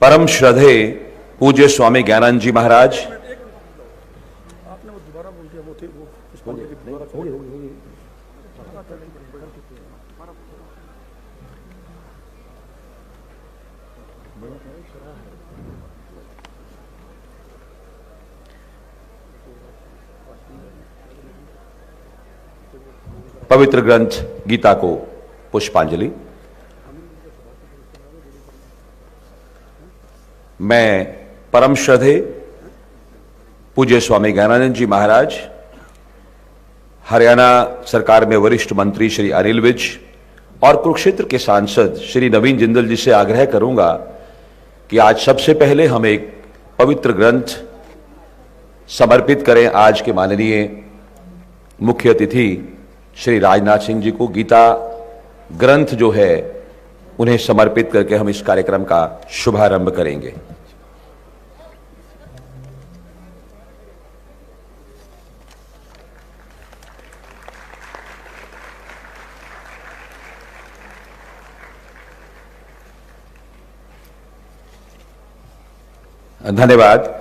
परम श्रद्धे पूज्य स्वामी ज्ञानानंद जी महाराज, पवित्र ग्रंथ गीता को पुष्पांजलि। मैं परम श्रद्धे पूज्य स्वामी ज्ञानानंद जी महाराज, हरियाणा सरकार में वरिष्ठ मंत्री श्री अनिल विज और कुरुक्षेत्र के सांसद श्री नवीन जिंदल जी से आग्रह करूंगा कि आज सबसे पहले हम एक पवित्र ग्रंथ समर्पित करें आज के माननीय मुख्य अतिथि श्री राजनाथ सिंह जी को। गीता ग्रंथ जो है उन्हें समर्पित करके हम इस कार्यक्रम का शुभारंभ करेंगे। धन्यवाद।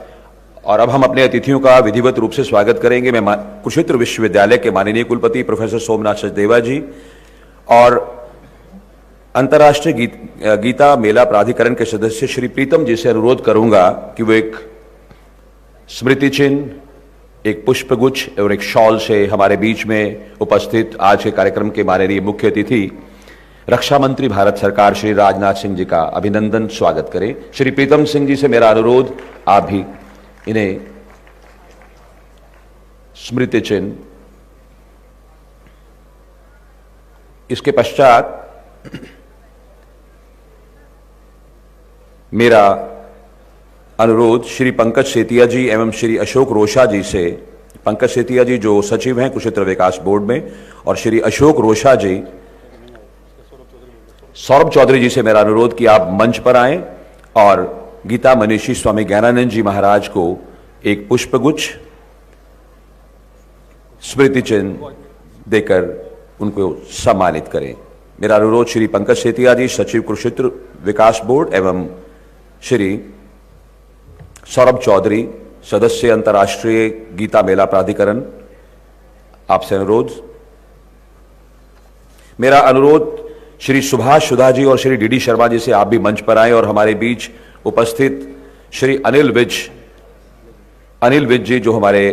और अब हम अपने अतिथियों का विधिवत रूप से स्वागत करेंगे। मैं कुरुक्षेत्र विश्वविद्यालय के माननीय कुलपति प्रोफेसर सोमनाथ सचदेवा जी और अंतर्राष्ट्रीय गीता मेला प्राधिकरण के सदस्य श्री प्रीतम जी से अनुरोध करूंगा कि वो एक स्मृति चिन्ह, एक पुष्पगुच्छ और एक शॉल से हमारे बीच में उपस्थित आज के कार्यक्रम के माननीय मुख्य अतिथि रक्षा मंत्री भारत सरकार श्री राजनाथ सिंह जी का अभिनंदन स्वागत करें। श्री प्रीतम सिंह जी से मेरा अनुरोध, आप भी इन्हें स्मृति चिन्ह। इसके पश्चात मेरा अनुरोध श्री पंकज सेतिया जी एवं श्री अशोक रोशा जी से। पंकज सेतिया जी जो सचिव हैं कुरुक्षेत्र विकास बोर्ड में, और श्री अशोक रोशा जी, सौरभ चौधरी जी से मेरा अनुरोध कि आप मंच पर आएं और गीता मनीषी स्वामी ज्ञानानंद जी महाराज को एक पुष्पगुच्छ स्मृति चिन्ह देकर उनको सम्मानित करें। मेरा अनुरोध श्री पंकज सेतिया जी, सचिव कुरुक्षेत्र विकास बोर्ड, एवं श्री सौरभ चौधरी, सदस्य अंतर्राष्ट्रीय गीता मेला प्राधिकरण, आपसे अनुरोध। मेरा अनुरोध श्री सुभाष सुधा जी और श्री डीडी शर्मा जी से आप भी मंच पर आए और हमारे बीच उपस्थित श्री अनिल विज जी जो हमारे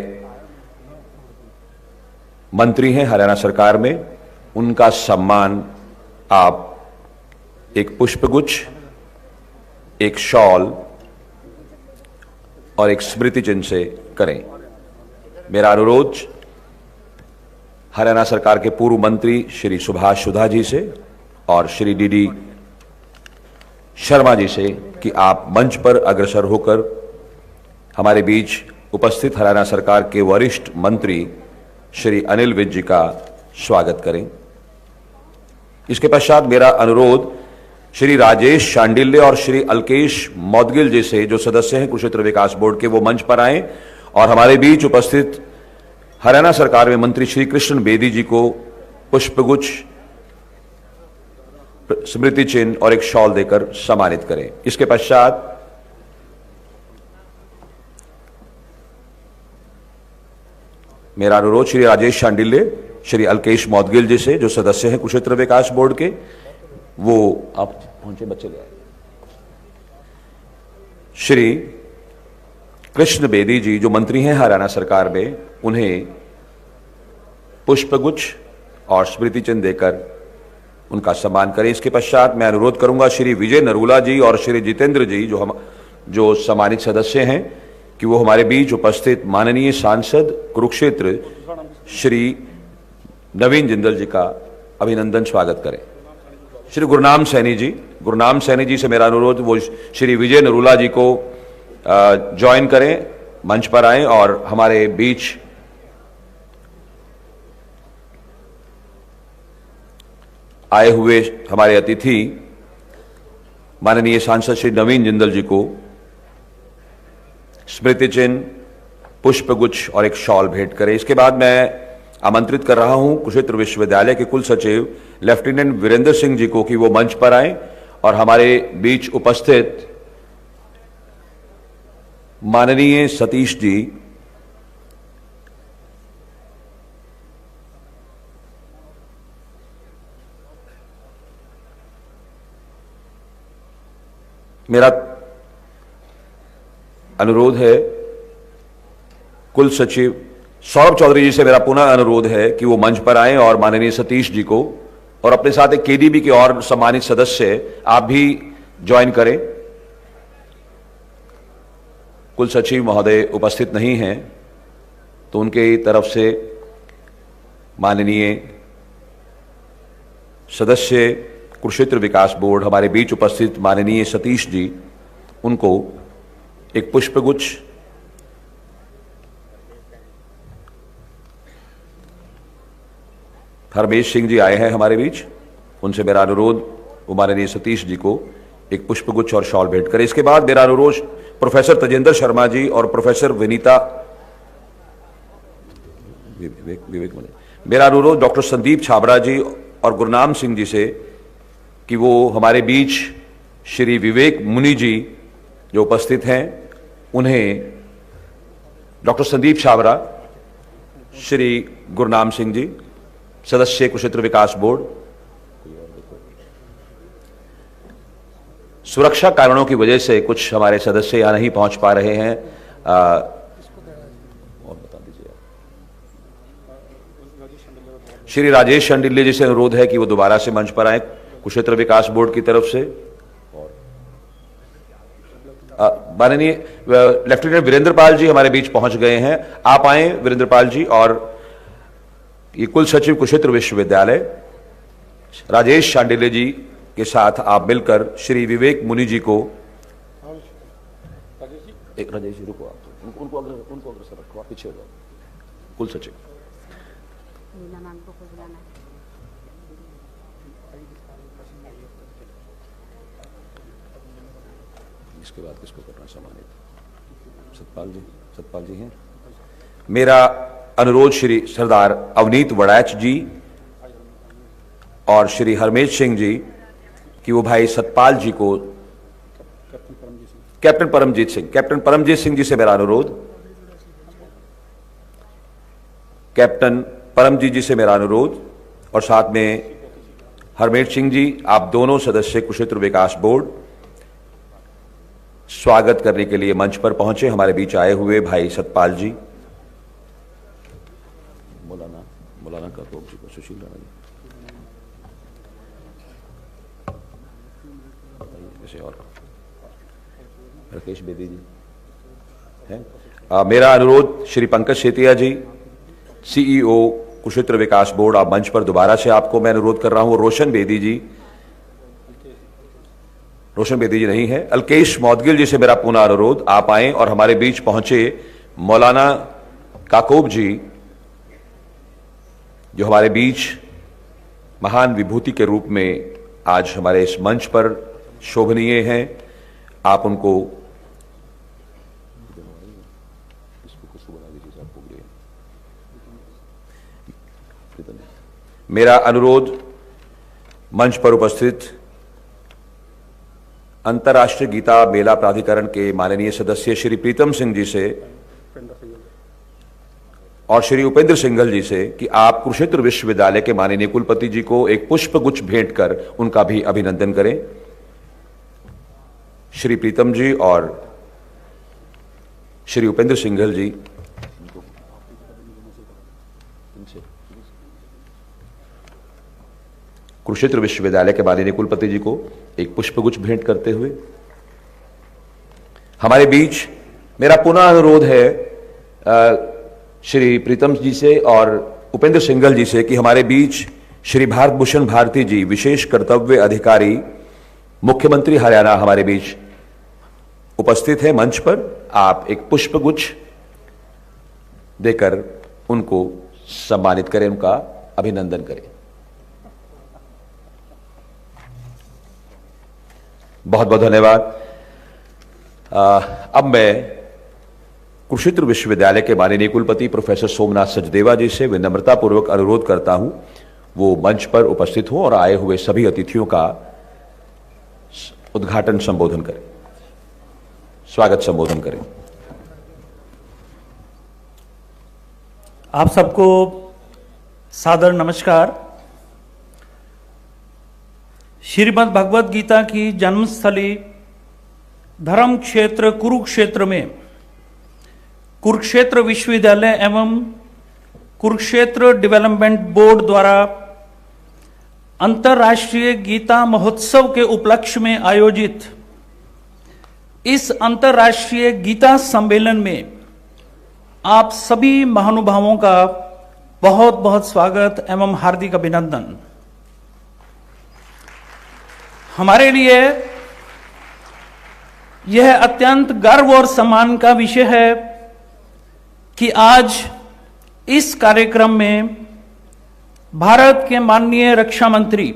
मंत्री हैं हरियाणा सरकार में, उनका सम्मान आप एक पुष्पगुच्छ, एक शॉल और एक स्मृति चिन्ह से करें। मेरा अनुरोध हरियाणा सरकार के पूर्व मंत्री श्री सुभाष सुधा जी से और श्री डीडी शर्मा जी से कि आप मंच पर अग्रसर होकर हमारे बीच उपस्थित हरियाणा सरकार के वरिष्ठ मंत्री श्री अनिल विज जी का स्वागत करें। इसके पश्चात मेरा अनुरोध श्री राजेश शांडिल्य और श्री अल्केश मौदगिल जी से जो सदस्य हैं कुरुक्षेत्र विकास बोर्ड के, वो मंच पर आएं और हमारे बीच उपस्थित हरियाणा सरकार में मंत्री श्री कृष्ण बेदी जी को पुष्पगुच्छ, स्मृति चिन्ह और एक शॉल देकर सम्मानित करें। इसके पश्चात मेरा अनुरोध श्री राजेश शांडिल्य, श्री अल्केश मौदगिल जी से जो सदस्य हैं कुरुक्षेत्र विकास बोर्ड के, वो आप पहुंचे, बच्चे ले आए। श्री कृष्ण बेदी जी जो मंत्री हैं हरियाणा सरकार में, उन्हें पुष्पगुच्छ और स्मृति चिन्ह देकर उनका सम्मान करें। इसके पश्चात मैं अनुरोध करूंगा श्री विजय नरूला जी और श्री जितेंद्र जी जो सम्मानित सदस्य हैं कि वो हमारे बीच उपस्थित माननीय सांसद कुरुक्षेत्र श्री नवीन जिंदल जी का अभिनंदन स्वागत करें। श्री गुरनाम सैनी जी से मेरा अनुरोध वो श्री विजय नरूला जी को ज्वाइन करें, मंच पर आएं और हमारे बीच आए हुए हमारे अतिथि माननीय सांसद श्री नवीन जिंदल जी को स्मृति चिन्ह, पुष्पगुच्छ और एक शॉल भेंट करें। इसके बाद मैं आमंत्रित कर रहा हूं कुरुक्षेत्र विश्वविद्यालय के कुल सचिव लेफ्टिनेंट वीरेंद्र सिंह जी को कि वो मंच पर आएं और हमारे बीच उपस्थित माननीय सतीश जी, मेरा अनुरोध है कुल सचिव सौरभ चौधरी जी से मेरा पुनः अनुरोध है कि वो मंच पर आएं और माननीय सतीश जी को और अपने साथ एक केडीबी के और सम्मानित सदस्य आप भी ज्वाइन करें। कुल सचिव महोदय उपस्थित नहीं हैं तो उनके तरफ से माननीय सदस्य कुरुक्षेत्र विकास बोर्ड हमारे बीच उपस्थित माननीय सतीश जी, उनको एक पुष्पगुच्छ हरमेश सिंह जी आए हैं हमारे बीच, उनसे मेरा अनुरोध वो माननीय सतीश जी को एक पुष्पगुच्छ और शॉल भेंट करें। इसके बाद मेरा अनुरोध प्रोफेसर तजेंद्र शर्मा जी और प्रोफेसर विनीता मेरा अनुरोध डॉक्टर संदीप छाबड़ा जी और गुरनाम सिंह जी से कि वो हमारे बीच श्री विवेक मुनि जी जो उपस्थित हैं उन्हें डॉक्टर संदीप छाबड़ा, श्री गुरनाम सिंह जी सदस्य कुरुक्षेत्र विकास बोर्ड, सुरक्षा कारणों की वजह से कुछ हमारे सदस्य यहां नहीं पहुंच पा रहे हैं। और बता दीजिए, श्री राजेश शांडिल्य जी से अनुरोध है कि वो दोबारा से मंच पर आए कुरुक्षेत्र विकास बोर्ड की तरफ से। माननीय लेफ्टिनेंट वीरेंद्र पाल जी हमारे बीच पहुंच गए हैं, आप आए वीरेंद्र पाल जी। और ये कुल सचिव कुरुक्षेत्र विश्वविद्यालय राजेश शांडिल्य जी के साथ आप मिलकर श्री विवेक मुनि जी को एक राजेश जी रुको, आप उनको अग्रसर रखो, आप पीछे हो जाओ। कुल सचिव इसके बाद किसको करना सम्मानित? सतपाल जी हैं। मेरा अनुरोध श्री सरदार अवनीत वड़ैच जी और श्री हरमेश सिंह जी कि वो भाई सतपाल जी को कैप्टन परमजीत सिंह जी से मेरा अनुरोध, कैप्टन परमजीत जी से मेरा अनुरोध और साथ में हरमेश सिंह जी, आप दोनों सदस्य कुरुक्षेत्र विकास बोर्ड स्वागत करने के लिए मंच पर पहुंचे। हमारे बीच आए हुए भाई सतपाल जी, मौलाना का तो सुशील राणा जी और राकेश बेदी जी हैं। मेरा अनुरोध श्री पंकज सेतिया जी, सीईओ कुरुक्षेत्र विकास बोर्ड, आप मंच पर दोबारा से आपको मैं अनुरोध कर रहा हूं। रोशन बेदी जी नहीं है। अल्केश मौदगिल जी से मेरा पुनः अनुरोध, आप आए और हमारे बीच पहुंचे मौलाना काकोब जी जो हमारे बीच महान विभूति के रूप में आज हमारे इस मंच पर शोभनीय हैं। आप उनको मेरा अनुरोध मंच पर उपस्थित अंतर्राष्ट्रीय गीता मेला प्राधिकरण के माननीय सदस्य श्री प्रीतम सिंह जी से और श्री उपेंद्र सिंघल जी से कि आप कुरुक्षेत्र विश्वविद्यालय के माननीय कुलपति जी को एक पुष्पगुच्छ भेंट कर उनका भी अभिनंदन करें। श्री प्रीतम जी और श्री उपेंद्र सिंघल जी कुरुक्षेत्र विश्वविद्यालय के माननीय कुलपति जी को एक पुष्पगुच्छ भेंट करते हुए हमारे बीच मेरा पुनः अनुरोध है श्री प्रीतम जी से और उपेंद्र सिंघल जी से कि हमारे बीच श्री भारत भूषण भारती जी, विशेष कर्तव्य अधिकारी, मुख्यमंत्री हरियाणा, हमारे बीच उपस्थित है मंच पर। आप एक पुष्पगुच्छ देकर उनको सम्मानित करें, उनका अभिनंदन करें। बहुत बहुत धन्यवाद। अब मैं कुरुक्षेत्र विश्वविद्यालय के माननीय कुलपति प्रोफेसर सोमनाथ सचदेवा जी से विनम्रता पूर्वक अनुरोध करता हूं वो मंच पर उपस्थित हों और आए हुए सभी अतिथियों का उद्घाटन संबोधन करें, स्वागत संबोधन करें। आप सबको सादर नमस्कार। श्रीमद् भगवद गीता की जन्मस्थली धर्म क्षेत्र कुरुक्षेत्र में कुरुक्षेत्र विश्वविद्यालय एवं कुरुक्षेत्र डेवलपमेंट बोर्ड द्वारा अंतर्राष्ट्रीय गीता महोत्सव के उपलक्ष्य में आयोजित इस अंतर्राष्ट्रीय गीता सम्मेलन में आप सभी महानुभावों का बहुत बहुत स्वागत एवं हार्दिक अभिनंदन। हमारे लिए यह अत्यंत गर्व और सम्मान का विषय है कि आज इस कार्यक्रम में भारत के माननीय रक्षा मंत्री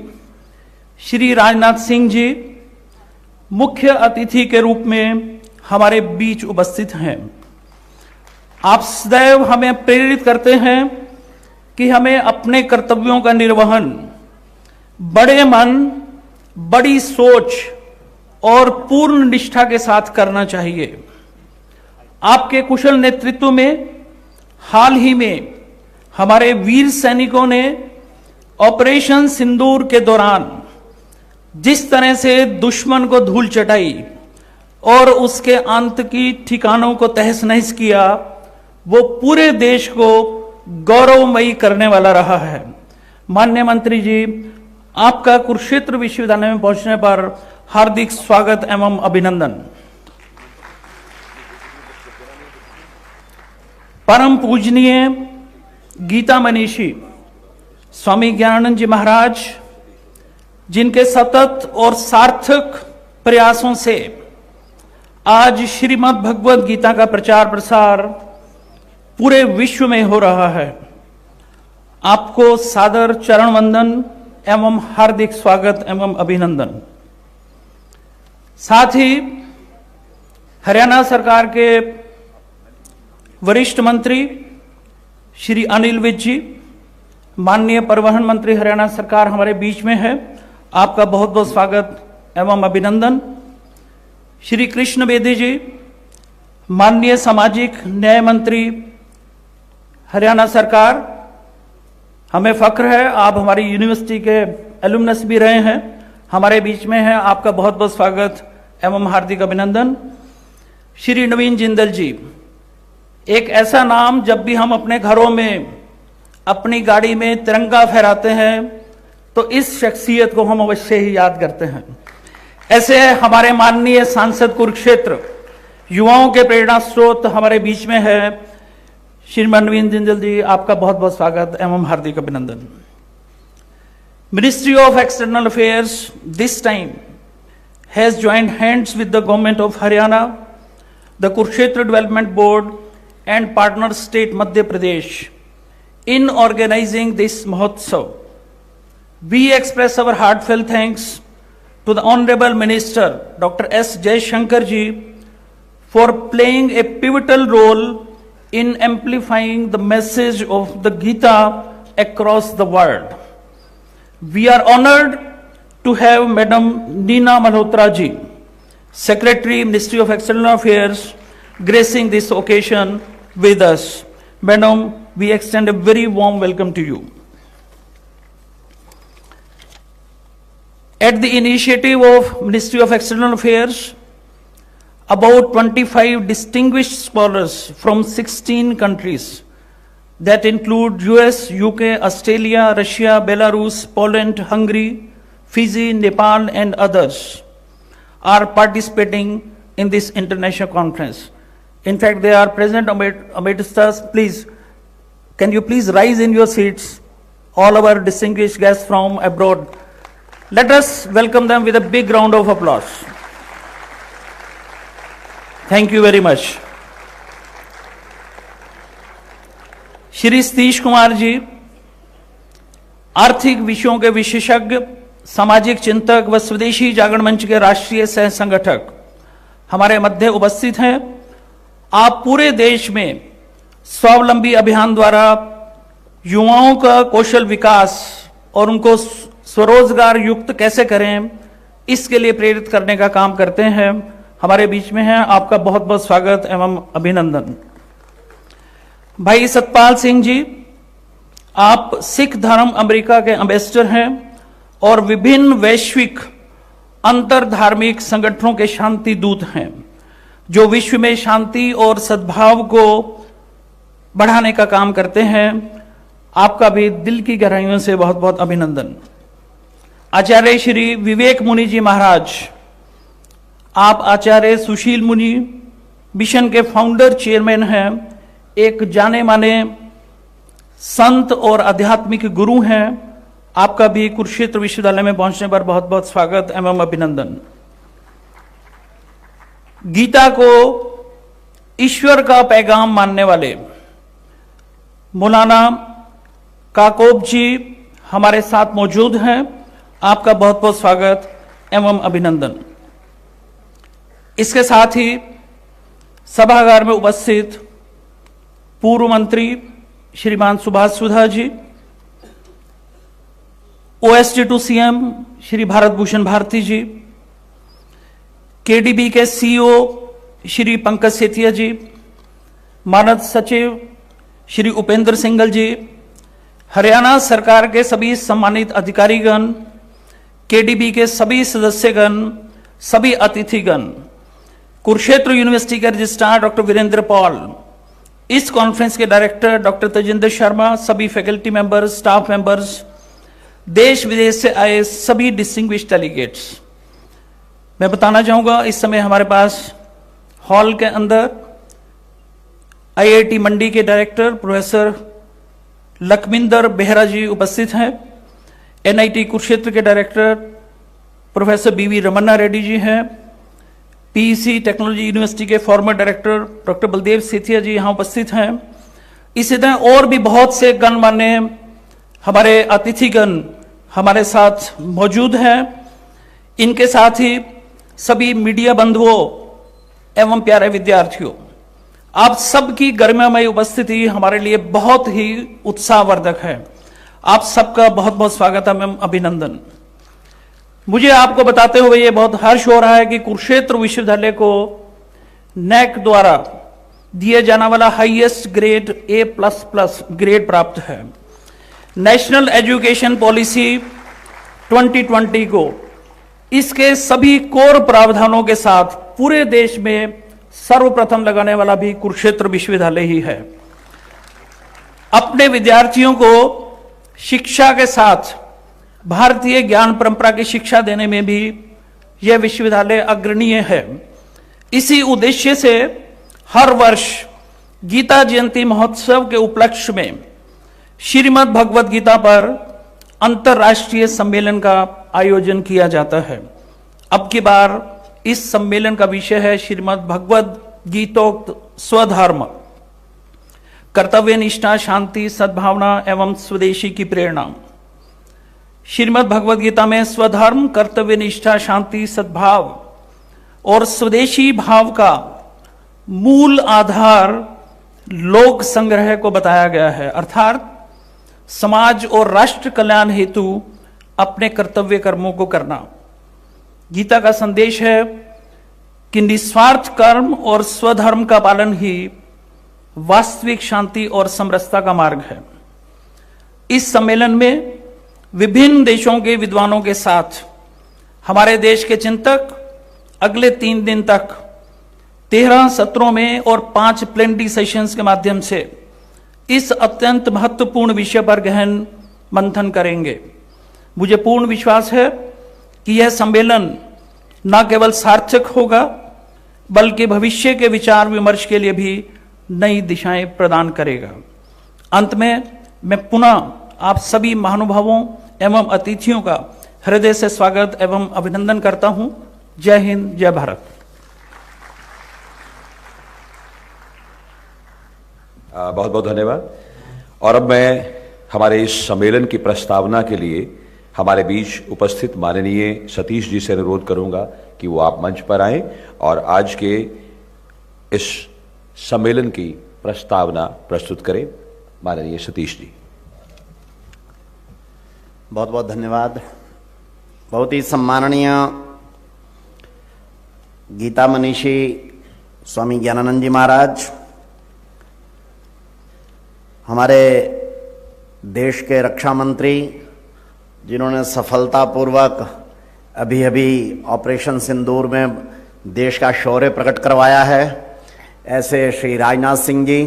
श्री राजनाथ सिंह जी मुख्य अतिथि के रूप में हमारे बीच उपस्थित हैं। आप सदैव हमें प्रेरित करते हैं कि हमें अपने कर्तव्यों का निर्वहन बड़े मन, बड़ी सोच और पूर्ण निष्ठा के साथ करना चाहिए। आपके कुशल नेतृत्व में हाल ही में हमारे वीर सैनिकों ने ऑपरेशन सिंदूर के दौरान जिस तरह से दुश्मन को धूल चटाई और उसके आतंकी ठिकानों को तहस नहस किया, वो पूरे देश को गौरवमयी करने वाला रहा है। माननीय मंत्री जी, आपका कुरुक्षेत्र विश्वविद्यालय में पहुंचने पर हार्दिक स्वागत एवं अभिनंदन। परम पूजनीय गीता मनीषी स्वामी ज्ञानानंद जी महाराज, जिनके सतत और सार्थक प्रयासों से आज श्रीमद् भगवद गीता का प्रचार प्रसार पूरे विश्व में हो रहा है, आपको सादर चरण वंदन एवं हार्दिक स्वागत एवं अभिनंदन। साथ ही हरियाणा सरकार के वरिष्ठ मंत्री श्री अनिल विज जी, माननीय परिवहन मंत्री हरियाणा सरकार हमारे बीच में है, आपका बहुत बहुत स्वागत एवं अभिनंदन। श्री कृष्ण बेदी जी, माननीय सामाजिक न्याय मंत्री हरियाणा सरकार, हमें फख्र है आप हमारी यूनिवर्सिटी के एलुमनस भी रहे हैं, हमारे बीच में है, आपका बहुत बहुत स्वागत एवं हार्दिक अभिनंदन। श्री नवीन जिंदल जी, एक ऐसा नाम जब भी हम अपने घरों में अपनी गाड़ी में तिरंगा फहराते हैं तो इस शख्सियत को हम अवश्य ही याद करते हैं। ऐसे हमारे माननीय सांसद कुरुक्षेत्र, युवाओं के प्रेरणा स्रोत हमारे बीच में है, श्रीमान नवीन जिंदल जी, आपका बहुत बहुत स्वागत एवं हार्दिक अभिनंदन। Ministry of external affairs this time has joined hands with the government of Haryana, the Kurukshetra development board and partner state Madhya Pradesh in organizing this Mahotsav. We express our heartfelt thanks to the Honorable Minister Dr. S. Jaishankar ji for playing a pivotal role in amplifying the message of the Gita across the world. We are honored to have Madam Neena Malhotra ji, Secretary, Ministry of External Affairs, gracing this occasion with us. Madam, we extend a very warm welcome to you. At the initiative of Ministry of External Affairs, about 25 distinguished scholars from 16 countries that include US, UK, Australia, Russia, Belarus, Poland, Hungary, Fiji, Nepal and others are participating in this international conference. In fact, they are present amidst us. Please, can you please rise in your seats, all our distinguished guests from abroad. Let us welcome them with a big round of applause. Thank you very much. Shri Satish Kumar ji, आर्थिक विषयों के विशेषज्ञ, सामाजिक चिंतक व स्वदेशी जागरण मंच के राष्ट्रीय सह संगठक हमारे मध्य उपस्थित हैं। आप पूरे देश में स्वावलंबी अभियान द्वारा युवाओं का कौशल विकास और उनको स्वरोजगार युक्त कैसे करें, इसके लिए प्रेरित करने का काम करते हैं। हमारे बीच में हैं, आपका बहुत बहुत स्वागत एवं अभिनंदन। भाई सतपाल सिंह जी, आप सिख धर्म अमेरिका के एम्बेसडर हैं और विभिन्न वैश्विक अंतर धार्मिक संगठनों के शांति दूत हैं, जो विश्व में शांति और सद्भाव को बढ़ाने का काम करते हैं। आपका भी दिल की गहराइयों से बहुत बहुत अभिनंदन। आचार्य श्री विवेक मुनि जी महाराज, आप आचार्य सुशील मुनि मिशन के फाउंडर चेयरमैन हैं, एक जाने माने संत और आध्यात्मिक गुरु हैं। आपका भी कुरुक्षेत्र विश्वविद्यालय में पहुंचने पर बहुत बहुत स्वागत एवं अभिनंदन। गीता को ईश्वर का पैगाम मानने वाले मौलाना काकोब जी हमारे साथ मौजूद हैं। आपका बहुत बहुत स्वागत एवं अभिनंदन। इसके साथ ही सभागार में उपस्थित पूर्व मंत्री Shriman Subhash Sudha ji, OSD to CM Shri Bharat Bhushan Bharati ji, KDB के सीईओ श्री पंकज सेतिया जी, मानद सचिव श्री उपेंद्र सिंघल जी, हरियाणा सरकार के सभी सम्मानित अधिकारीगण, केडीबी के सभी सदस्यगण, सभी अतिथिगण, कुरुक्षेत्र यूनिवर्सिटी के रजिस्ट्रार डॉक्टर वीरेंद्र पॉल, इस कॉन्फ्रेंस के डायरेक्टर डॉक्टर तेजिंदर शर्मा, सभी फैकल्टी मेंबर्स, स्टाफ मेंबर्स, देश विदेश से आए सभी डिस्टिंग्विश्ड डेलीगेट्स। मैं बताना चाहूंगा, इस समय हमारे पास हॉल के अंदर आईआईटी मंडी के डायरेक्टर प्रोफेसर लखमिंदर बेहरा जी उपस्थित हैं। एनआईटी कुरुक्षेत्र के डायरेक्टर प्रोफेसर बीवी रमन्ना रेड्डी जी हैं। पीईसी टेक्नोलॉजी यूनिवर्सिटी के former director doctor Baldev Setia ji यहां उपस्थित हैं। इसी तरह और भी बहुत से गणमान्य हमारे अतिथिगण हमारे साथ मौजूद हैं। इनके साथ ही सभी मीडिया बंधुओं एवं प्यारे विद्यार्थियों, आप सबकी गरिमामय उपस्थिति हमारे लिए बहुत ही उत्साहवर्धक है। आप सबका बहुत बहुत स्वागत एवं अभिनंदन। मुझे आपको बताते हुए ये बहुत हर्ष हो रहा है कि कुरुक्षेत्र विश्वविद्यालय को नैक द्वारा दिए जाने वाला हाईएस्ट ग्रेड A++ ग्रेड प्राप्त है। नेशनल एजुकेशन पॉलिसी 2020 को इसके सभी कोर प्रावधानों के साथ पूरे देश में सर्वप्रथम लगाने वाला भी कुरुक्षेत्र विश्वविद्यालय ही है। अपने विद्यार्थियों को शिक्षा के साथ भारतीय ज्ञान परंपरा की शिक्षा देने में भी यह विश्वविद्यालय अग्रणीय है। इसी उद्देश्य से हर वर्ष गीता जयंती महोत्सव के उपलक्ष्य में श्रीमद् भगवद गीता पर अंतर्राष्ट्रीय सम्मेलन का आयोजन किया जाता है। अब की बार इस सम्मेलन का विषय है श्रीमद् भगवद गीतोक्त स्वधर्म, कर्तव्य निष्ठा, शांति, सद्भावना एवं स्वदेशी की प्रेरणा। श्रीमद् भगवद गीता में स्वधर्म, कर्तव्य निष्ठा, शांति, सद्भाव और स्वदेशी भाव का मूल आधार लोक संग्रह को बताया गया है, अर्थात समाज और राष्ट्र कल्याण हेतु अपने कर्तव्य कर्मों को करना। गीता का संदेश है कि निस्वार्थ कर्म और स्वधर्म का पालन ही वास्तविक शांति और समरसता का मार्ग है। इस सम्मेलन में विभिन्न देशों के विद्वानों के साथ हमारे देश के चिंतक अगले 3 दिन तक 13 सत्रों में और 5 प्लेनरी सेशंस के माध्यम से इस अत्यंत महत्वपूर्ण विषय पर गहन मंथन करेंगे। मुझे पूर्ण विश्वास है कि यह सम्मेलन न केवल सार्थक होगा बल्कि भविष्य के विचार विमर्श के लिए भी नई दिशाएं प्रदान करेगा। अंत में मैं पुनः आप सभी महानुभावों एवं अतिथियों का हृदय से स्वागत एवं अभिनंदन करता हूं। जय हिंद, जय भारत। बहुत बहुत धन्यवाद। और अब मैं हमारे इस सम्मेलन की प्रस्तावना के लिए हमारे बीच उपस्थित माननीय सतीश जी से अनुरोध करूंगा कि वो आप मंच पर आएं और आज के इस सम्मेलन की प्रस्तावना प्रस्तुत करें। माननीय सतीश जी। बहुत बहुत धन्यवाद। बहुत ही सम्माननीय गीता मनीषी स्वामी ज्ञानानंद जी महाराज, हमारे देश के रक्षा मंत्री जिन्होंने सफलतापूर्वक अभी अभी ऑपरेशन सिंदूर में देश का शौर्य प्रकट करवाया है, ऐसे श्री राजनाथ सिंह जी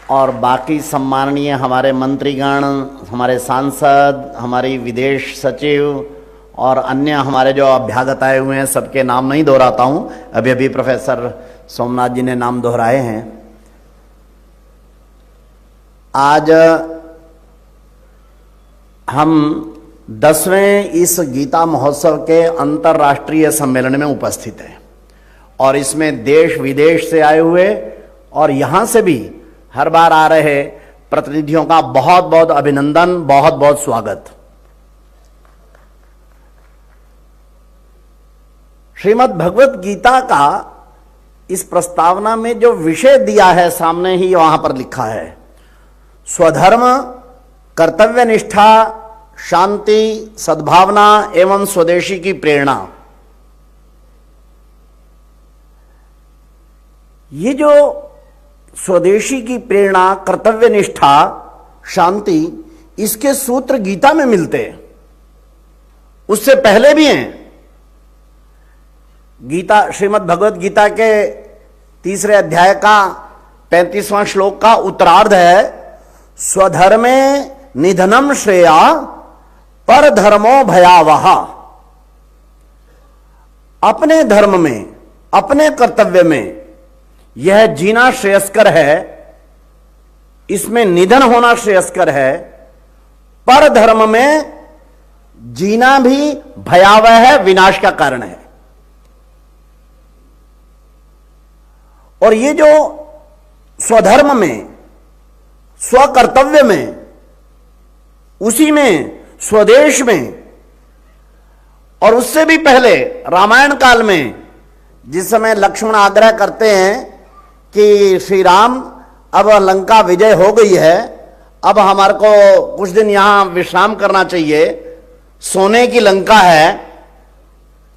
और बाकी सम्माननीय हमारे मंत्रीगण, हमारे सांसद, हमारी विदेश सचिव और अन्य हमारे जो अभ्यागत आए हुए हैं, सबके नाम नहीं दोहराता हूं, अभी अभी प्रोफेसर सोमनाथ जी ने नाम दोहराए हैं। आज हम 10वें इस गीता महोत्सव के अंतर्राष्ट्रीय सम्मेलन में उपस्थित हैं और इसमें देश विदेश से आए हुए और यहां से भी हर बार आ रहे प्रतिनिधियों का बहुत बहुत अभिनंदन, बहुत बहुत स्वागत। श्रीमद् भगवत गीता का इस प्रस्तावना में जो विषय दिया है सामने ही वहां पर लिखा है, स्वधर्म, कर्तव्य निष्ठा, शांति, सद्भावना एवं स्वदेशी की प्रेरणा। ये जो स्वदेशी की प्रेरणा, कर्तव्य निष्ठा, शांति, इसके सूत्र गीता में मिलते हैं, उससे पहले भी हैं। गीता, श्रीमद् भगवत गीता के 3 अध्याय का 35वां श्लोक का उत्तरार्ध है, स्वधर्मे निधनम श्रेया पर धर्मो भयावह। अपने धर्म में, अपने कर्तव्य में यह जीना श्रेयस्कर है, इसमें निधन होना श्रेयस्कर है। पर धर्म में जीना भी भयावह है, विनाश का कारण है। और ये जो स्वधर्म में, स्वकर्तव्य में, उसी में, स्वदेश में, और उससे भी पहले रामायण काल में जिस समय लक्ष्मण आग्रह करते हैं कि श्री राम अब लंका विजय हो गई है, अब हमारे को कुछ दिन यहां विश्राम करना चाहिए, सोने की लंका है,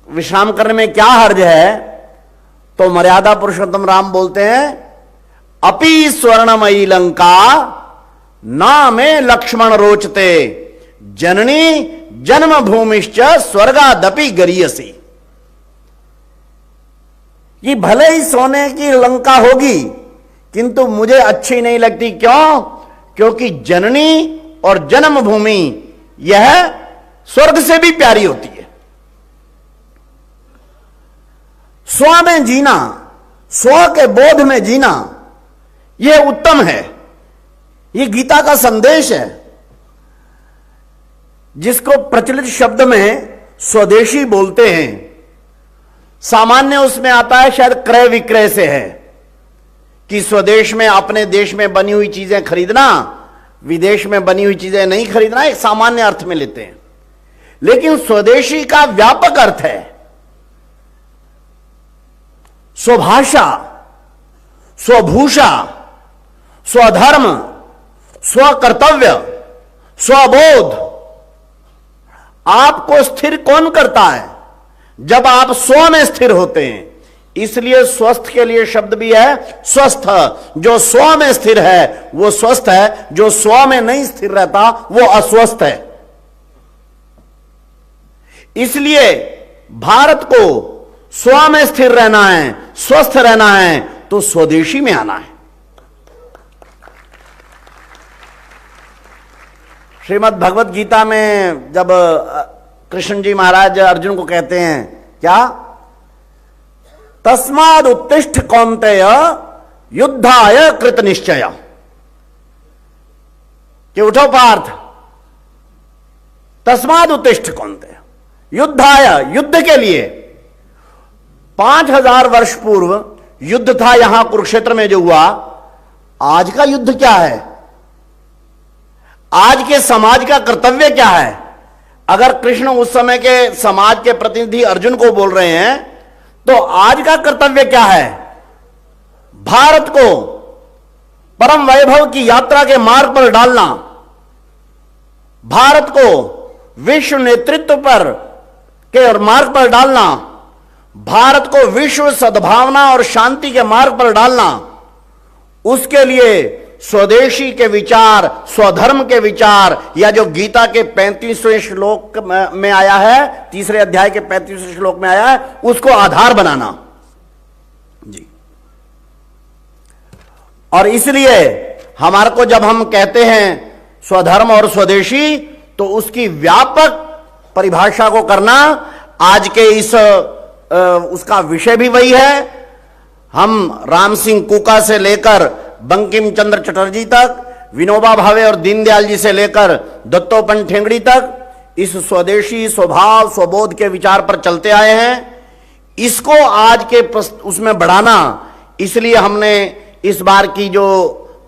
विश्राम करने में क्या हर्ज है? तो मर्यादा पुरुषोत्तम राम बोलते हैं, अपि स्वर्णमयी लंका ना में लक्ष्मण रोचते, जननी जन्मभूमिश्च स्वर्गादपि गरीयसी। ये भले ही सोने की लंका होगी किंतु मुझे अच्छी नहीं लगती। क्यों? क्योंकि जननी और जन्मभूमि यह स्वर्ग से भी प्यारी होती है। स्व में जीना, स्व के बोध में जीना, यह उत्तम है। यह गीता का संदेश है, जिसको प्रचलित शब्द में स्वदेशी बोलते हैं। सामान्य उसमें आता है, शायद क्रय विक्रय से है कि स्वदेश में, अपने देश में बनी हुई चीजें खरीदना, विदेश में बनी हुई चीजें नहीं खरीदना, एक सामान्य अर्थ में लेते हैं। लेकिन स्वदेशी का व्यापक अर्थ है स्वभाषा, स्वभूषा, स्वधर्म, स्वकर्तव्य, स्वबोध। आपको स्थिर कौन करता है? जब आप स्व में स्थिर होते हैं। इसलिए स्वस्थ के लिए शब्द भी है स्वस्थ। जो स्व में स्थिर है वो स्वस्थ है, जो स्व में नहीं स्थिर रहता वो अस्वस्थ है। इसलिए भारत को स्व में स्थिर रहना है, स्वस्थ रहना है, तो स्वदेशी में आना है। श्रीमद् भगवत गीता में जब कृष्ण जी महाराज अर्जुन को कहते हैं क्या, तस्माद उत्तिष्ठ कौन्तेय युद्धाय कृत निश्चय, कि उठो पार्थ, तस्माद उत्तिष्ठ कौन्तेय, युद्धाय, युद्ध के लिए। 5000 वर्ष पूर्व युद्ध था यहां कुरुक्षेत्र में जो हुआ। आज का युद्ध क्या है? आज के समाज का कर्तव्य क्या है? अगर कृष्ण उस समय के समाज के प्रतिनिधि अर्जुन को बोल रहे हैं, तो आज का कर्तव्य क्या है? भारत को परम वैभव की यात्रा के मार्ग पर डालना, भारत को विश्व नेतृत्व पर के मार्ग पर डालना, भारत को विश्व सद्भावना और शांति के मार्ग पर डालना, उसके लिए स्वदेशी के विचार, स्वधर्म के विचार, या जो गीता के 35वें श्लोक में आया है, तीसरे अध्याय के 35वें श्लोक में आया है, उसको आधार बनाना जी। और इसलिए हमारे को जब हम कहते हैं स्वधर्म और स्वदेशी, तो उसकी व्यापक परिभाषा को करना आज के इस उसका विषय भी वही है। हम राम सिंह कुका से लेकर बंकिम चंद्र चटर्जी तक, विनोबा भावे और दीनदयाल जी से लेकर दत्तोपंत ठेंगड़ी तक इस स्वदेशी स्वभाव स्वबोध के विचार पर चलते आए हैं। इसको आज के उसमें बढ़ाना, इसलिए हमने इस बार की जो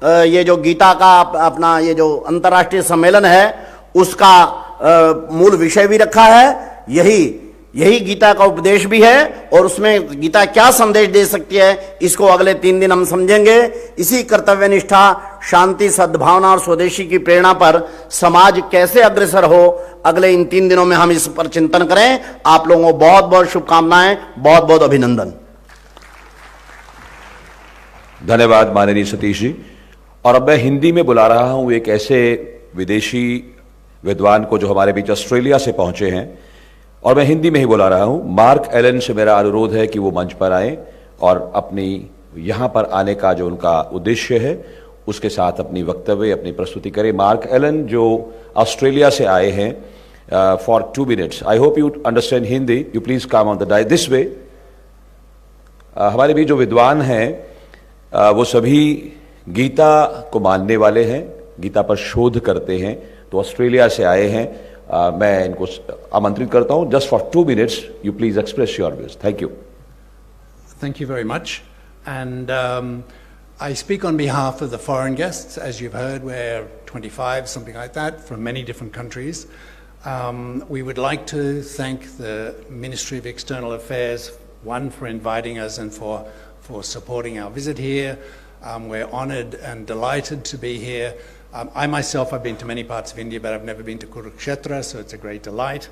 ये जो गीता का अपना ये जो अंतर्राष्ट्रीय सम्मेलन है, उसका मूल विषय भी रखा है। यही गीता का उपदेश भी है, और उसमें गीता क्या संदेश दे सकती है, इसको अगले 3 दिन हम समझेंगे। इसी कर्तव्य निष्ठा, शांति, सद्भावना और स्वदेशी की प्रेरणा पर समाज कैसे अग्रसर हो, अगले इन 3 दिनों में हम इस पर चिंतन करें। आप लोगों को बहुत बहुत शुभकामनाएं, बहुत बहुत अभिनंदन। धन्यवाद माननीय सतीश जी। और अब मैं हिंदी में बुला रहा हूं एक ऐसे विदेशी विद्वान को जो हमारे बीच ऑस्ट्रेलिया से पहुंचे हैं, और मैं हिंदी में ही बुला रहा हूं। मार्क एलन से मेरा अनुरोध है कि वो मंच पर आएं और अपनी यहां पर आने का जो उनका उद्देश्य है उसके साथ अपनी वक्तव्य, अपनी प्रस्तुति करें। मार्क एलन जो ऑस्ट्रेलिया से आए हैं for 2 minutes। I hope you understand Hindi. You please come on the dais this way. हमारे बीच जो विद्वान हैं वो सभी गीता को मानने वाले हैं, गीता पर शोध करते हैं, तो ऑस्ट्रेलिया से आए हैं। मैं इनको आमंत्रित करता हूं। Just for 2 minutes you please express your views. Thank you. Thank you very much. And I speak on behalf of the foreign guests. As you've heard, we're 25, something like that, from many different countries. We would like to thank the Ministry of External Affairs, one, for inviting us and for supporting our visit here. We're honoured and delighted to be here. I myself have been to many parts of India, but I've never been to Kurukshetra, so it's a great delight.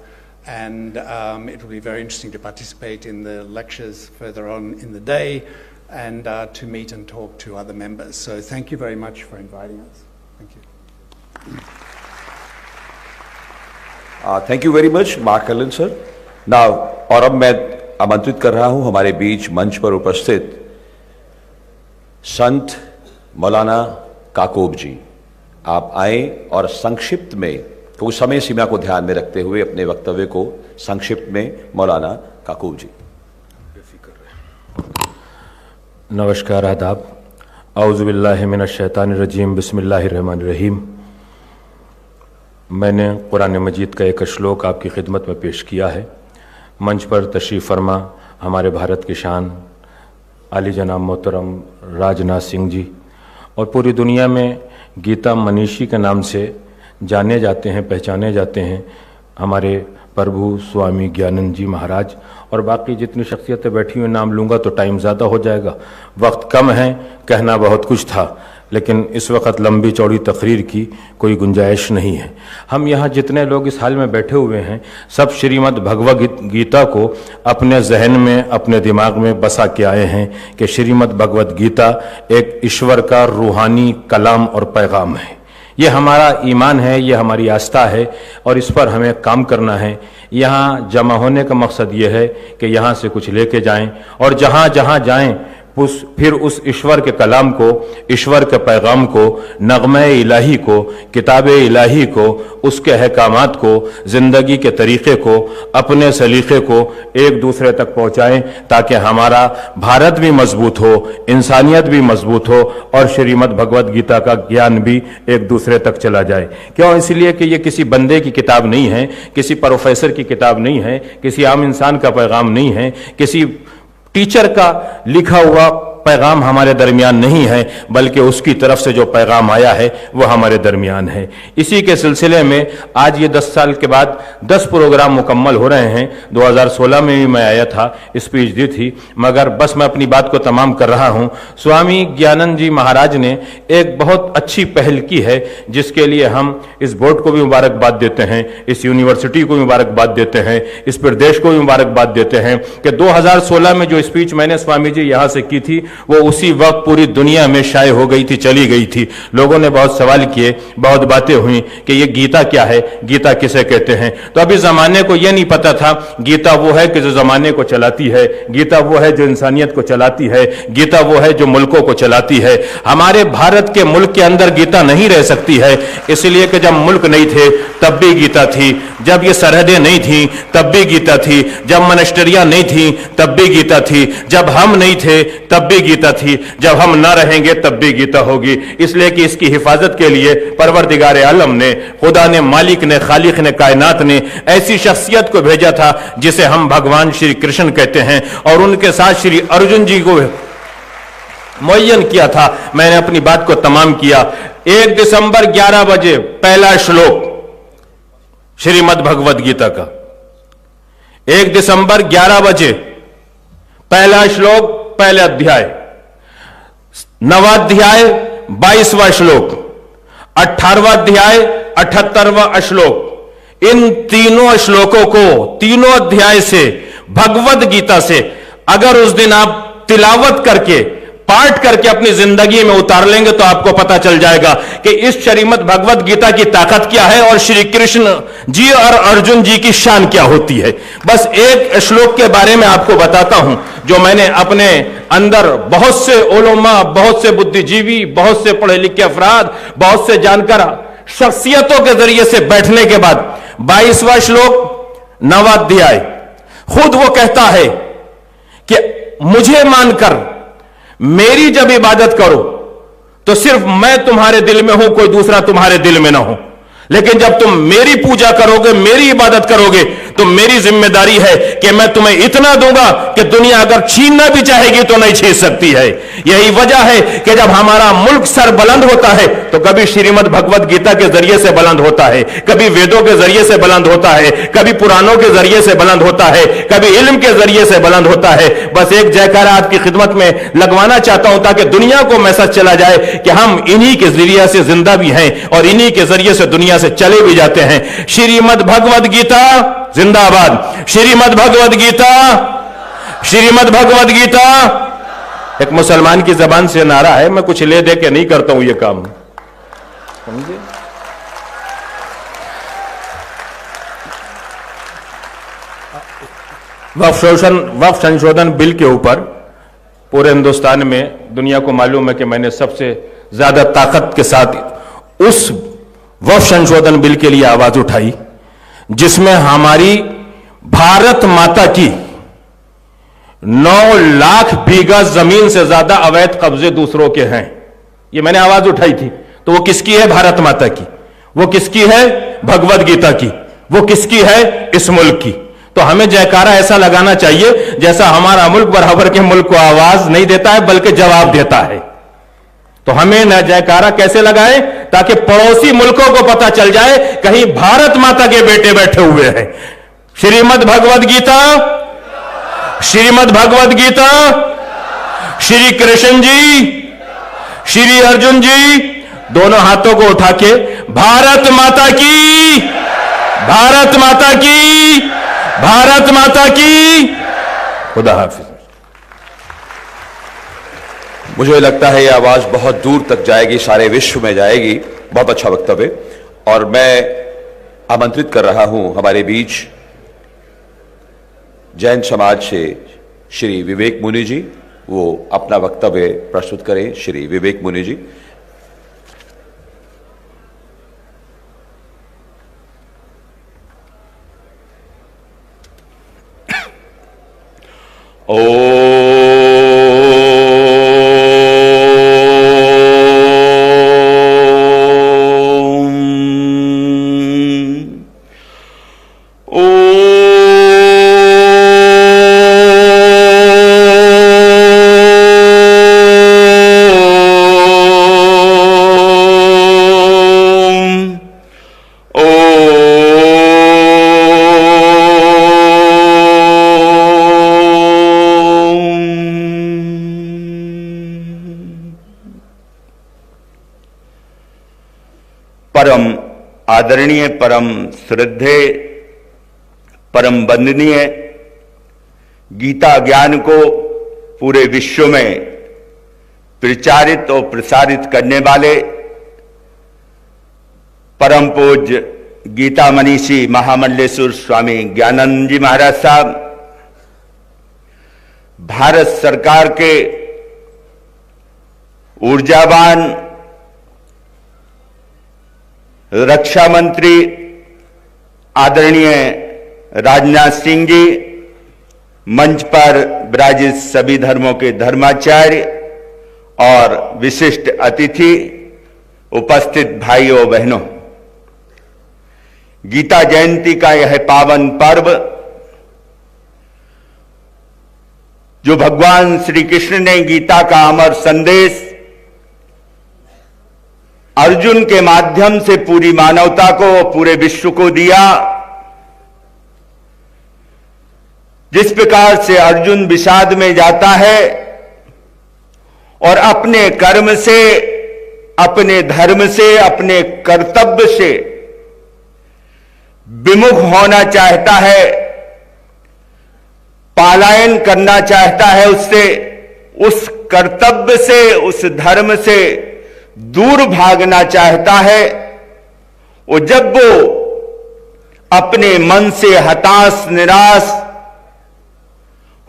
And it will be very interesting to participate in the lectures further on in the day, and to meet and talk to other members. So thank you very much for inviting us. Thank you. Thank you very much Mark Allen sir. Now, और अब मैं आमंत्रित कर रहा हूं हमारे बीच मंच पर उपस्थित संत मौलाना काकूब जी। आप आए और संक्षिप्त में, क्योंकि समय सीमा को ध्यान में रखते हुए, अपने वक्तव्य को संक्षिप्त में मौलाना काकूब जी। नमस्कार, आदाब। औज़ु बिल्लाहि मिनश शैतानिर रजीम, बिस्मिल्लाहिर रहमानिर रहीम। मैंने कुरान मजीद का एक श्लोक आपकी खिदमत में पेश किया है। मंच पर तशरीफ़ फरमा हमारे भारत की शान आली जनाब मोहतरम राजनाथ सिंह जी, और पूरी दुनिया में गीता मनीषी के नाम से जाने जाते हैं, पहचाने जाते हैं हमारे प्रभु स्वामी ज्ञानंद जी महाराज, और बाकी जितनी शख्सियतें बैठी हुई नाम लूँगा तो टाइम ज़्यादा हो जाएगा, वक्त कम है, कहना बहुत कुछ था, लेकिन इस वक्त लंबी चौड़ी तकरीर की कोई गुंजाइश नहीं है। हम यहाँ जितने लोग इस हाल में बैठे हुए हैं, सब श्रीमद् भगवद गीता को अपने जहन में, अपने दिमाग में बसा के आए हैं कि श्रीमद् भगवद गीता एक ईश्वर का रूहानी कलाम और पैगाम है। ये हमारा ईमान है, ये हमारी आस्था है, और इस पर हमें काम करना है। यहाँ जमा होने का मकसद ये है कि यहाँ से कुछ लेके जाएं, और जहाँ जहाँ जाएं फिर उस ईश्वर के कलाम को, ईश्वर के पैगाम को, नगमे इलाही को, किताब इलाही को, उसके अहकामात को, ज़िंदगी के तरीक़े को, अपने सलीक़े को एक दूसरे तक पहुँचाएँ, ताकि हमारा भारत भी मजबूत हो, इंसानियत भी मजबूत हो, और श्रीमद् भगवद गीता का ज्ञान भी एक दूसरे तक चला जाए। क्यों? इसलिए कि ये किसी बंदे की किताब नहीं है, किसी प्रोफेसर की किताब नहीं है, किसी आम इंसान का पैगाम नहीं है, किसी टीचर का लिखा हुआ पैगाम हमारे दरमियान नहीं है, बल्कि उसकी तरफ से जो पैगाम आया है वो हमारे दरमियान है। इसी के सिलसिले में आज ये 10 साल के बाद 10 प्रोग्राम मुकम्मल हो रहे हैं। 2016 में भी मैं आया था, स्पीच दी थी, मगर बस मैं अपनी बात को तमाम कर रहा हूं। स्वामी ज्ञानंद जी महाराज ने एक बहुत अच्छी पहल की है, जिसके लिए हम इस बोर्ड को भी मुबारकबाद देते हैं, इस यूनिवर्सिटी को भी मुबारकबाद देते हैं, इस प्रदेश को भी मुबारकबाद देते हैं कि 2016 में जो स्पीच मैंने स्वामी जी यहां से की थी वो उसी वक्त पूरी दुनिया में शाये हो गई थी, चली गई थी। लोगों ने बहुत सवाल किए, बहुत बातें हुई कि ये गीता क्या है, गीता किसे कहते हैं। तो अभी जमाने को यह नहीं पता था गीता वो है कि जो जमाने को चलाती है, गीता वो है जो इंसानियत को चलाती है, गीता वो है जो मुल्कों को चलाती है। हमारे भारत के मुल्क के अंदर गीता नहीं रह सकती है, इसलिए कि जब मुल्क नहीं थे तब भी गीता थी, जब ये सरहदें नहीं थी तब भी गीता थी, जब मॉनेस्टरियां नहीं थी तब भी गीता थी, जब हम नहीं थे तब भी गीता थी, जब हम ना रहेंगे तब भी गीता होगी। इसलिए कि इसकी हिफाजत के लिए परवरदिगार आलम ने, खुदा ने, मालिक ने, खालिक ने, कायनात ने ऐसी शख्सियत को भेजा था जिसे हम भगवान श्री कृष्ण कहते हैं, और उनके साथ श्री अर्जुन जी को मुअय्यन किया था। मैंने अपनी बात को तमाम किया। 1 दिसंबर 11 बजे पहला श्लोक श्रीमद् भगवद गीता का, 1 दिसंबर 11 बजे पहला श्लोक, पहले अध्याय, 9वां अध्याय 22वां श्लोक, 18वां अध्याय 78वां श्लोक। इन तीनों श्लोकों को, तीनों अध्याय से, भगवद गीता से अगर उस दिन आप तिलावत करके, पाठ करके अपनी जिंदगी में उतार लेंगे तो आपको पता चल जाएगा कि इस श्रीमद् भगवद गीता की ताकत क्या है और श्री कृष्ण जी और अर्जुन जी की शान क्या होती है। बस एक श्लोक के बारे में आपको बताता हूं, जो मैंने अपने अंदर बहुत से उलमा, बहुत से बुद्धिजीवी, बहुत से पढ़े लिखे अफराद, बहुत से जानकार शख्सियतों के जरिए से बैठने के बाद 22वां श्लोक 9वां अध्याय, खुद वो कहता है कि मुझे मानकर मेरी जब इबादत करो तो सिर्फ मैं तुम्हारे दिल में हूं, कोई दूसरा तुम्हारे दिल में ना हो। लेकिन जब तुम मेरी पूजा करोगे, मेरी इबादत करोगे, तो मेरी जिम्मेदारी है कि मैं तुम्हें इतना दूंगा कि दुनिया अगर छीनना भी चाहेगी तो नहीं छीन सकती है। यही वजह है कि जब हमारा मुल्क सर बुलंद होता है तो कभी श्रीमद् भगवद गीता के जरिए से बुलंद होता है, कभी वेदों के जरिए से बुलंद होता है, कभी पुराणों के जरिए से बुलंद होता है, कभी इल्म के जरिए से बुलंद होता है। बस एक जयकारा आपकी खिदमत में लगवाना चाहता हूं ताकि दुनिया को मैसेज चला जाए कि हम इन्हीं के जरिए से जिंदा भी हैं और इन्हीं के जरिए से दुनिया से चले भी जाते हैं। श्रीमद् भगवद गीता जिंदाबाद, श्रीमद् भगवद गीता, श्रीमद् भगवद गीता। एक मुसलमान की जबान से नारा है, मैं कुछ ले दे के नहीं करता हूं ये काम, समझे। वक्फ संशोधन बिल के ऊपर पूरे हिंदुस्तान में दुनिया को मालूम है कि मैंने सबसे ज्यादा ताकत के साथ उस वक्फ संशोधन बिल के लिए आवाज उठाई जिसमें हमारी भारत माता की 9 लाख बीघा जमीन से ज्यादा अवैध कब्जे दूसरों के हैं। ये मैंने आवाज उठाई थी। तो वो किसकी है? भारत माता की। वो किसकी है? भगवद गीता की। वो किसकी है? इस मुल्क की। तो हमें जयकारा ऐसा लगाना चाहिए जैसा हमारा मुल्क बराबर के मुल्क को आवाज नहीं देता है बल्कि जवाब देता है। तो हमें न जयकारा कैसे लगाएं ताकि पड़ोसी मुल्कों को पता चल जाए कहीं भारत माता के बेटे बैठे हुए हैं। श्रीमद् भगवद गीता, श्रीमद् भगवद गीता, श्री कृष्ण जी, श्री अर्जुन जी, दोनों हाथों को उठा के भारत माता की, भारत माता की, भारत माता की। खुदा हाफिज। मुझे लगता है यह आवाज बहुत दूर तक जाएगी, सारे विश्व में जाएगी। बहुत अच्छा वक्तव्य। और मैं आमंत्रित कर रहा हूं हमारे बीच जैन समाज से श्री विवेक मुनि जी, वो अपना वक्तव्य प्रस्तुत करें। श्री विवेक मुनि जी। परम आदरणीय, परम श्रद्धेय, परम वंदनीय गीता ज्ञान को पूरे विश्व में प्रचारित और प्रसारित करने वाले परम पूज्य गीता मनीषी महामंडलेश्वर स्वामी ज्ञानानंद जी महाराज साहब, भारत सरकार के ऊर्जावान रक्षा मंत्री आदरणीय राजनाथ सिंह जी, मंच पर विराजित सभी धर्मों के धर्माचार्य और विशिष्ट अतिथि, उपस्थित भाइयों बहनों, गीता जयंती का यह पावन पर्व जो भगवान श्री कृष्ण ने गीता का अमर संदेश अर्जुन के माध्यम से पूरी मानवता को, पूरे विश्व को दिया, जिस प्रकार से अर्जुन विषाद में जाता है और अपने कर्म से, अपने धर्म से, अपने कर्तव्य से विमुख होना चाहता है, पलायन करना चाहता है, उससे, उस कर्तव्य से, उस धर्म से दूर भागना चाहता है, और जब वो अपने मन से हताश, निराश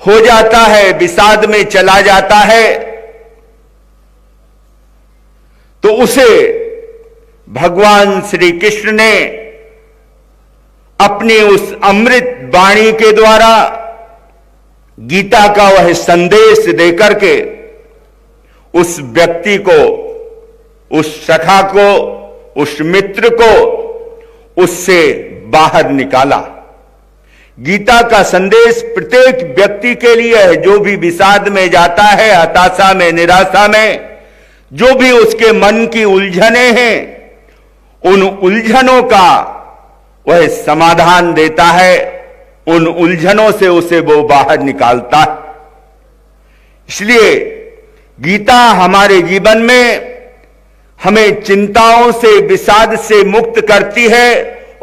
हो जाता है, विषाद में चला जाता है, तो उसे भगवान श्री कृष्ण ने अपनी उस अमृत वाणी के द्वारा गीता का वह संदेश देकर के उस व्यक्ति को, उस सखा को, उस मित्र को उससे बाहर निकाला। गीता का संदेश प्रत्येक व्यक्ति के लिए है, जो भी विषाद में जाता है, हताशा में, निराशा में, जो भी उसके मन की उलझनें हैं, उन उलझनों का वह समाधान देता है, उन उलझनों से उसे वो बाहर निकालता है। इसलिए गीता हमारे जीवन में हमें चिंताओं से, विषाद से मुक्त करती है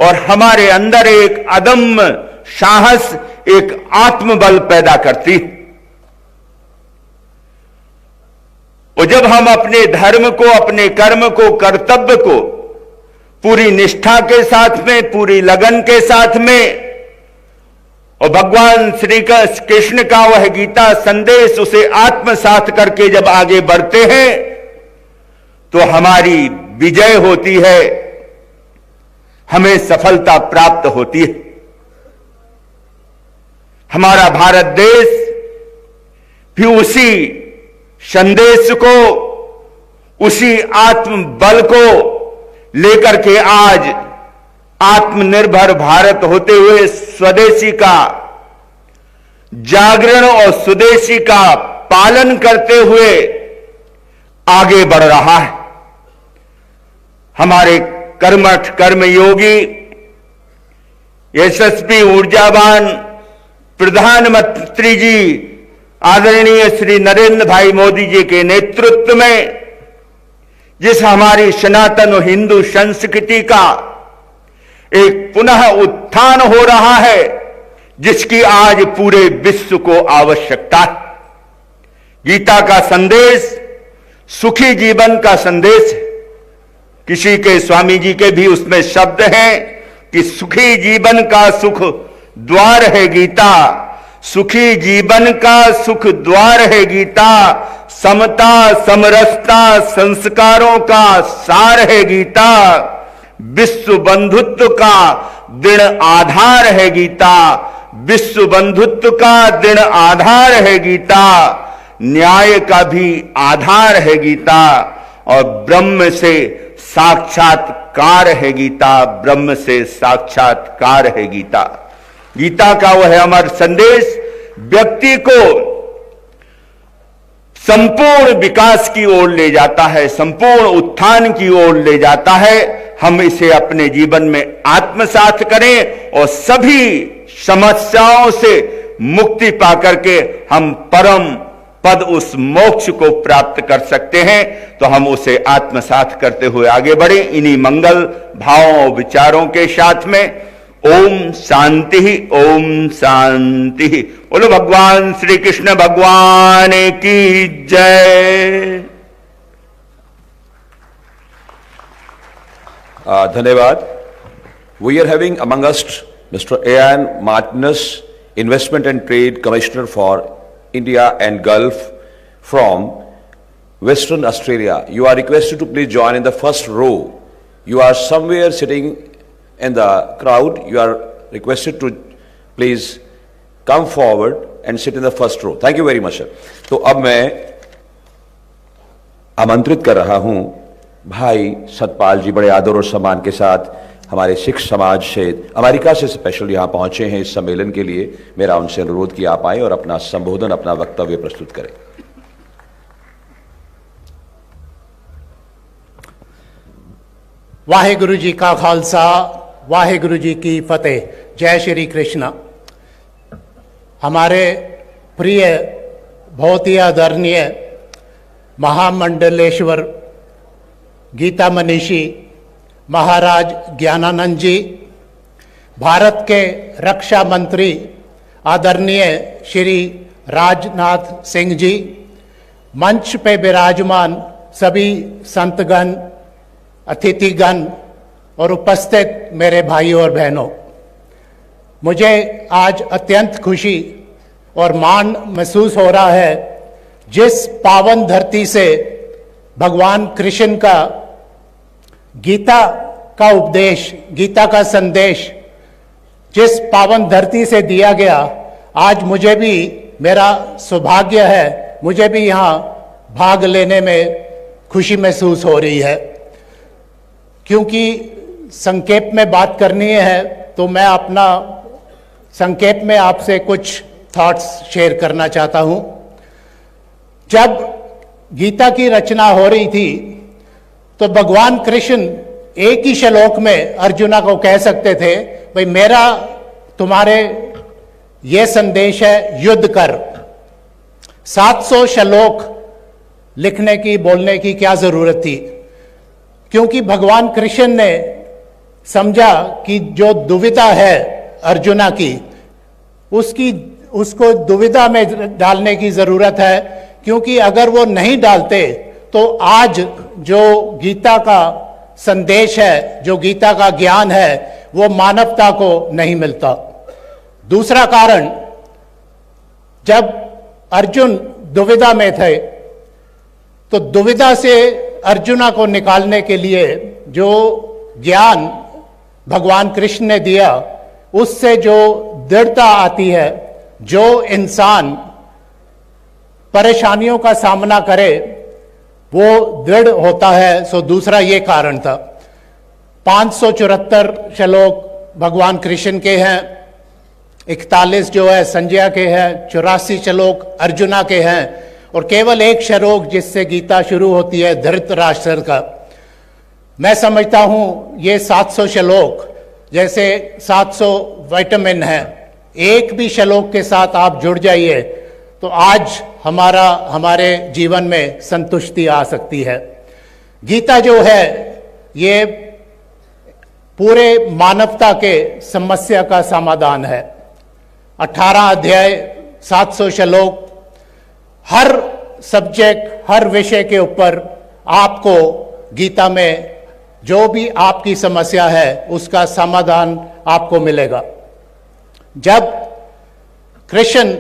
और हमारे अंदर एक अदम्य साहस, एक आत्मबल पैदा करती है। और जब हम अपने धर्म को, अपने कर्म को, कर्तव्य को पूरी निष्ठा के साथ में, पूरी लगन के साथ में, और भगवान श्री कृष्ण का वह गीता संदेश उसे आत्मसात करके जब आगे बढ़ते हैं, तो हमारी विजय होती है, हमें सफलता प्राप्त होती है। हमारा भारत देश भी उसी संदेश को, उसी आत्मबल को लेकर के आज आत्मनिर्भर भारत होते हुए स्वदेशी का जागरण और स्वदेशी का पालन करते हुए आगे बढ़ रहा है। हमारे कर्मठ, कर्मयोगी, यशस्वी, ऊर्जावान प्रधानमंत्री जी आदरणीय श्री नरेंद्र भाई मोदी जी के नेतृत्व में जिस हमारी सनातन हिंदू संस्कृति का एक पुनः उत्थान हो रहा है, जिसकी आज पूरे विश्व को आवश्यकता है। गीता का संदेश सुखी जीवन का संदेश है। किसी के, स्वामी जी के भी उसमें शब्द हैं कि सुखी जीवन का सुख द्वार है गीता, सुखी जीवन का सुख द्वार है गीता, समता, समरसता संस्कारों का सार है गीता, विश्व बंधुत्व का दृढ़ आधार है गीता, विश्व बंधुत्व का दृढ़ आधार है गीता, न्याय का भी आधार है गीता, और ब्रह्म से साक्षात्कार है गीता, ब्रह्म से साक्षात्कार है गीता। गीता का वह अमर संदेश व्यक्ति को संपूर्ण विकास की ओर ले जाता है, संपूर्ण उत्थान की ओर ले जाता है। हम इसे अपने जीवन में आत्मसात करें और सभी समस्याओं से मुक्ति पाकर के हम परम पद, उस मोक्ष को प्राप्त कर सकते हैं, तो हम उसे आत्मसात करते हुए आगे बढ़े। इन्हीं मंगल भावों और विचारों के साथ में ओम शांति, ओम शांति। बोलो भगवान श्री कृष्ण भगवान की जय। धन्यवाद। We are having among us Mr. Ian Martinez, Investment and Trade Commissioner for India and Gulf from Western Australia. You are requested to please join in the first row. You are somewhere sitting in the crowd. You are requested to please come forward and sit in the first row. Thank you very much, sir. तो अब मैं आमंत्रित कर रहा हूं भाई सतपाल जी, बड़े आदर और सम्मान के साथ हमारे सिख समाज से अमेरिका से स्पेशल यहां पहुंचे हैं इस सम्मेलन के लिए। मेरा उनसे अनुरोध कि आप आए और अपना संबोधन, अपना वक्तव्य प्रस्तुत करें। वाहेगुरु जी का खालसा, वाहेगुरु जी की फतेह। जय श्री कृष्ण। हमारे प्रिय, बहुत ही आदरणीय महामंडलेश्वर गीता मनीषी महाराज ज्ञानानंद जी, भारत के रक्षा मंत्री आदरणीय श्री राजनाथ सिंह जी, मंच पे विराजमान सभी संतगण, अतिथिगण और उपस्थित मेरे भाइयों और बहनों, मुझे आज अत्यंत खुशी और मान महसूस हो रहा है जिस पावन धरती से भगवान कृष्ण का गीता का उपदेश, गीता का संदेश जिस पावन धरती से दिया गया, आज मुझे भी, मेरा सौभाग्य है, मुझे भी यहाँ भाग लेने में खुशी महसूस हो रही है। क्योंकि संक्षेप में बात करनी है तो मैं अपना संक्षेप में आपसे कुछ थॉट्स शेयर करना चाहता हूँ। जब गीता की रचना हो रही थी तो भगवान कृष्ण एक ही श्लोक में अर्जुना को कह सकते थे, भाई मेरा तुम्हारे ये संदेश है, युद्ध कर। 700 श्लोक लिखने की, बोलने की क्या जरूरत थी? क्योंकि भगवान कृष्ण ने समझा कि जो दुविधा है अर्जुना की, उसको दुविधा में डालने की जरूरत है। क्योंकि अगर वो नहीं डालते तो आज जो गीता का संदेश है, जो गीता का ज्ञान है, वो मानवता को नहीं मिलता। दूसरा कारण, जब अर्जुन दुविधा में थे तो दुविधा से अर्जुना को निकालने के लिए जो ज्ञान भगवान कृष्ण ने दिया, उससे जो दृढ़ता आती है, जो इंसान परेशानियों का सामना करे वो दृढ़ होता है। सो दूसरा ये कारण था। 574 श्लोक भगवान कृष्ण के हैं, 41 जो है संजय के हैं, 84 श्लोक अर्जुना के हैं और केवल एक श्लोक जिससे गीता शुरू होती है धृतराष्ट्र का। मैं समझता हूं ये 700 श्लोक जैसे 700 विटामिन है, एक भी श्लोक के साथ आप जुड़ जाइए तो आज हमारे जीवन में संतुष्टि आ सकती है। गीता जो है ये पूरे मानवता के समस्या का समाधान है। 18 अध्याय, 700 श्लोक, हर सब्जेक्ट, हर विषय के ऊपर आपको गीता में जो भी आपकी समस्या है उसका समाधान आपको मिलेगा। जब कृष्ण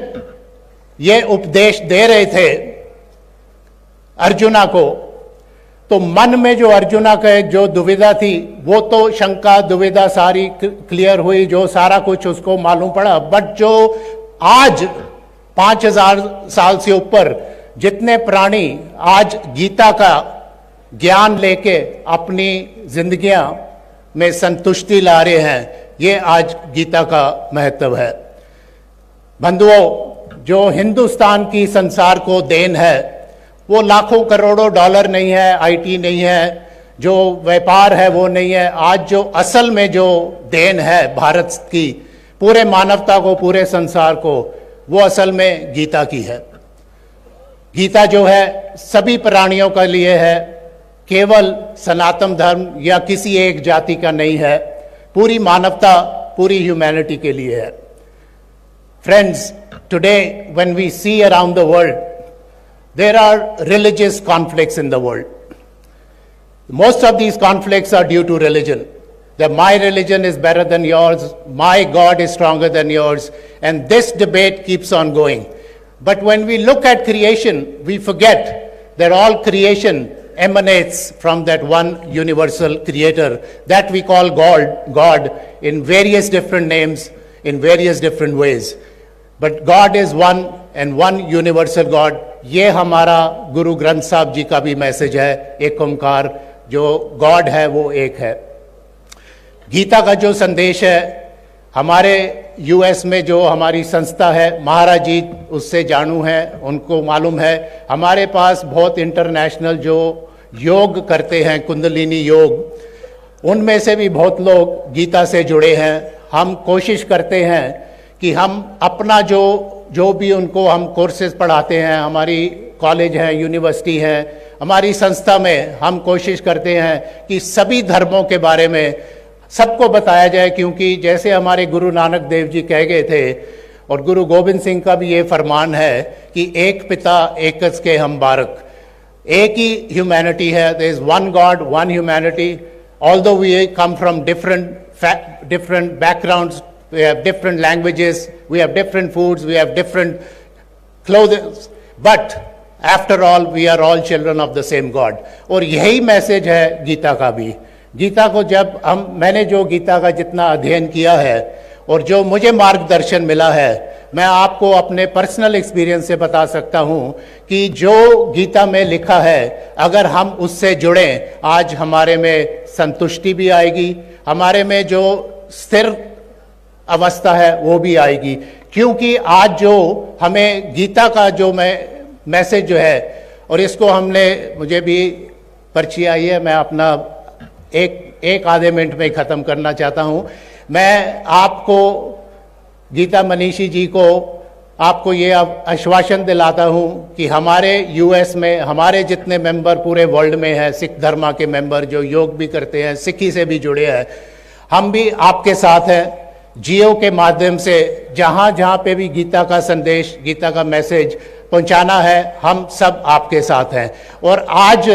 ये उपदेश दे रहे थे अर्जुना को, तो मन में जो अर्जुना के जो दुविधा थी वो तो शंका दुविधा सारी क्लियर हुई, जो सारा कुछ उसको मालूम पड़ा। बट जो आज 5000 साल से ऊपर जितने प्राणी आज गीता का ज्ञान लेके अपनी जिंदगियां में संतुष्टि ला रहे हैं, ये आज गीता का महत्व है। बंधुओं, जो हिंदुस्तान की संसार को देन है वो लाखों करोड़ों डॉलर नहीं है, आईटी नहीं है, जो व्यापार है वो नहीं है। आज जो असल में जो देन है भारत की, पूरे मानवता को, पूरे संसार को, वो असल में गीता की है। गीता जो है सभी प्राणियों के लिए है, केवल सनातन धर्म या किसी एक जाति का नहीं है, पूरी मानवता, पूरी ह्यूमैनिटी के लिए है। Friends, today when we see around the world, there are religious conflicts in the world. Most of these conflicts are due to religion. That my religion is better than yours, my God is stronger than yours, and this debate keeps on going. But when we look at creation, we forget that all creation emanates from that one universal creator that we call God in various different names, in various different ways. But God is one and one universal God. ये हमारा गुरु ग्रंथ साहब जी का भी message है, एक ओंकार, जो God है वो एक है। गीता का जो संदेश है, हमारे यूएस में जो हमारी संस्था है, महाराज जी उससे जानू हैं, उनको मालूम है। हमारे पास बहुत इंटरनेशनल जो योग करते हैं, कुंडलिनी योग, उनमें से भी बहुत लोग गीता से जुड़े हैं। हम कोशिश करते हैं कि हम अपना जो भी उनको हम कोर्सेज पढ़ाते हैं, हमारी कॉलेज हैं, यूनिवर्सिटी हैं, हमारी संस्था में हम कोशिश करते हैं कि सभी धर्मों के बारे में सबको बताया जाए, क्योंकि जैसे हमारे गुरु नानक देव जी कह गए थे और गुरु गोविंद सिंह का भी ये फरमान है कि एक पिता एकच के हम बारक, एक ही ह्यूमैनिटी है, there is one God, one humanity, although we come from different backgrounds, we have different languages, we have different foods, we have different clothes, but after all we are all children of the same God. और यही message है गीता का भी। गीता को जब मैंने जो गीता का जितना अध्ययन किया है और जो मुझे मार्गदर्शन मिला है, मैं आपको अपने पर्सनल एक्सपीरियंस से बता सकता हूं कि जो गीता में लिखा है, अगर हम उससे जुड़ें, आज हमारे में संतुष्टि भी आएगी, हमारे में जो स्थिर अवस्था है वो भी आएगी। क्योंकि आज जो हमें गीता का जो मैसेज जो है, और इसको मुझे भी पर्ची आई है, मैं अपना एक आधे मिनट में ख़त्म करना चाहता हूँ। मैं आपको, गीता मनीषी जी को, आपको ये आश्वासन दिलाता हूँ कि हमारे यूएस में हमारे जितने मेंबर पूरे वर्ल्ड में हैं, सिख धर्म के मेंबर जो योग भी करते हैं, सिखी से भी जुड़े हैं, हम भी आपके साथ हैं। जियो के माध्यम से जहाँ जहाँ पे भी गीता का संदेश, गीता का मैसेज पहुँचाना है, हम सब आपके साथ हैं। और आज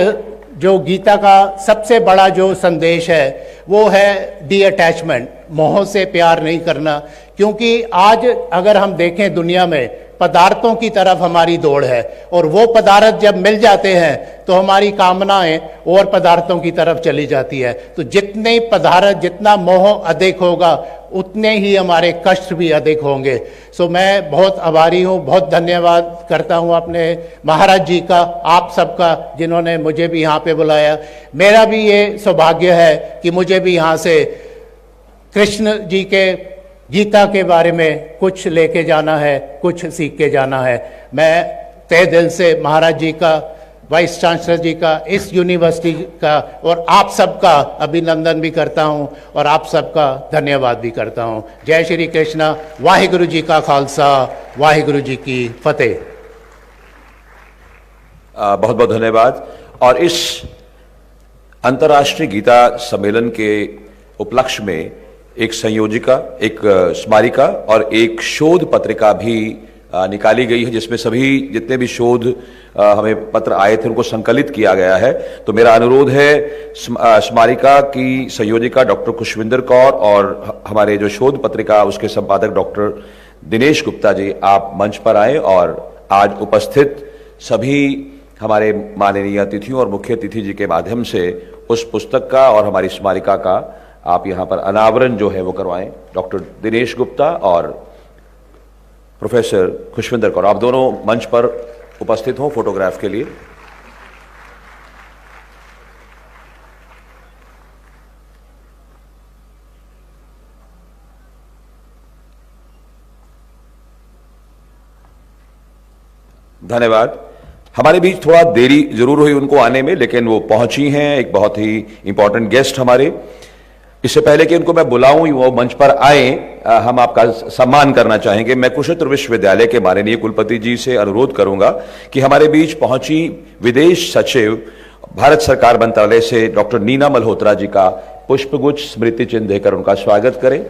जो गीता का सबसे बड़ा जो संदेश है वो है डी अटैचमेंट, मोह से प्यार नहीं करना। क्योंकि आज अगर हम देखें दुनिया में पदार्थों की तरफ हमारी दौड़ है, और वो पदार्थ जब मिल जाते हैं तो हमारी कामनाएं और पदार्थों की तरफ चली जाती है। तो जितने पदार्थ, जितना मोह अधिक होगा, उतने ही हमारे कष्ट भी अधिक होंगे। सो मैं बहुत आभारी हूँ, बहुत धन्यवाद करता हूँ अपने महाराज जी का, आप सबका, जिन्होंने मुझे भी यहाँ पे बुलाया। मेरा भी ये सौभाग्य है कि मुझे भी यहाँ से कृष्ण जी के गीता के बारे में कुछ लेके जाना है, कुछ सीख के जाना है। मैं तहे दिल से महाराज जी का, वाइस चांसलर जी का, इस यूनिवर्सिटी का और आप सबका अभिनंदन भी करता हूं और आप सबका धन्यवाद भी करता हूं। जय श्री कृष्णा। वाहिगुरु जी का खालसा, वाहिगुरु जी की फतेह। बहुत बहुत धन्यवाद। और इस अंतर्राष्ट्रीय गीता सम्मेलन के उपलक्ष्य में एक संयोजिका, एक स्मारिका और एक शोध पत्रिका भी निकाली गई है, जिसमें सभी जितने भी शोध हमें पत्र आए थे उनको संकलित किया गया है। तो मेरा अनुरोध है स्मारिका की संयोजिका डॉक्टर खुशविंदर कौर और हमारे जो शोध पत्रिका उसके संपादक डॉक्टर दिनेश गुप्ता जी, आप मंच पर आए और आज उपस्थित सभी हमारे माननीय अतिथियों और मुख्य अतिथि जी के माध्यम से उस पुस्तक का और हमारी स्मारिका का आप यहाँ पर अनावरण जो है वो करवाएं। डॉक्टर दिनेश गुप्ता और प्रोफेसर खुशविंदर कौर, आप दोनों मंच पर उपस्थित हों फोटोग्राफ के लिए। धन्यवाद। हमारे बीच थोड़ा देरी जरूर हुई उनको आने में, लेकिन वो पहुंची हैं। एक बहुत ही इंपॉर्टेंट गेस्ट हमारे इससे पहले कि उनको मैं बुलाऊं वो मंच पर आए, हम आपका सम्मान करना चाहेंगे। मैं कुरुक्षेत्र विश्वविद्यालय के माननीय कुलपति जी से अनुरोध करूंगा कि हमारे बीच पहुंची विदेश सचिव भारत सरकार मंत्रालय से डॉक्टर नीना मल्होत्रा जी का पुष्पगुच्छ स्मृति चिन्ह देकर उनका स्वागत करें।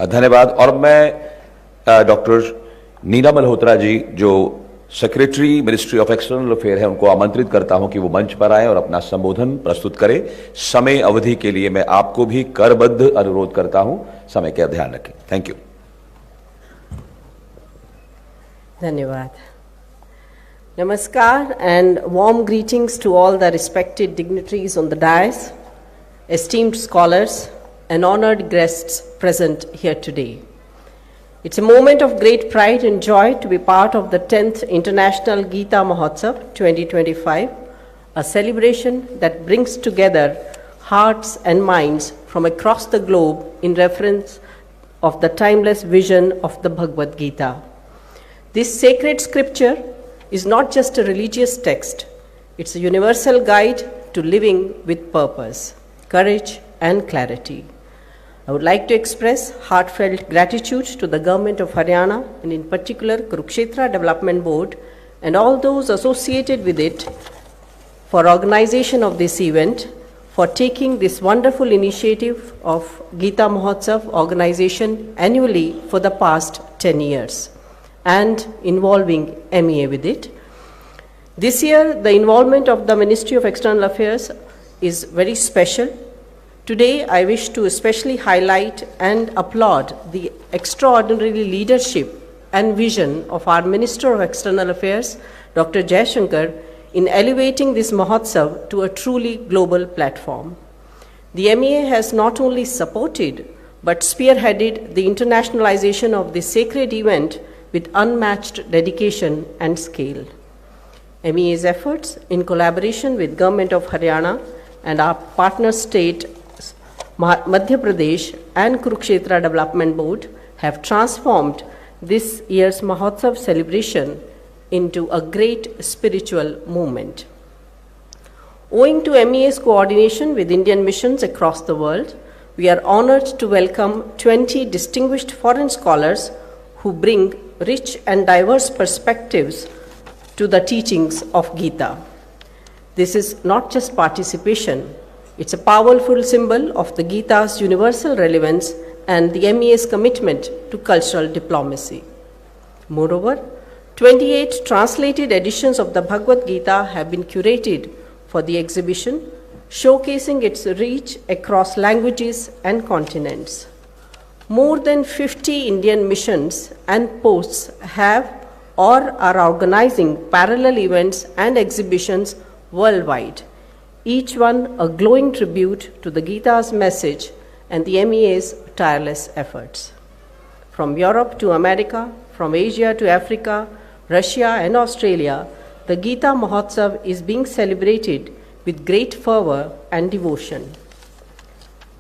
धन्यवाद। और मैं डॉक्टर नीना मल्होत्रा जी जो secretary ministry of external affair है उनको आमंत्रित करता हूं कि वो मंच पर आए और अपना संबोधन प्रस्तुत करें। समय अवधि के लिए मैं आपको भी करबद्ध अनुरोध करता हूं, समय का ध्यान रखें। Thank you. धन्यवाद। Namaskar and warm greetings to all the respected dignitaries on the dais, esteemed scholars, and honored guests present here today. It's a moment of great pride and joy to be part of the 10th International Gita Mahotsav 2025, a celebration that brings together hearts and minds from across the globe in reference of the timeless vision of the Bhagavad Gita. This sacred scripture is not just a religious text, it's a universal guide to living with purpose, courage, and clarity. I would like to express heartfelt gratitude to the Government of Haryana and in particular Kurukshetra Development Board and all those associated with it for organization of this event, for taking this wonderful initiative of Gita Mahotsav organization annually for the past 10 years and involving MEA with it. This year, the involvement of the Ministry of External Affairs is very special. Today, I wish to especially highlight and applaud the extraordinary leadership and vision of our Minister of External Affairs, Dr. Jaishankar, in elevating this Mahotsav to a truly global platform. The MEA has not only supported but spearheaded the internationalization of this sacred event with unmatched dedication and scale. MEA's efforts, in collaboration with Government of Haryana and our partner state Madhya Pradesh and Kurukshetra Development Board, have transformed this year's Mahotsav celebration into a great spiritual movement. Owing to MEA's coordination with Indian missions across the world, we are honored to welcome 20 distinguished foreign scholars who bring rich and diverse perspectives to the teachings of Gita. This is not just participation, it's a powerful symbol of the Gita's universal relevance and the MEA's commitment to cultural diplomacy. Moreover, 28 translated editions of the Bhagavad Gita have been curated for the exhibition, showcasing its reach across languages and continents. More than 50 Indian missions and posts have or are organizing parallel events and exhibitions worldwide, each one a glowing tribute to the Gita's message and the MEA's tireless efforts. From Europe to America, from Asia to Africa, Russia and Australia, the Gita Mahotsav is being celebrated with great fervor and devotion.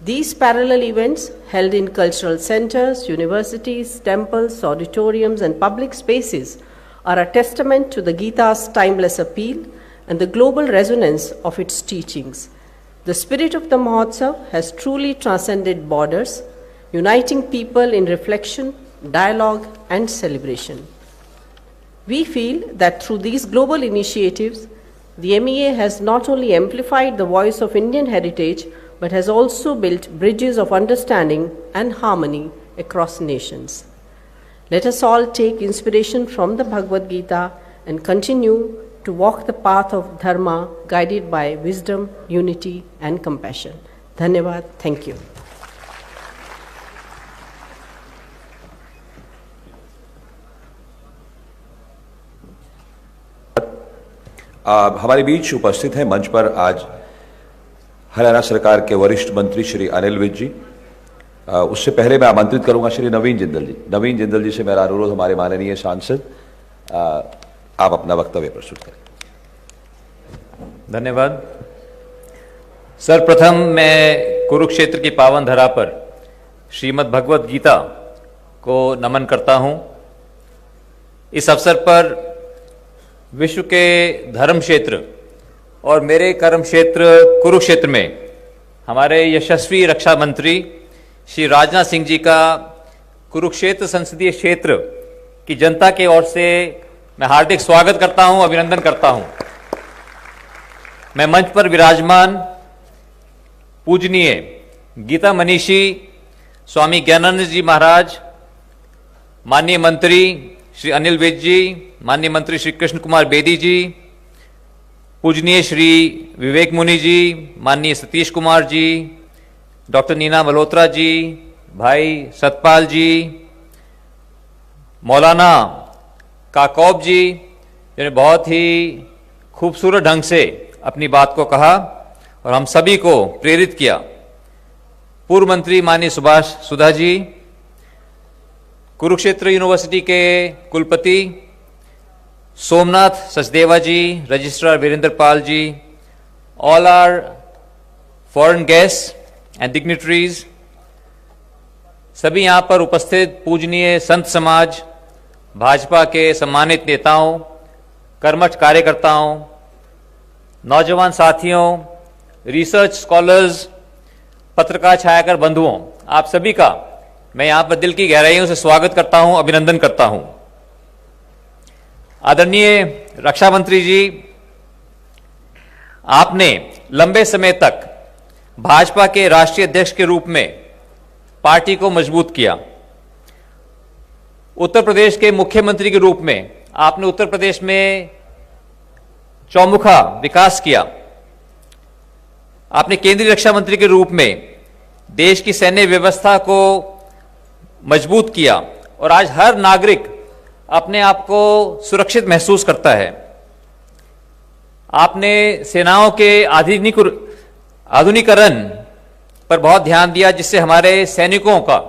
These parallel events, held in cultural centers, universities, temples, auditoriums, and public spaces, are a testament to the Gita's timeless appeal and the global resonance of its teachings. The spirit of the Mahotsav has truly transcended borders, uniting people in reflection, dialogue, and celebration. We feel that through these global initiatives, the MEA has not only amplified the voice of Indian heritage, but has also built bridges of understanding and harmony across nations. Let us all take inspiration from the Bhagavad Gita and continue to walk the path of dharma guided by wisdom, unity, and compassion. Dhanyavad. Thank you. हमारे बीच उपस्थित हैं मंच पर आज हरियाणा सरकार के वरिष्ठ मंत्री श्री अनिल विज जी। उससे पहले मैं आमंत्रित करूंगा श्री नवीन जिंदल जी। नवीन जिंदल जी से मेरा अनुरोध, हमारे माननीय सांसद, आप अपना वक्तव्य प्रस्तुत करें। धन्यवाद। सर्वप्रथम मैं कुरुक्षेत्र की पावन धरा पर श्रीमद् भगवत गीता को नमन करता हूं। इस अवसर पर विश्व के धर्म क्षेत्र और मेरे कर्म क्षेत्र कुरुक्षेत्र में हमारे यशस्वी रक्षा मंत्री श्री राजनाथ सिंह जी का कुरुक्षेत्र संसदीय क्षेत्र की जनता की ओर से मैं हार्दिक स्वागत करता हूं, अभिनंदन करता हूं। मैं मंच पर विराजमान पूजनीय गीता मनीषी स्वामी ज्ञानानंद जी महाराज, माननीय मंत्री श्री अनिल विज जी, माननीय मंत्री श्री कृष्ण कुमार बेदी जी, पूजनीय श्री विवेक मुनि जी, माननीय सतीश कुमार जी, डॉक्टर नीना मल्होत्रा जी, भाई सतपाल जी, मौलाना काकौब जी, जिन्होंने बहुत ही खूबसूरत ढंग से अपनी बात को कहा और हम सभी को प्रेरित किया। पूर्व मंत्री माननीय सुभाष सुधा जी, कुरुक्षेत्र यूनिवर्सिटी के कुलपति Somnath Sachdeva ji, registrar Virender Pal ji, all are foreign guests and dignitaries, सभी यहां पर उपस्थित पूजनीय संत समाज, भाजपा के सम्मानित नेताओं, कर्मठ कार्यकर्ताओं, नौजवान साथियों, रिसर्च स्कॉलर्स, पत्रकार छायाकर बंधुओं, आप सभी का मैं यहां पर दिल की गहराइयों से स्वागत करता हूं, अभिनंदन करता हूं। आदरणीय रक्षा मंत्री जी, आपने लंबे समय तक भाजपा के राष्ट्रीय अध्यक्ष के रूप में पार्टी को मजबूत किया। उत्तर प्रदेश के मुख्यमंत्री के रूप में आपने उत्तर प्रदेश में चौमुखा विकास किया। आपने केंद्रीय रक्षा मंत्री के रूप में देश की सैन्य व्यवस्था को मजबूत किया और आज हर नागरिक अपने आप को सुरक्षित महसूस करता है। आपने सेनाओं के आधुनिकीकरण पर बहुत ध्यान दिया, जिससे हमारे सैनिकों का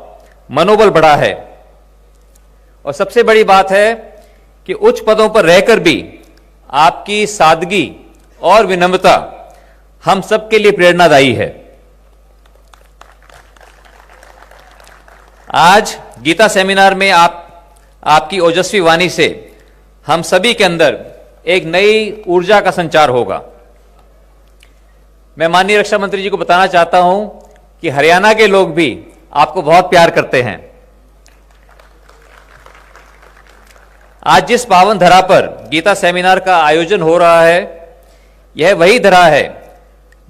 मनोबल बढ़ा है। और सबसे बड़ी बात है कि उच्च पदों पर रहकर भी आपकी सादगी और विनम्रता हम सबके लिए प्रेरणादायी है। आज गीता सेमिनार में आपकी ओजस्वी वाणी से हम सभी के अंदर एक नई ऊर्जा का संचार होगा। मैं माननीय रक्षा मंत्री जी को बताना चाहता हूं कि हरियाणा के लोग भी आपको बहुत प्यार करते हैं। आज जिस पावन धरा पर गीता सेमिनार का आयोजन हो रहा है, यह वही धरा है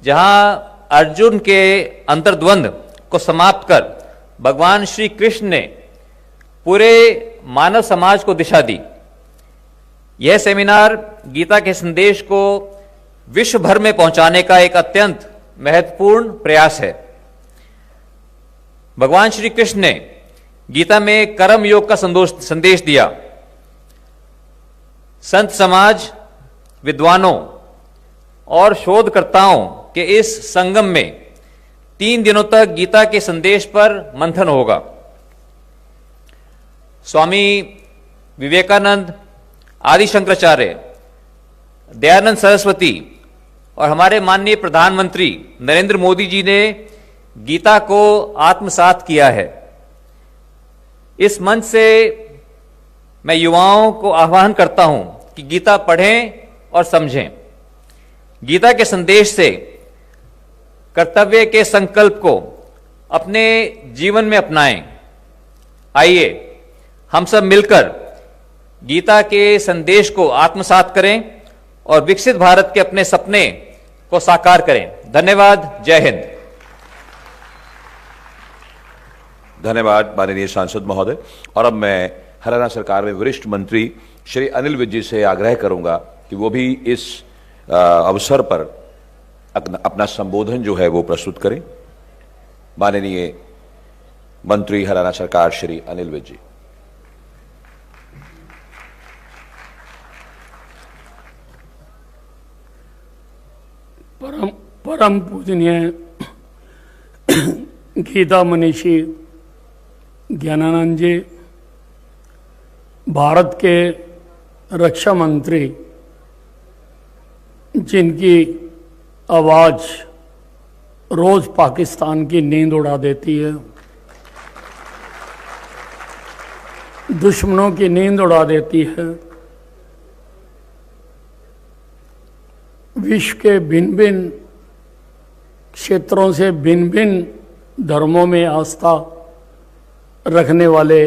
जहां अर्जुन के अंतर्द्वंद को समाप्त कर भगवान श्री कृष्ण ने पूरे मानव समाज को दिशा दी। यह सेमिनार गीता के संदेश को विश्व भर में पहुंचाने का एक अत्यंत महत्वपूर्ण प्रयास है। भगवान श्री कृष्ण ने गीता में कर्म योग का संदेश दिया। संत समाज, विद्वानों और शोधकर्ताओं के इस संगम में 3 दिनों तक गीता के संदेश पर मंथन होगा। स्वामी विवेकानंद, आदि शंकराचार्य, दयानंद सरस्वती और हमारे माननीय प्रधानमंत्री नरेंद्र मोदी जी ने गीता को आत्मसात किया है। इस मंच से मैं युवाओं को आह्वान करता हूं कि गीता पढ़ें और समझें। गीता के संदेश से कर्तव्य के संकल्प को अपने जीवन में अपनाएं। आइए हम सब मिलकर गीता के संदेश को आत्मसात करें और विकसित भारत के अपने सपने को साकार करें। धन्यवाद। जय हिंद। धन्यवाद माननीय सांसद महोदय। और अब मैं हरियाणा सरकार में वरिष्ठ मंत्री श्री अनिल विज जी से आग्रह करूंगा कि वो भी इस अवसर पर अपना संबोधन जो है वो प्रस्तुत करें। माननीय मंत्री हरियाणा सरकार श्री अनिल विज जी। परम पूजनीय गीता मनीषी ज्ञानानंद जी, भारत के रक्षा मंत्री, जिनकी आवाज़ रोज पाकिस्तान की नींद उड़ा देती है, दुश्मनों की नींद उड़ा देती है। विश्व के भिन्न भिन्न क्षेत्रों से भिन्न भिन्न धर्मों में आस्था रखने वाले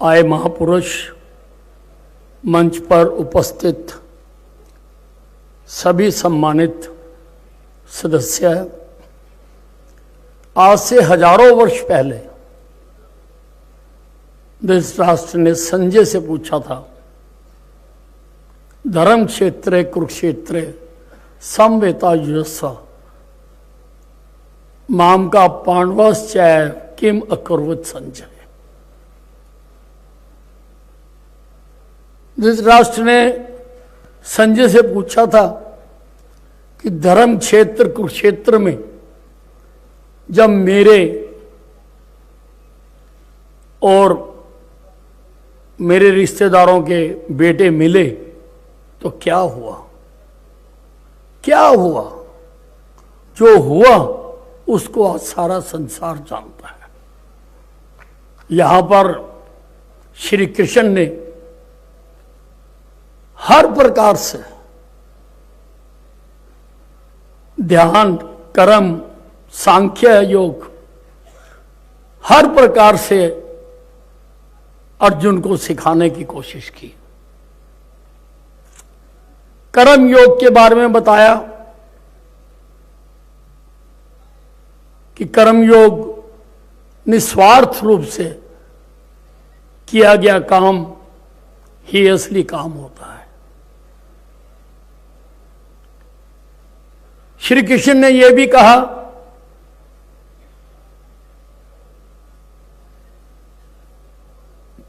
आए महापुरुष, मंच पर उपस्थित सभी सम्मानित सदस्य, आज से हजारों वर्ष पहले धृतराष्ट्र ने संजय से पूछा था, धर्म क्षेत्रे कुरुक्षेत्रे समवेता युजस्व माम का पांडवश्चैव किम अकुर्वत संजय। धृतराष्ट्र ने संजय से पूछा था कि धर्म क्षेत्र कुरुक्षेत्र में जब मेरे और मेरे रिश्तेदारों के बेटे मिले तो क्या हुआ? क्या हुआ? जो हुआ उसको आज सारा संसार जानता है। यहां पर श्री कृष्ण ने हर प्रकार से ध्यान, कर्म, सांख्य योग, हर प्रकार से अर्जुन को सिखाने की कोशिश की। कर्म योग के बारे में बताया कि कर्म योग निस्वार्थ रूप से किया गया काम ही असली काम होता है। श्री कृष्ण ने यह भी कहा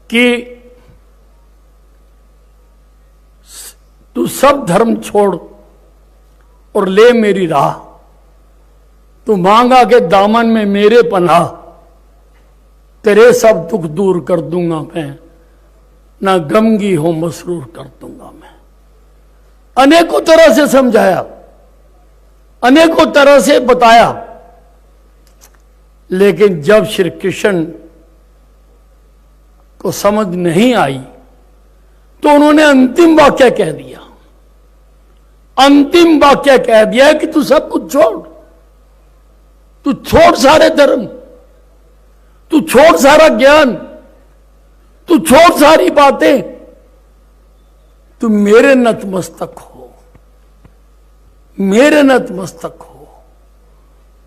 कि तू सब धर्म छोड़ और ले मेरी राह, तू मांगा के दामन में मेरे पनाह, तेरे सब दुख दूर कर दूंगा मैं, ना गमगी हो मसरूर कर दूंगा मैं। अनेकों तरह से समझाया, अनेकों तरह से बताया, लेकिन जब श्री कृष्ण को समझ नहीं आई तो उन्होंने अंतिम वाक्य कह दिया। अंतिम वाक्य कह दिया कि तू सब कुछ छोड़, तू छोड़ सारे धर्म, तू छोड़ सारा ज्ञान, तू छोड़ सारी बातें, तू मेरे नतमस्तक हो, मेरे नतमस्तक हो,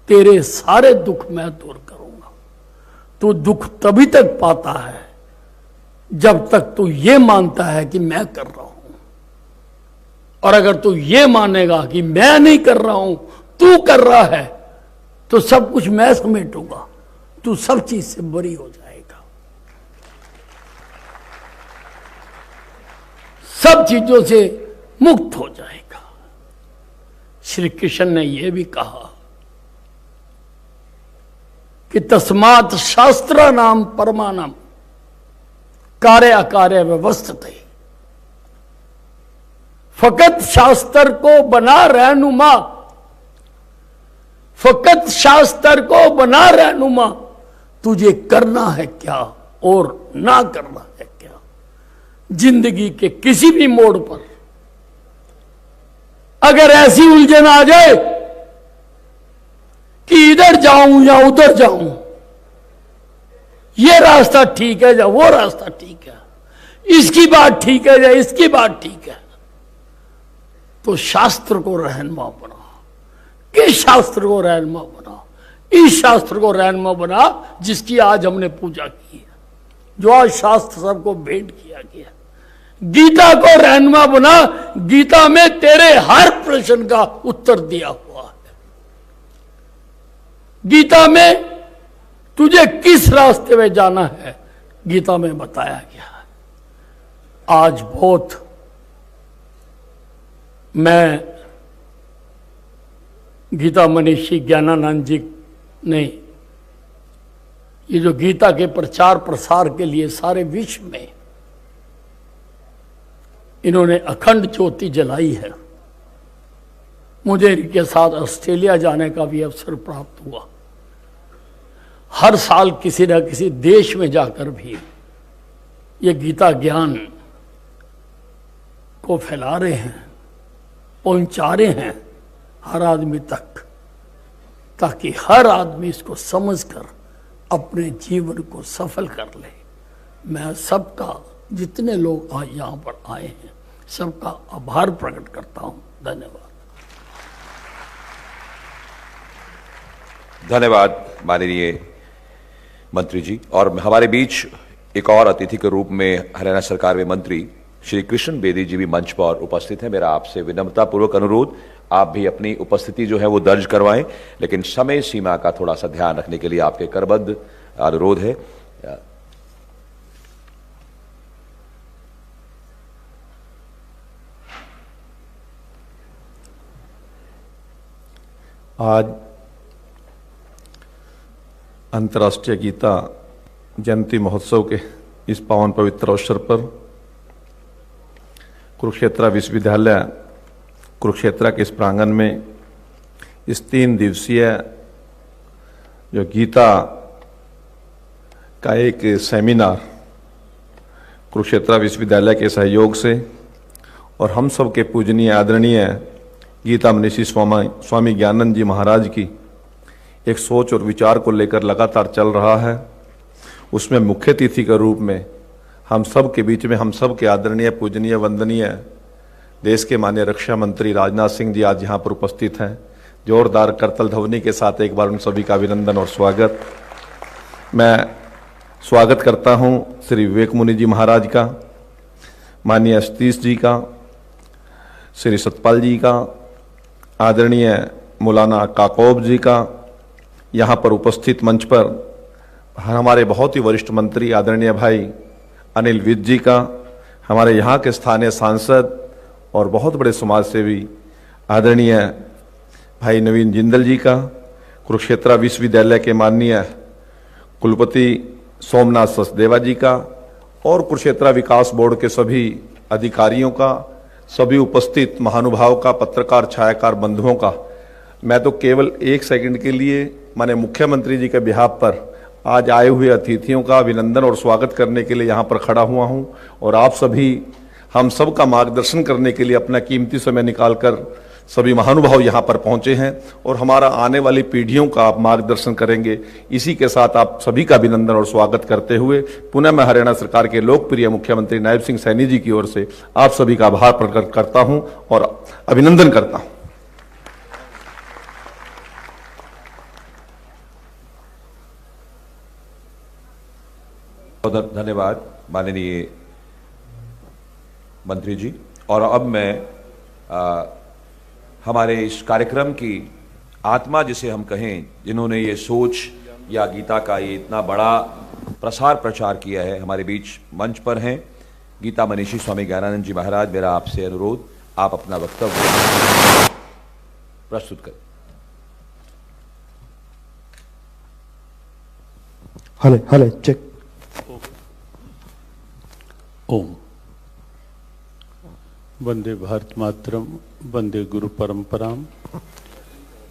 तेरे सारे दुख मैं दूर करूंगा। तू दुख तभी तक पाता है जब तक तू ये मानता है कि मैं कर रहा हूं, और अगर तू ये मानेगा कि मैं नहीं कर रहा हूं, तू कर रहा है, तो सब कुछ मैं समेटूंगा, तू सब चीज से बरी हो जाएगा, सब चीजों से मुक्त हो जाएगा। श्री कृष्ण ने यह भी कहा कि तस्मात् शास्त्र नाम परमानम कार्य अकार्य व्यवस्थित। फकत शास्त्र को बना रहनुमा, फकत शास्त्र को बना रहनुमा, तुझे करना है क्या और ना करना है क्या। जिंदगी के किसी भी मोड़ पर अगर ऐसी उलझन आ जाए कि इधर जाऊं या उधर जाऊं, ये रास्ता ठीक है या वो रास्ता ठीक है, इसकी बात ठीक है या इसकी बात ठीक है, तो शास्त्र को रहनुमा बना। किस शास्त्र को रहनुमा बना? इस शास्त्र को रहनुमा बना जिसकी आज हमने पूजा की है, जो आज शास्त्र सबको भेंट किया गया। गीता को रहनुमा बना, गीता में तेरे हर प्रश्न का उत्तर दिया हुआ है। गीता में तुझे किस रास्ते में जाना है, गीता में बताया गया है। आज बहुत मैं गीता मनीषी ज्ञानानंद जी ने ये जो गीता के प्रचार प्रसार के लिए सारे विश्व में इन्होंने अखंड ज्योति जलाई है, मुझे इनके साथ ऑस्ट्रेलिया जाने का भी अवसर प्राप्त हुआ। हर साल किसी न किसी देश में जाकर भी ये गीता ज्ञान को फैला रहे हैं, पहुंचा रहे हैं हर आदमी तक, ताकि हर आदमी इसको समझकर अपने जीवन को सफल कर ले। मैं सबका, जितने लोग आज यहाँ पर आए हैं, सबका आभार प्रकट करता हूँ। धन्यवाद। धन्यवाद माननीय मंत्री जी। और हमारे बीच एक और अतिथि के रूप में हरियाणा सरकार में मंत्री श्री कृष्ण बेदी जी भी मंच पर उपस्थित हैं। मेरा आपसे विनम्रता पूर्वक अनुरोध, आप भी अपनी उपस्थिति जो है वो दर्ज करवाएं, लेकिन समय सीमा का थोड़ा सा ध्यान रखने के लिए आपके करबद्ध अनुरोध है। आज अंतर्राष्ट्रीय गीता जयंती महोत्सव के इस पावन पवित्र अवसर पर कुरुक्षेत्र विश्वविद्यालय कुरुक्षेत्र के इस प्रांगण में इस 3 दिवसीय जो गीता का एक सेमिनार कुरुक्षेत्र विश्वविद्यालय के सहयोग से और हम सब के पूजनीय आदरणीय गीता मनीषी स्वामी ज्ञानानंद जी महाराज की एक सोच और विचार को लेकर लगातार चल रहा है। उसमें मुख्य अतिथि के रूप में हम सब के बीच में हम सब के आदरणीय पूजनीय वंदनीय देश के माननीय रक्षा मंत्री राजनाथ सिंह जी आज यहाँ पर उपस्थित हैं। जोरदार करतल ध्वनि के साथ एक बार उन सभी का अभिनंदन और स्वागत। मैं स्वागत करता हूँ श्री विवेक मुनि जी महाराज का, माननीय सतीश जी का, श्री सतपाल जी का, आदरणीय मौलाना काकोब जी का, यहाँ पर उपस्थित मंच पर हमारे बहुत ही वरिष्ठ मंत्री आदरणीय भाई अनिल विज जी का, हमारे यहाँ के स्थानीय सांसद और बहुत बड़े समाज सेवी आदरणीय भाई नवीन जिंदल जी का, कुरुक्षेत्र विश्वविद्यालय के माननीय कुलपति सोमनाथ सचदेवा जी का और कुरुक्षेत्र विकास बोर्ड के सभी अधिकारियों का, सभी उपस्थित महानुभाव का, पत्रकार छायाकार बंधुओं का। मैं तो केवल 1 सेकंड के लिए माने मुख्यमंत्री जी के बिहाफ पर आज आए हुए अतिथियों का अभिनंदन और स्वागत करने के लिए यहाँ पर खड़ा हुआ हूँ और आप सभी हम सब का मार्गदर्शन करने के लिए अपना कीमती समय निकालकर सभी महानुभाव यहाँ पर पहुँचे हैं और हमारा आने वाली पीढ़ियों का आप मार्गदर्शन करेंगे। इसी के साथ आप सभी का अभिनंदन और स्वागत करते हुए पुनः मैं हरियाणा सरकार के लोकप्रिय मुख्यमंत्री नायब सिंह सैनी जी की ओर से आप सभी का आभार प्रकट करता हूँ और अभिनंदन करता हूँ। धन्यवाद माननीय मंत्री जी। और अब मैं हमारे इस कार्यक्रम की आत्मा जिसे हम कहें, जिन्होंने ये सोच या गीता का ये इतना बड़ा प्रसार प्रचार किया है, हमारे बीच मंच पर हैं गीता मनीषी स्वामी ज्ञानानंद जी महाराज। मेरा आपसे अनुरोध, आप अपना वक्तव्य प्रस्तुत करें। हले चेक। ओम वंदे भारत मातरम, वंदे गुरु परंपराम,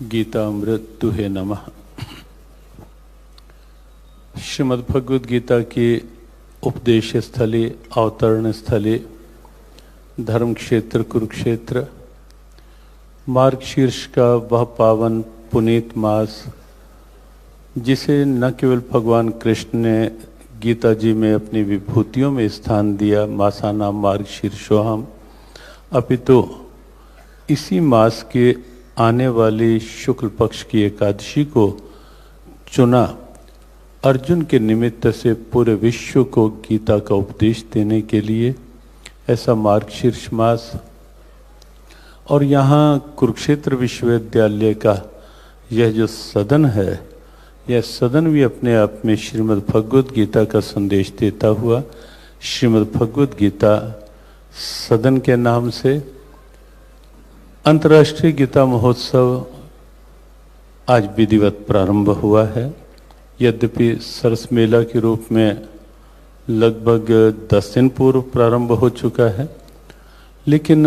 गीता अमृत तुहे नमः। श्रीमद् भगवद गीता की उपदेश स्थली, अवतरण स्थली, धर्म क्षेत्र कुरुक्षेत्र, मार्गशीर्ष का वह पावन पुनीत मास जिसे न केवल भगवान कृष्ण ने गीता जी में अपनी विभूतियों में स्थान दिया, मासाना मार्गशीर्षोहम, अपितु इसी मास के आने वाली शुक्ल पक्ष की एकादशी को चुना अर्जुन के निमित्त से पूरे विश्व को गीता का उपदेश देने के लिए। ऐसा मार्गशीर्ष मास और यहाँ कुरुक्षेत्र विश्वविद्यालय का यह जो सदन है, यह सदन भी अपने आप में श्रीमद् भगवद गीता का संदेश देता हुआ श्रीमद् भगवद गीता सदन के नाम से अंतर्राष्ट्रीय गीता महोत्सव आज विधिवत प्रारंभ हुआ है। यद्यपि सरस मेला के रूप में लगभग 10 दिन पूर्व प्रारंभ हो चुका है, लेकिन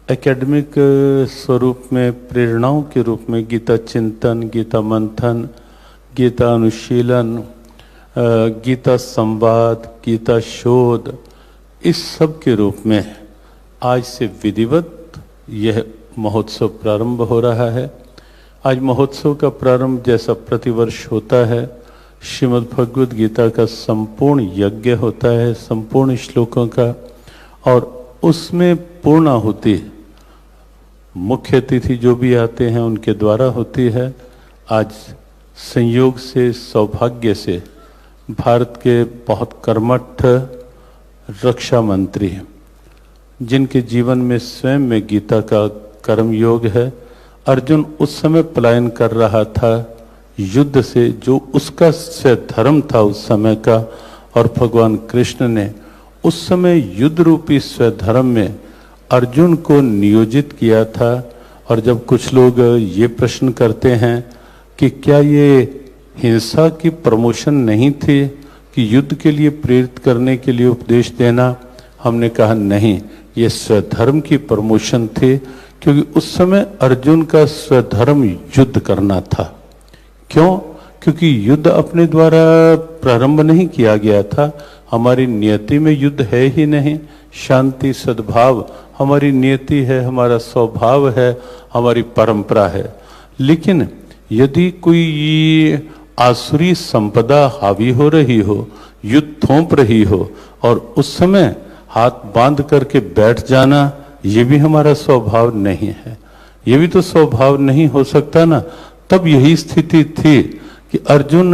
एकेडमिक स्वरूप में, प्रेरणाओं के रूप में गीता चिंतन, गीता मंथन, गीता अनुशीलन, गीता संवाद, गीता शोध, इस सब के रूप में आज से विधिवत यह महोत्सव प्रारंभ हो रहा है। आज महोत्सव का प्रारंभ जैसा प्रतिवर्ष होता है, श्रीमद् भगवद गीता का संपूर्ण यज्ञ होता है, संपूर्ण श्लोकों का, और उसमें पूर्णाहुति मुख्य अतिथि जो भी आते हैं उनके द्वारा होती है। आज संयोग से, सौभाग्य से भारत के बहुत कर्मठ रक्षा मंत्री हैं, जिनके जीवन में स्वयं में गीता का कर्मयोग है। अर्जुन उस समय पलायन कर रहा था युद्ध से, जो उसका स्वधर्म था उस समय का, और भगवान कृष्ण ने उस समय युद्ध रूपी स्वधर्म में अर्जुन को नियोजित किया था। और जब कुछ लोग ये प्रश्न करते हैं कि क्या ये हिंसा की प्रमोशन नहीं थी कि युद्ध के लिए प्रेरित करने के लिए उपदेश देना, हमने कहा नहीं, ये स्वधर्म की प्रमोशन थी, क्योंकि उस समय अर्जुन का स्वधर्म युद्ध करना था। क्यों? क्योंकि युद्ध अपने द्वारा प्रारंभ नहीं किया गया था, हमारी नियति में युद्ध है ही नहीं। शांति सद्भाव हमारी नियति है, हमारा स्वभाव है, हमारी परंपरा है। लेकिन यदि कोई आसुरी संपदा हावी हो रही हो, युद्ध थोप रही हो, और उस समय हाथ बांध करके बैठ जाना, ये भी हमारा स्वभाव नहीं है, ये भी तो स्वभाव नहीं हो सकता ना। तब यही स्थिति थी कि अर्जुन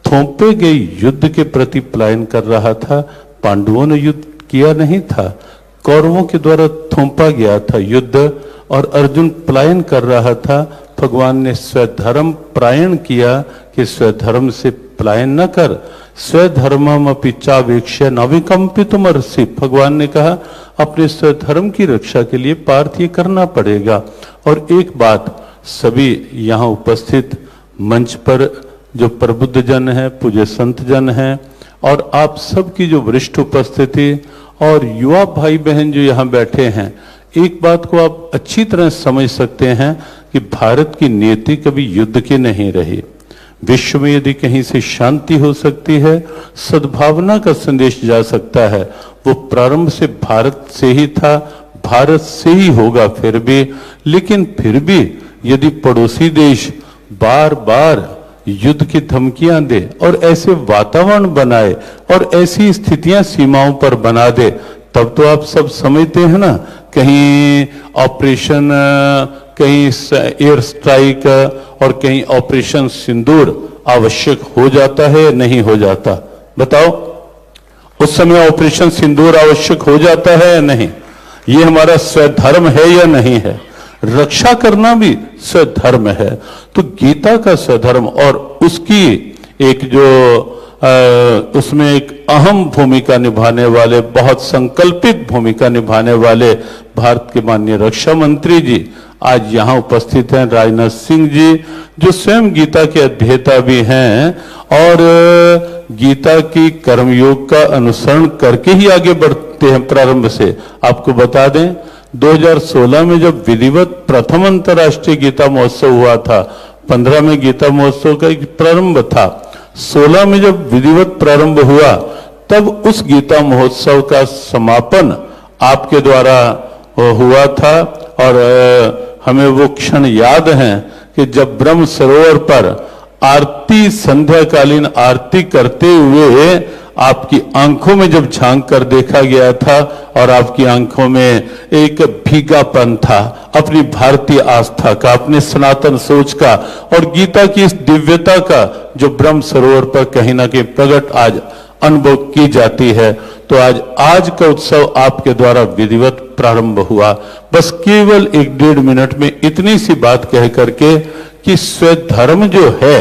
थोपे गए युद्ध के प्रति पलायन कर रहा था। पांडवों ने युद्ध किया नहीं था, कौरवों के द्वारा थोपा गया था युद्ध, और अर्जुन पलायन कर रहा था। भगवान ने स्वधर्म प्रायण किया कि स्वधर्म से पलायन न कर, स्वधर्मम अपि चावेक्ष्य नाविकंपितुमर्षि। भगवान ने कहा अपने स्वधर्म की रक्षा के लिए पार्थ ये करना पड़ेगा। और एक बात, सभी यहाँ उपस्थित मंच पर जो प्रबुद्ध जन है, पूज्य संत जन हैं, और आप सबकी जो वरिष्ठ उपस्थिति और युवा भाई बहन जो यहाँ बैठे हैं, एक बात को आप अच्छी तरह समझ सकते हैं कि भारत की नीति कभी युद्ध की नहीं रही। विश्व में यदि कहीं से शांति हो सकती है, सद्भावना का संदेश जा सकता है, वो प्रारंभ से भारत से ही था, भारत से ही होगा फिर भी। लेकिन फिर भी यदि पड़ोसी देश बार बार युद्ध की धमकियां दे और ऐसे वातावरण बनाए और ऐसी स्थितियां सीमाओं पर बना दे, तब तो आप सब समझते हैं ना, कहीं ऑपरेशन, कहीं एयर स्ट्राइक और कहीं ऑपरेशन सिंदूर आवश्यक हो जाता है या नहीं हो जाता? बताओ, उस समय ऑपरेशन सिंदूर आवश्यक हो जाता है या नहीं? ये हमारा स्वधर्म है या नहीं है? रक्षा करना भी स्वधर्म है। तो गीता का स्वधर्म और उसकी एक जो उसमें एक अहम भूमिका निभाने वाले, बहुत संकल्पित भूमिका निभाने वाले भारत के माननीय रक्षा मंत्री जी आज यहाँ उपस्थित हैं, राजनाथ सिंह जी, जो स्वयं गीता के अध्येता भी हैं और गीता की कर्मयोग का अनुसरण करके ही आगे बढ़ते हैं प्रारंभ से। आपको बता दें, 2016 में जब विधिवत प्रथम अंतर्राष्ट्रीय गीता महोत्सव हुआ था, 15 में गीता महोत्सव का एक प्रारंभ था, 16 में जब विधिवत प्रारंभ हुआ, तब उस गीता महोत्सव का समापन आपके द्वारा हुआ था। और हमें वो क्षण याद हैं कि जब ब्रह्म सरोवर पर आरती, संध्याकालीन आरती करते हुए आपकी आंखों में जब झांक कर देखा गया था और आपकी आंखों में एक भीगापन था अपनी भारतीय आस्था का, अपने सनातन सोच का और गीता की इस दिव्यता का, जो ब्रह्म सरोवर पर कहीं ना कहीं प्रकट आज अनुभव की जाती है। तो आज का उत्सव आपके द्वारा विधिवत प्रारंभ हुआ। बस केवल 1-1.5 मिनट में इतनी सी बात कह करके कि स्वधर्म जो है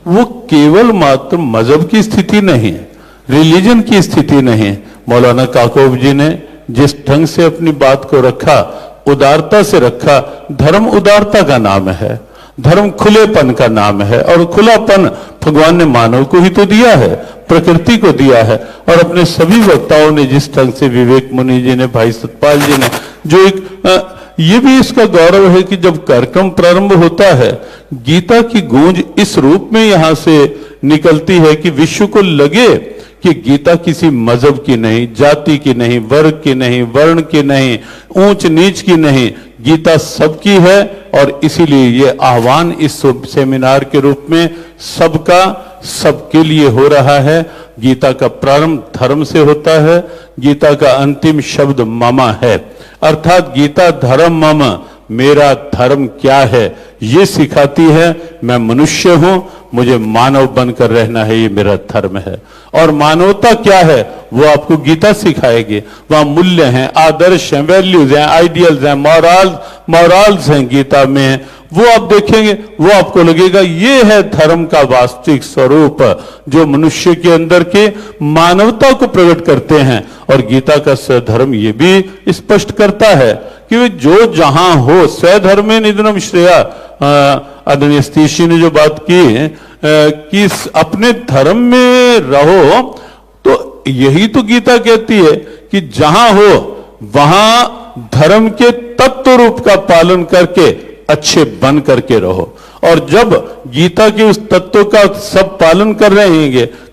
वो केवल मात्र मजहब की स्थिति नहीं है, रिलीजन की स्थिति नहीं है। मौलाना काकोब जी ने जिस ढंग से अपनी बात को रखा, उदारता से रखा, धर्म उदारता का नाम है, धर्म खुलेपन का नाम है, और खुलापन भगवान ने मानव को ही तो दिया है, प्रकृति को दिया है। और अपने सभी वक्ताओं ने जिस ढंग से, विवेक मुनि जी ने, भाई सतपाल जी ने जो एक ये भी इसका गौरव है कि जब कार्यक्रम प्रारंभ होता है, गीता की गूंज इस रूप में यहां से निकलती है कि विश्व को लगे कि गीता किसी मजहब की नहीं, जाति की नहीं, वर्ग की नहीं, वर्ण की नहीं, ऊंच नीच की नहीं, गीता सबकी है। और इसीलिए ये आह्वान इस सेमिनार के रूप में सबका सबके लिए हो रहा है। गीता का प्रारंभ धर्म से होता है, गीता का अंतिम शब्द मम है, अर्थात गीता धर्म मम, मेरा धर्म क्या है ये सिखाती है। मैं मनुष्य हूं, मुझे मानव बनकर रहना है, ये मेरा धर्म है। और मानवता क्या है वो आपको गीता सिखाएगी। वहां मूल्य हैं, आदर्श हैं, वैल्यूज हैं, आइडियल्स हैं, मॉरल्स हैं गीता में। वो आप देखेंगे, वो आपको लगेगा ये है धर्म का वास्तविक स्वरूप, जो मनुष्य के अंदर के मानवता को प्रकट करते हैं। और गीता का स्वधर्म ये भी स्पष्ट करता है कि वे जो जहां हो, स्वधर्मे निधनम श्रेया, आदरणीय सतीश जी ने जो बात की कि अपने धर्म में रहो, तो यही तो गीता कहती है कि जहां हो वहां धर्म के तत्व रूप का पालन करके अच्छे बन करके रहो। और जब गीता के उस तत्व का सब पालन कर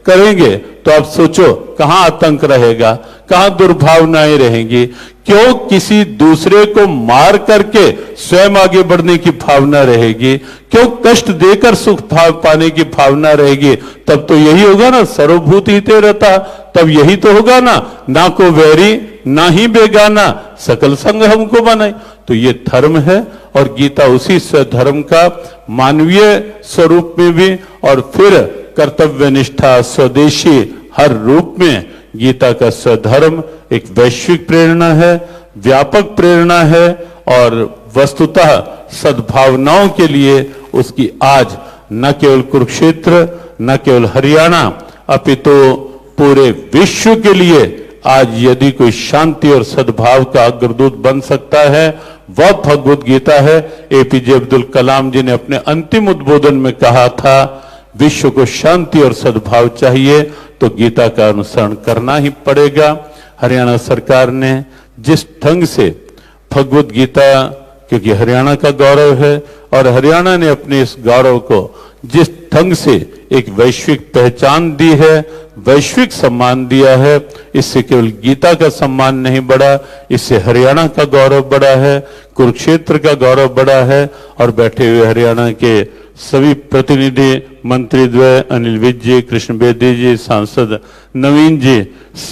करेंगे तो आप सोचो कहां आतंक रहेगा, कहां दुर्भावनाएं रहेंगी, क्यों किसी दूसरे को मार करके स्वयं आगे बढ़ने की भावना रहेगी, क्यों कष्ट देकर सुख पाने की भावना रहेगी। तब तो यही होगा ना, सर्वभूत हिते रहता, तब यही तो होगा ना को वैरी ना ही बेगाना, सकल संग हमको बनाए। तो ये धर्म है और गीता उसी स्वधर्म का मानवीय स्वरूप में भी और फिर कर्तव्य निष्ठा स्वदेशी हर रूप में गीता का स्वधर्म एक वैश्विक प्रेरणा है, व्यापक प्रेरणा है। और वस्तुतः सद्भावनाओं के लिए उसकी आज न केवल कुरुक्षेत्र, न केवल हरियाणा, अपितु पूरे विश्व के लिए आज यदि कोई शांति और सद्भाव का अग्रदूत बन सकता है वह भगवत गीता है। एपीजे अब्दुल कलाम जी ने अपने अंतिम उद्बोधन में कहा था, विश्व को शांति और सद्भाव चाहिए तो गीता का अनुसरण करना ही पड़ेगा। हरियाणा सरकार ने जिस ढंग से भगवत गीता, क्योंकि हरियाणा का गौरव है और हरियाणा ने अपने इस गौरव को जिस ढंग से एक वैश्विक पहचान दी है, वैश्विक सम्मान दिया है, इससे केवल गीता का सम्मान नहीं बढ़ा, इससे हरियाणा का गौरव बढ़ा है, कुरुक्षेत्र का गौरव बढ़ा है। और बैठे हुए हरियाणा के सभी प्रतिनिधि, मंत्री द्वय अनिल विज जी, कृष्ण बेदी जी, सांसद नवीन जी,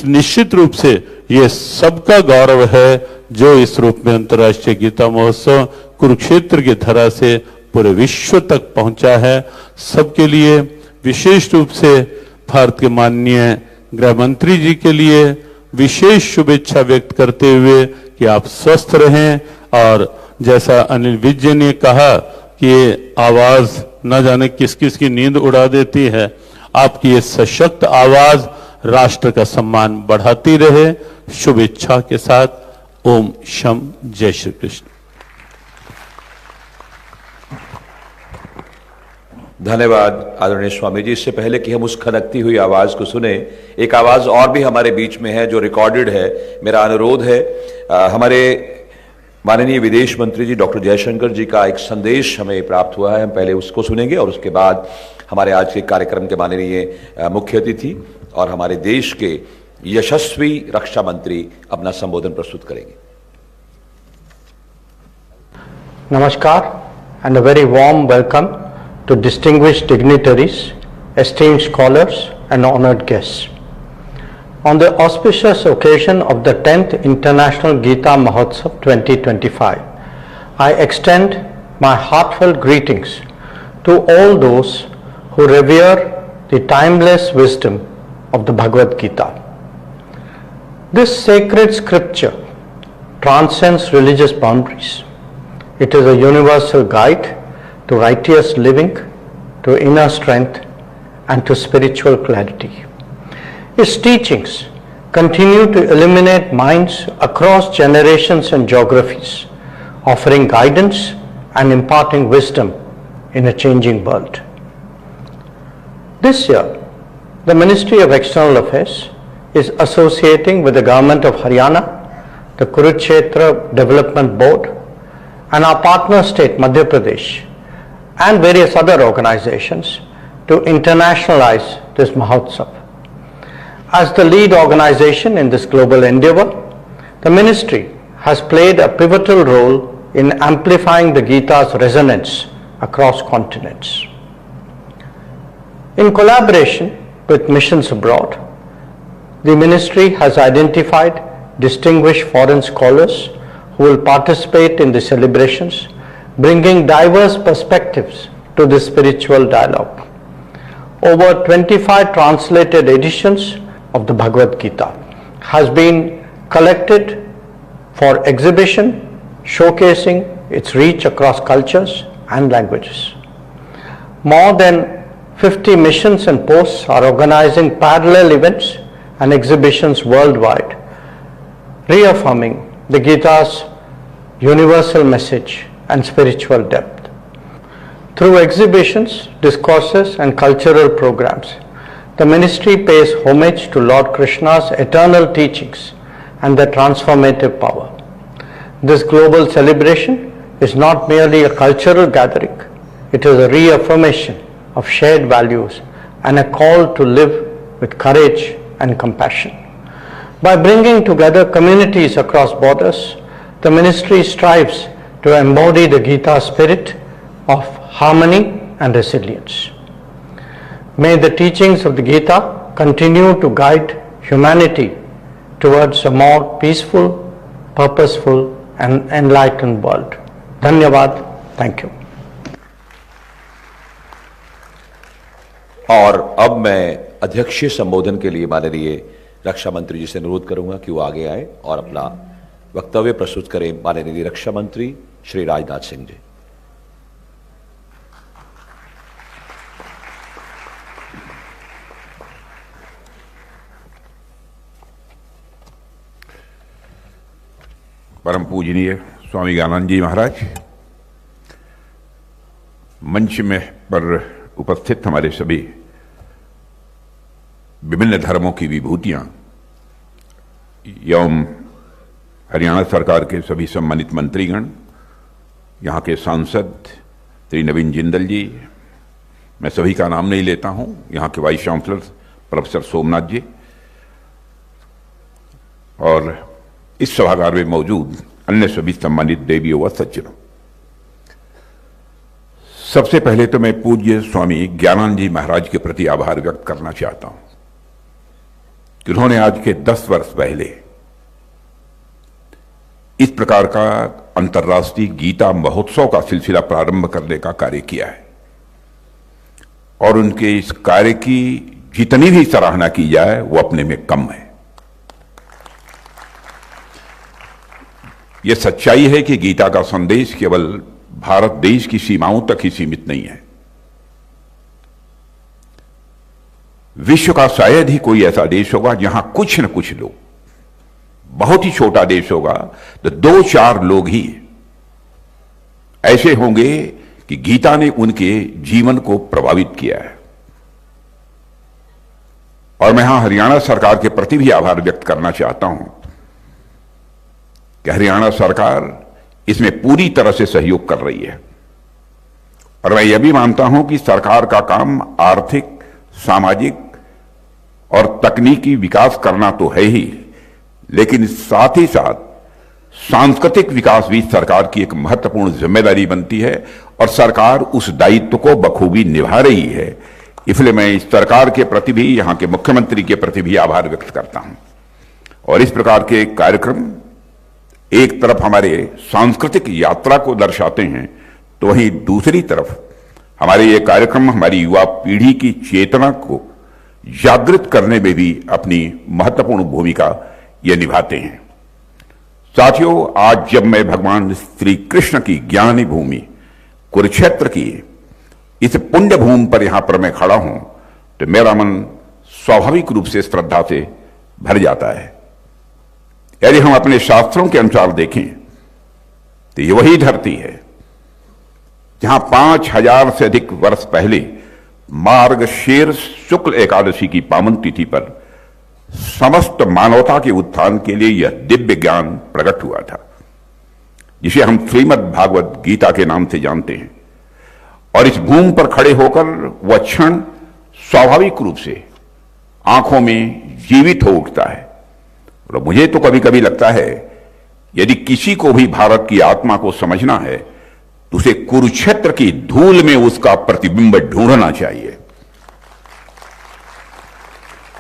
निश्चित रूप से ये सबका गौरव है जो इस रूप में अंतर्राष्ट्रीय गीता महोत्सव कुरुक्षेत्र की धरा से पूरे विश्व तक पहुंचा है। सबके लिए विशेष रूप से भारत के माननीय गृह मंत्री जी के लिए विशेष शुभेच्छा व्यक्त करते हुए कि आप स्वस्थ रहें। और जैसा अनिल विज जी ने कहा कि ये आवाज न जाने किस किस की नींद उड़ा देती है, आपकी ये सशक्त आवाज राष्ट्र का सम्मान बढ़ाती रहे। शुभेच्छा के साथ ओम शम, जय श्री कृष्ण। धन्यवाद आदरणीय स्वामी जी। इससे पहले कि हम उस खनकती हुई आवाज को सुने, एक आवाज और भी हमारे बीच में है जो रिकॉर्डेड है। मेरा अनुरोध है, हमारे माननीय विदेश मंत्री जी डॉक्टर जयशंकर जी का एक संदेश हमें प्राप्त हुआ है, हम पहले उसको सुनेंगे और उसके बाद हमारे आज के कार्यक्रम के माननीय मुख्य अतिथि और हमारे देश के यशस्वी रक्षा मंत्री अपना संबोधन प्रस्तुत करेंगे। नमस्कार and a very warm welcome to distinguished dignitaries, esteemed scholars and honored guests. On the auspicious occasion of the 10th International Gita Mahotsav 2025, I extend my heartfelt greetings to all those who revere the timeless wisdom of the Bhagavad Gita. This sacred scripture transcends religious boundaries. It is a universal guide to righteous living, to inner strength and to spiritual clarity. Its teachings continue to illuminate minds across generations and geographies, offering guidance and imparting wisdom in a changing world. This year, the Ministry of External Affairs is associating with the Government of Haryana the Kurukshetra Development Board, and our partner state Madhya Pradesh, and various other organizations to internationalize this Mahotsav. As the lead organization in this global endeavor, the ministry has played a pivotal role in amplifying the Gita's resonance across continents. In collaboration with missions abroad, the ministry has identified distinguished foreign scholars who will participate in the celebrations, bringing diverse perspectives to the spiritual dialogue. Over 25 translated editions of the Bhagavad Gita has been collected for exhibition, showcasing its reach across cultures and languages. More than 50 missions and posts are organizing parallel events and exhibitions worldwide, reaffirming the Gita's universal message and spiritual depth. Through exhibitions, discourses, and cultural programs, the ministry pays homage to Lord Krishna's eternal teachings and their transformative power. This global celebration is not merely a cultural gathering, it is a reaffirmation of shared values and a call to live with courage and compassion. By bringing together communities across borders, the ministry strives to embody the Gita spirit of harmony and resilience. May the teachings of the Gita continue to guide humanity towards a more peaceful, purposeful, and enlightened world. Dhanyavad. Thank you. और अब मैं अध्यक्षीय संबोधन के लिए माननीय रक्षा मंत्री जी से अनुरोध करूंगा कि वो आगे आए और अपना वक्तव्य प्रस्तुत करें। माननीय रक्षा मंत्री श्री राजनाथ सिंह जी। परम पूजनीय स्वामी ज्ञानानंद जी महाराज, मंच में पर उपस्थित हमारे सभी विभिन्न धर्मों की विभूतियां एवं हरियाणा सरकार के सभी सम्मानित मंत्रीगण, यहाँ के सांसद श्री नवीन जिंदल जी, मैं सभी का नाम नहीं लेता हूं, यहाँ के वाइस चांसलर प्रोफेसर सोमनाथ जी, और इस सभागार में मौजूद अन्य सभी सम्मानित देवियों व सज्जनों। सबसे पहले तो मैं पूज्य स्वामी ज्ञानानंद जी महाराज के प्रति आभार व्यक्त करना चाहता हूं कि उन्होंने आज के 10 वर्ष पहले इस प्रकार का अंतर्राष्ट्रीय गीता महोत्सव का सिलसिला प्रारंभ करने का कार्य किया है, और उनके इस कार्य की जितनी भी सराहना की जाए वो अपने में कम है। यह सच्चाई है कि गीता का संदेश केवल भारत देश की सीमाओं तक ही सीमित नहीं है। विश्व का शायद ही कोई ऐसा देश होगा जहां कुछ न कुछ लोग, बहुत ही छोटा देश होगा तो 2-4 लोग ही ऐसे होंगे कि गीता ने उनके जीवन को प्रभावित किया है। और मैं यहां हरियाणा सरकार के प्रति भी आभार व्यक्त करना चाहता हूं कि हरियाणा सरकार इसमें पूरी तरह से सहयोग कर रही है। और मैं यह भी मानता हूं कि सरकार का काम आर्थिक, सामाजिक और तकनीकी विकास करना तो है ही, लेकिन साथ ही साथ सांस्कृतिक विकास भी सरकार की एक महत्वपूर्ण जिम्मेदारी बनती है, और सरकार उस दायित्व को बखूबी निभा रही है। इसलिए मैं इस सरकार के प्रति भी, यहां के मुख्यमंत्री के प्रति भी आभार व्यक्त करता हूं। और इस प्रकार के कार्यक्रम एक तरफ हमारे सांस्कृतिक यात्रा को दर्शाते हैं, तो वहीं दूसरी तरफ हमारे ये कार्यक्रम हमारी युवा पीढ़ी की चेतना को जागृत करने में भी अपनी महत्वपूर्ण भूमिका ये निभाते हैं। साथियों, आज जब मैं भगवान श्री कृष्ण की ज्ञानी भूमि कुरुक्षेत्र की इस पुण्य भूमि पर यहां पर मैं खड़ा हूं, तो मेरा मन स्वाभाविक रूप से श्रद्धा से भर जाता है। यदि हम अपने शास्त्रों के अनुसार देखें तो ये वही धरती है जहां 5000 से अधिक वर्ष पहले मार्गशीर्ष शुक्ल एकादशी की पावन तिथि पर समस्त मानवता के उत्थान के लिए यह दिव्य ज्ञान प्रकट हुआ था, जिसे हम श्रीमद् भागवत गीता के नाम से जानते हैं। और इस भूमि पर खड़े होकर वह क्षण स्वाभाविक रूप से आंखों में जीवित हो उठता है। और मुझे तो कभी कभी लगता है, यदि किसी को भी भारत की आत्मा को समझना है तो उसे कुरुक्षेत्र की धूल में उसका प्रतिबिंब ढूंढना चाहिए।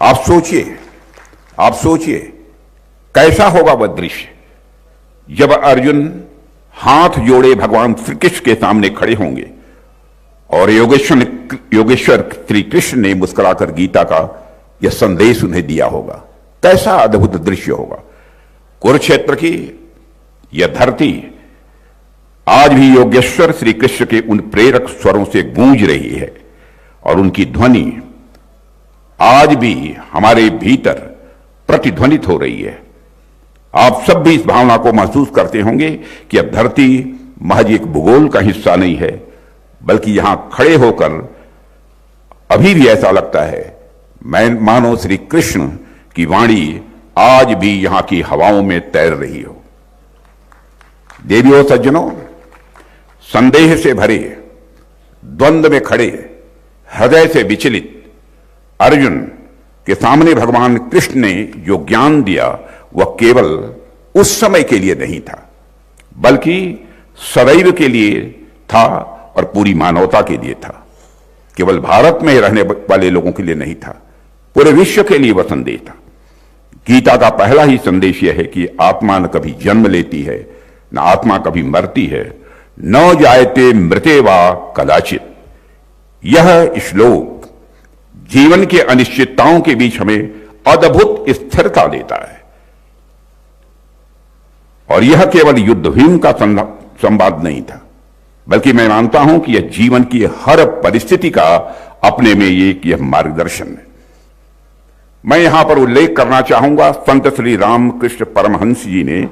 आप सोचिए कैसा होगा वह दृश्य जब अर्जुन हाथ जोड़े भगवान श्री कृष्ण के सामने खड़े होंगे और योगेश्वर श्री कृष्ण ने मुस्कुराकर गीता का यह संदेश उन्हें दिया होगा। कैसा अद्भुत दृश्य होगा। कुरुक्षेत्र की यह धरती आज भी योगेश्वर श्री कृष्ण के उन प्रेरक स्वरों से गूंज रही है और उनकी ध्वनि आज भी हमारे भीतर प्रतिध्वनित हो रही है। आप सब भी इस भावना को महसूस करते होंगे कि अब धरती महज एक भूगोल का हिस्सा नहीं है, बल्कि यहां खड़े होकर अभी भी ऐसा लगता है मैं मानो श्री कृष्ण की वाणी आज भी यहां की हवाओं में तैर रही हो। देवियों सज्जनों, संदेह से भरे, द्वंद्व में खड़े, हृदय से विचलित अर्जुन के सामने भगवान कृष्ण ने जो ज्ञान दिया वह केवल उस समय के लिए नहीं था, बल्कि सदैव के लिए था और पूरी मानवता के लिए था। केवल भारत में रहने वाले लोगों के लिए नहीं था, पूरे विश्व के लिए वह संदेश था। गीता का पहला ही संदेश यह है कि आत्मा न कभी जन्म लेती है, न आत्मा कभी मरती है, न जायते मृते वा कदाचित। यह श्लोक जीवन के अनिश्चितताओं के बीच हमें अद्भुत स्थिरता देता है। और यह केवल युद्ध भूमि का संवाद नहीं था, बल्कि मैं मानता हूं कि यह जीवन की हर परिस्थिति का अपने में यह मार्गदर्शन है। मैं यहां पर उल्लेख करना चाहूंगा, संत श्री रामकृष्ण परमहंस जी ने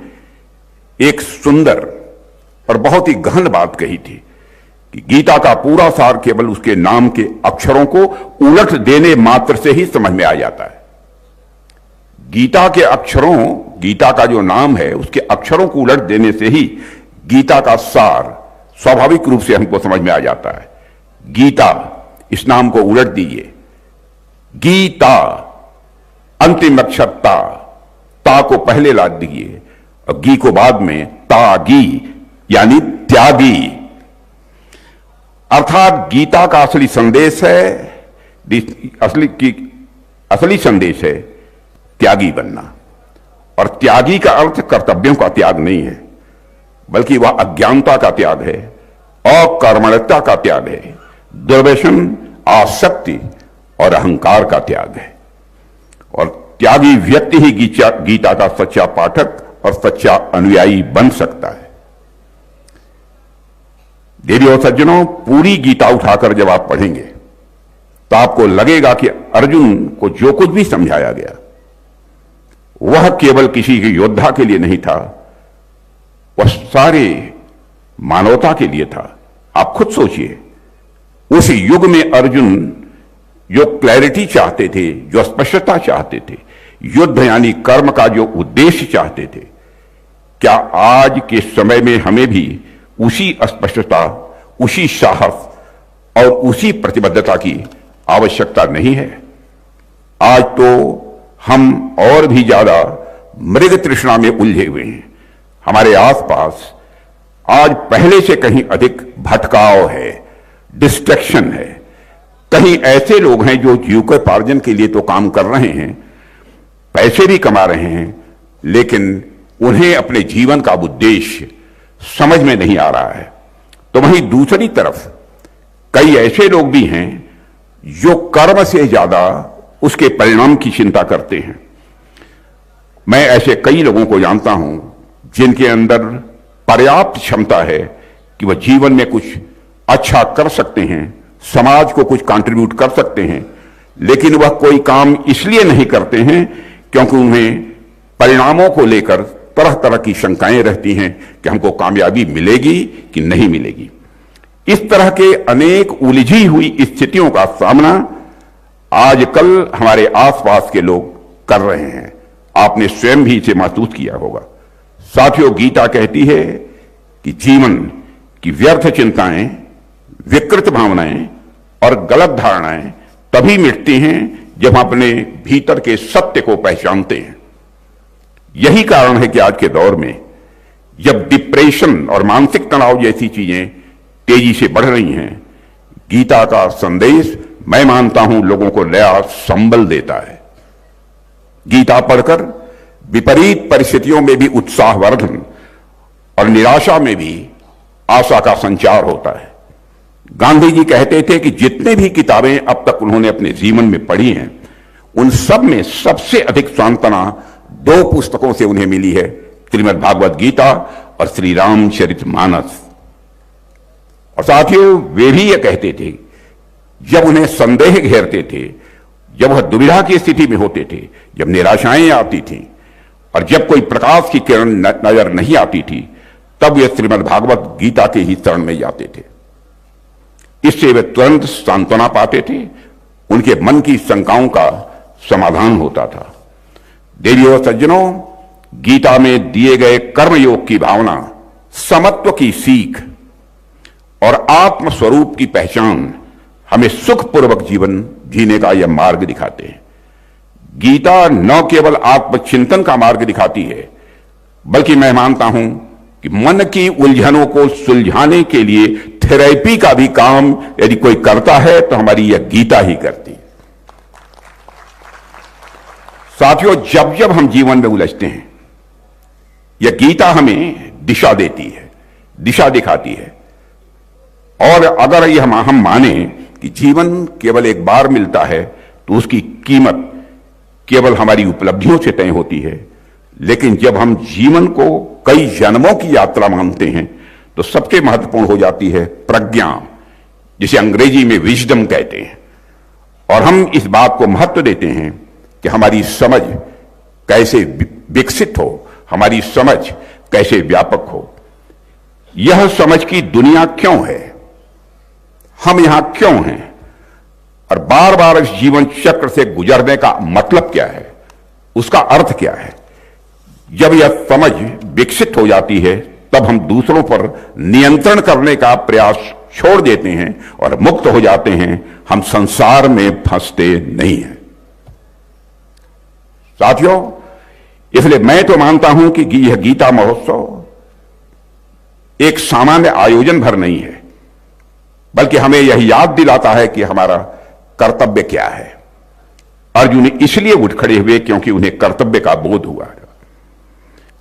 एक सुंदर और बहुत ही गहन बात कही थी कि गीता का पूरा सार केवल उसके नाम के अक्षरों को उलट देने मात्र से ही समझ में आ जाता है। गीता के अक्षरों, गीता का जो नाम है उसके अक्षरों को उलट देने से ही गीता का सार स्वाभाविक रूप से हमको समझ में आ जाता है। गीता, इस नाम को उलट दीजिए, गीता अंतिम अक्षर ता को पहले ला दीजिए और गी को बाद में, तागी यानी त्यागी। अर्थात गीता का असली संदेश है, असली संदेश है त्यागी बनना। और त्यागी का अर्थ कर्तव्यों का त्याग नहीं है, बल्कि वह अज्ञानता का त्याग है, अकर्मण्यता का त्याग है, दुर्व्यसन, आसक्ति और अहंकार का त्याग है। और त्यागी व्यक्ति ही गीता का सच्चा पाठक और सच्चा अनुयायी बन सकता है। देवियों सज्जनों, पूरी गीता उठाकर जब आप पढ़ेंगे तो आपको लगेगा कि अर्जुन को जो कुछ भी समझाया गया वह केवल किसी के योद्धा के लिए नहीं था, वह सारे मानवता के लिए था। आप खुद सोचिए, उस युग में अर्जुन जो क्लैरिटी चाहते थे, जो स्पष्टता चाहते थे, युद्ध यानी कर्म का जो उद्देश्य चाहते थे, क्या आज के समय में हमें भी उसी स्पष्टता, उसी साहस और उसी प्रतिबद्धता की आवश्यकता नहीं है? आज तो हम और भी ज्यादा मृग तृष्णा में उलझे हुए हैं। हमारे आसपास आज पहले से कहीं अधिक भटकाव है, डिस्ट्रैक्शन है। कहीं ऐसे लोग हैं जो जीविकोपार्जन के लिए तो काम कर रहे हैं, पैसे भी कमा रहे हैं, लेकिन उन्हें अपने जीवन का उद्देश्य समझ में नहीं आ रहा है। तो वहीं दूसरी तरफ कई ऐसे लोग भी हैं जो कर्म से ज्यादा उसके परिणाम की चिंता करते हैं। मैं ऐसे कई लोगों को जानता हूं जिनके अंदर पर्याप्त क्षमता है कि वह जीवन में कुछ अच्छा कर सकते हैं, समाज को कुछ कंट्रीब्यूट कर सकते हैं, लेकिन वह कोई काम इसलिए नहीं करते हैं क्योंकि उन्हें परिणामों को लेकर तरह तरह की शंकाएं रहती हैं कि हमको कामयाबी मिलेगी कि नहीं मिलेगी। इस तरह के अनेक उलझी हुई स्थितियों का सामना आजकल हमारे आसपास के लोग कर रहे हैं। आपने स्वयं भी इसे महसूस किया होगा। साथियों, गीता कहती है कि जीवन की व्यर्थ चिंताएं, विकृत भावनाएं और गलत धारणाएं तभी मिटती हैं जब हम अपने भीतर के सत्य को पहचानते हैं। यही कारण है कि आज के दौर में जब डिप्रेशन और मानसिक तनाव जैसी चीजें तेजी से बढ़ रही हैं, गीता का संदेश मैं मानता हूं लोगों को नया संबल देता है। गीता पढ़कर विपरीत परिस्थितियों में भी उत्साहवर्धन और निराशा में भी आशा का संचार होता है। गांधी जी कहते थे कि जितने भी किताबें अब तक उन्होंने अपने जीवन में पढ़ी हैं, उन सब में सबसे अधिक सांत्वना 2 पुस्तकों से उन्हें मिली है, श्रीमद् भागवत गीता और श्री रामचरितमानस। और साथियों, वे भी ये कहते थे, जब उन्हें संदेह घेरते थे, जब वह दुविधा की स्थिति में होते थे, जब निराशाएं आती थी और जब कोई प्रकाश की किरण नजर नहीं आती थी, तब वे श्रीमद् भागवत गीता के ही शरण में जाते थे। इससे वे तुरंत सांत्वना पाते थे, उनके मन की शंकाओं का समाधान होता था। देवियों और सज्जनों, गीता में दिए गए कर्मयोग की भावना, समत्व की सीख और आत्म स्वरूप की पहचान हमें सुखपूर्वक जीवन जीने का यह मार्ग दिखाते हैं। गीता न केवल आत्मचिंतन का मार्ग दिखाती है, बल्कि मैं मानता हूं कि मन की उलझनों को सुलझाने के लिए थेरेपी का भी काम यदि कोई करता है तो हमारी यह गीता ही करती है। साथियों, जब जब हम जीवन में उलझते हैं, यह गीता हमें दिशा देती है, दिशा दिखाती है। और अगर यह हम माने कि जीवन केवल एक बार मिलता है, तो उसकी कीमत केवल हमारी उपलब्धियों से तय होती है। लेकिन जब हम जीवन को कई जन्मों की यात्रा मानते हैं, तो सबसे महत्वपूर्ण हो जाती है प्रज्ञा, जिसे अंग्रेजी में विजडम कहते हैं। और हम इस बात को महत्व देते हैं कि हमारी समझ कैसे विकसित हो, हमारी समझ कैसे व्यापक हो। यह समझ की दुनिया क्यों है, हम यहां क्यों हैं, और बार बार इस जीवन चक्र से गुजरने का मतलब क्या है, उसका अर्थ क्या है। जब यह समझ विकसित हो जाती है, तब हम दूसरों पर नियंत्रण करने का प्रयास छोड़ देते हैं और मुक्त हो जाते हैं। हम संसार में फंसते नहीं हैं। साथियों, इसलिए मैं तो मानता हूं कि यह गीता महोत्सव एक सामान्य आयोजन भर नहीं है, बल्कि हमें यह याद दिलाता है कि हमारा कर्तव्य क्या है। अर्जुन इसलिए उठ खड़े हुए क्योंकि उन्हें कर्तव्य का बोध हुआ।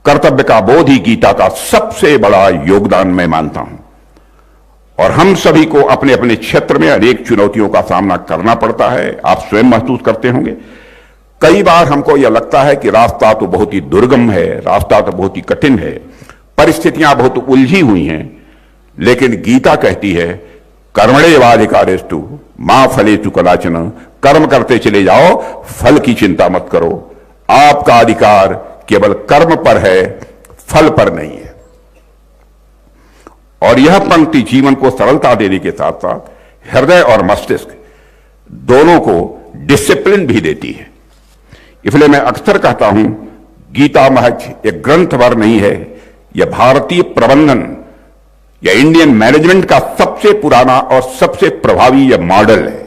कर्तव्य का बोध ही गीता का सबसे बड़ा योगदान मैं मानता हूं। और हम सभी को अपने अपने क्षेत्र में अनेक चुनौतियों का सामना करना पड़ता है। आप स्वयं महसूस करते होंगे, कई बार हमको यह लगता है कि रास्ता तो बहुत ही दुर्गम है, रास्ता तो बहुत ही कठिन है, परिस्थितियां बहुत उलझी हुई हैं। लेकिन गीता कहती है, कर्मण्येवाधिकारस्तु मां फलेषु कदाचन, कर्म करते चले जाओ, फल की चिंता मत करो। आपका अधिकार केवल कर्म पर है, फल पर नहीं है। और यह पंक्ति जीवन को सरलता देने के साथ साथ हृदय और मस्तिष्क दोनों को डिसिप्लिन भी देती है। इसलिए मैं अक्सर कहता हूं, गीता महज एक ग्रंथ भर नहीं है, यह भारतीय प्रबंधन या इंडियन मैनेजमेंट का सबसे पुराना और सबसे प्रभावी यह मॉडल है।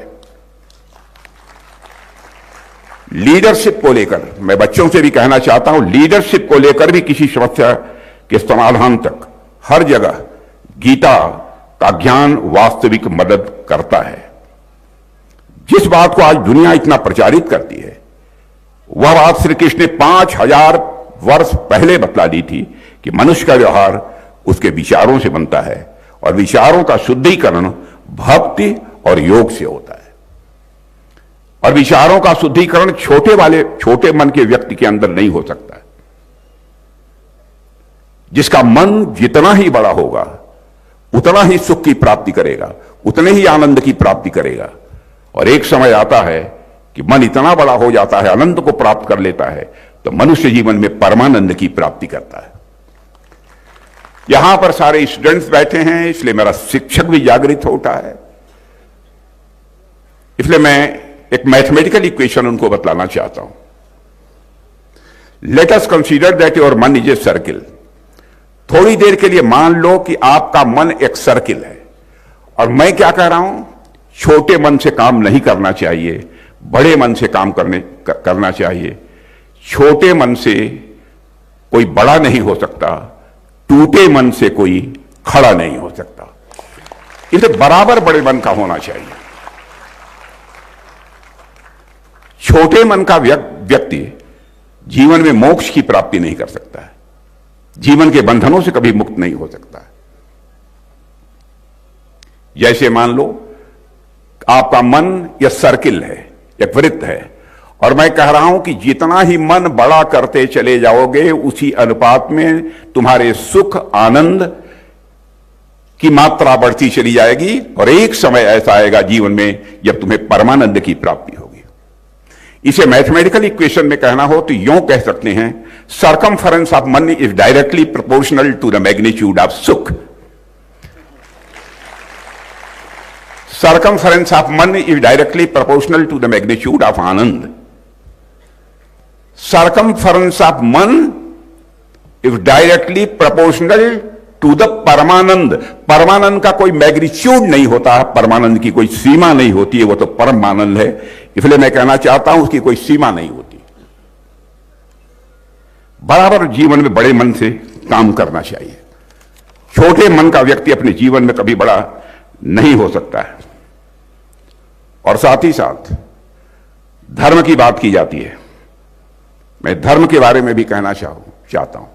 लीडरशिप को लेकर मैं बच्चों से भी कहना चाहता हूं, लीडरशिप को लेकर भी किसी समस्या के समाधान तक हर जगह गीता का ज्ञान वास्तविक मदद करता है। जिस बात को आज दुनिया इतना प्रचारित करती है, वह बात श्री कृष्ण ने 5000 वर्ष पहले बतला दी थी कि मनुष्य का व्यवहार उसके विचारों से बनता है और विचारों का शुद्धिकरण भक्ति और योग से होता है। और विचारों का शुद्धिकरण छोटे मन के व्यक्ति के अंदर नहीं हो सकता है। जिसका मन जितना ही बड़ा होगा, उतना ही सुख की प्राप्ति करेगा, उतने ही आनंद की प्राप्ति करेगा। और एक समय आता है कि मन इतना बड़ा हो जाता है, आनंद को प्राप्त कर लेता है, तो मनुष्य जीवन में परमानंद की प्राप्ति करता है। यहां पर सारे स्टूडेंट्स बैठे हैं, इसलिए मेरा शिक्षक भी जागृत होता है। इसलिए मैं एक मैथमेटिकल इक्वेशन उनको बतलाना चाहता हूं। Let us consider that your मन इज ए सर्किल। थोड़ी देर के लिए मान लो कि आपका मन एक सर्किल है, और मैं क्या कह रहा हूं, छोटे मन से काम नहीं करना चाहिए, बड़े मन से काम करना चाहिए। छोटे मन से कोई बड़ा नहीं हो सकता, टूटे मन से कोई खड़ा नहीं हो सकता। इसे बराबर बड़े मन का होना चाहिए। छोटे मन का व्यक्ति जीवन में मोक्ष की प्राप्ति नहीं कर सकता है, जीवन के बंधनों से कभी मुक्त नहीं हो सकता है। जैसे मान लो आपका मन यह सर्किल है, एक वृत्त है, और मैं कह रहा हूं कि जितना ही मन बड़ा करते चले जाओगे उसी अनुपात में तुम्हारे सुख आनंद की मात्रा बढ़ती चली जाएगी, और एक समय ऐसा आएगा जीवन में जब तुम्हें परमानंद की प्राप्ति होगी। इसे मैथमेटिकल इक्वेशन में कहना हो तो यूं कह सकते हैं, सर्कमफरेंस ऑफ मन is directly proportional to the magnitude of सुख। Circumference of man is directly proportional to the magnitude of Anand. Circumference of man is directly proportional to the परमानंद। परमानंद का कोई मैग्नीट्यूड नहीं होता, परमानंद की कोई सीमा नहीं होती है, वो तो परमानंद है। इसलिए मैं कहना चाहता हूं उसकी कोई सीमा नहीं होती। बराबर जीवन में बड़े मन से काम करना चाहिए। छोटे मन का व्यक्ति अपने जीवन में कभी बड़ा नहीं हो सकता है। और साथ ही साथ धर्म की बात की जाती है, मैं धर्म के बारे में भी कहना चाहता हूं।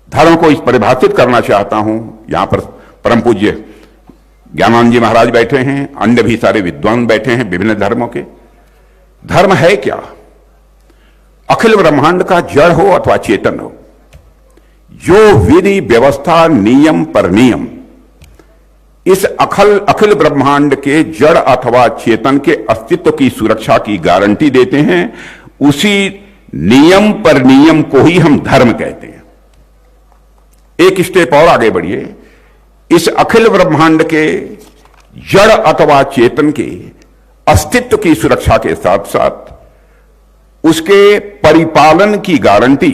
धर्म को इस परिभाषित करना चाहता हूं। यहां पर परम पूज्य ज्ञानानंद जी महाराज बैठे हैं, अन्य भी सारे विद्वान बैठे हैं विभिन्न धर्मों के। धर्म है क्या? अखिल ब्रह्मांड का जड़ हो अथवा चेतन हो, जो विधि व्यवस्था नियम पर नियम इस अखिल ब्रह्मांड के जड़ अथवा चेतन के अस्तित्व की सुरक्षा की गारंटी देते हैं, उसी नियम पर नियम को ही हम धर्म कहते हैं। एक स्टेप और आगे बढ़िए। इस अखिल ब्रह्मांड के जड़ अथवा चेतन के अस्तित्व की सुरक्षा के साथ साथ उसके परिपालन की गारंटी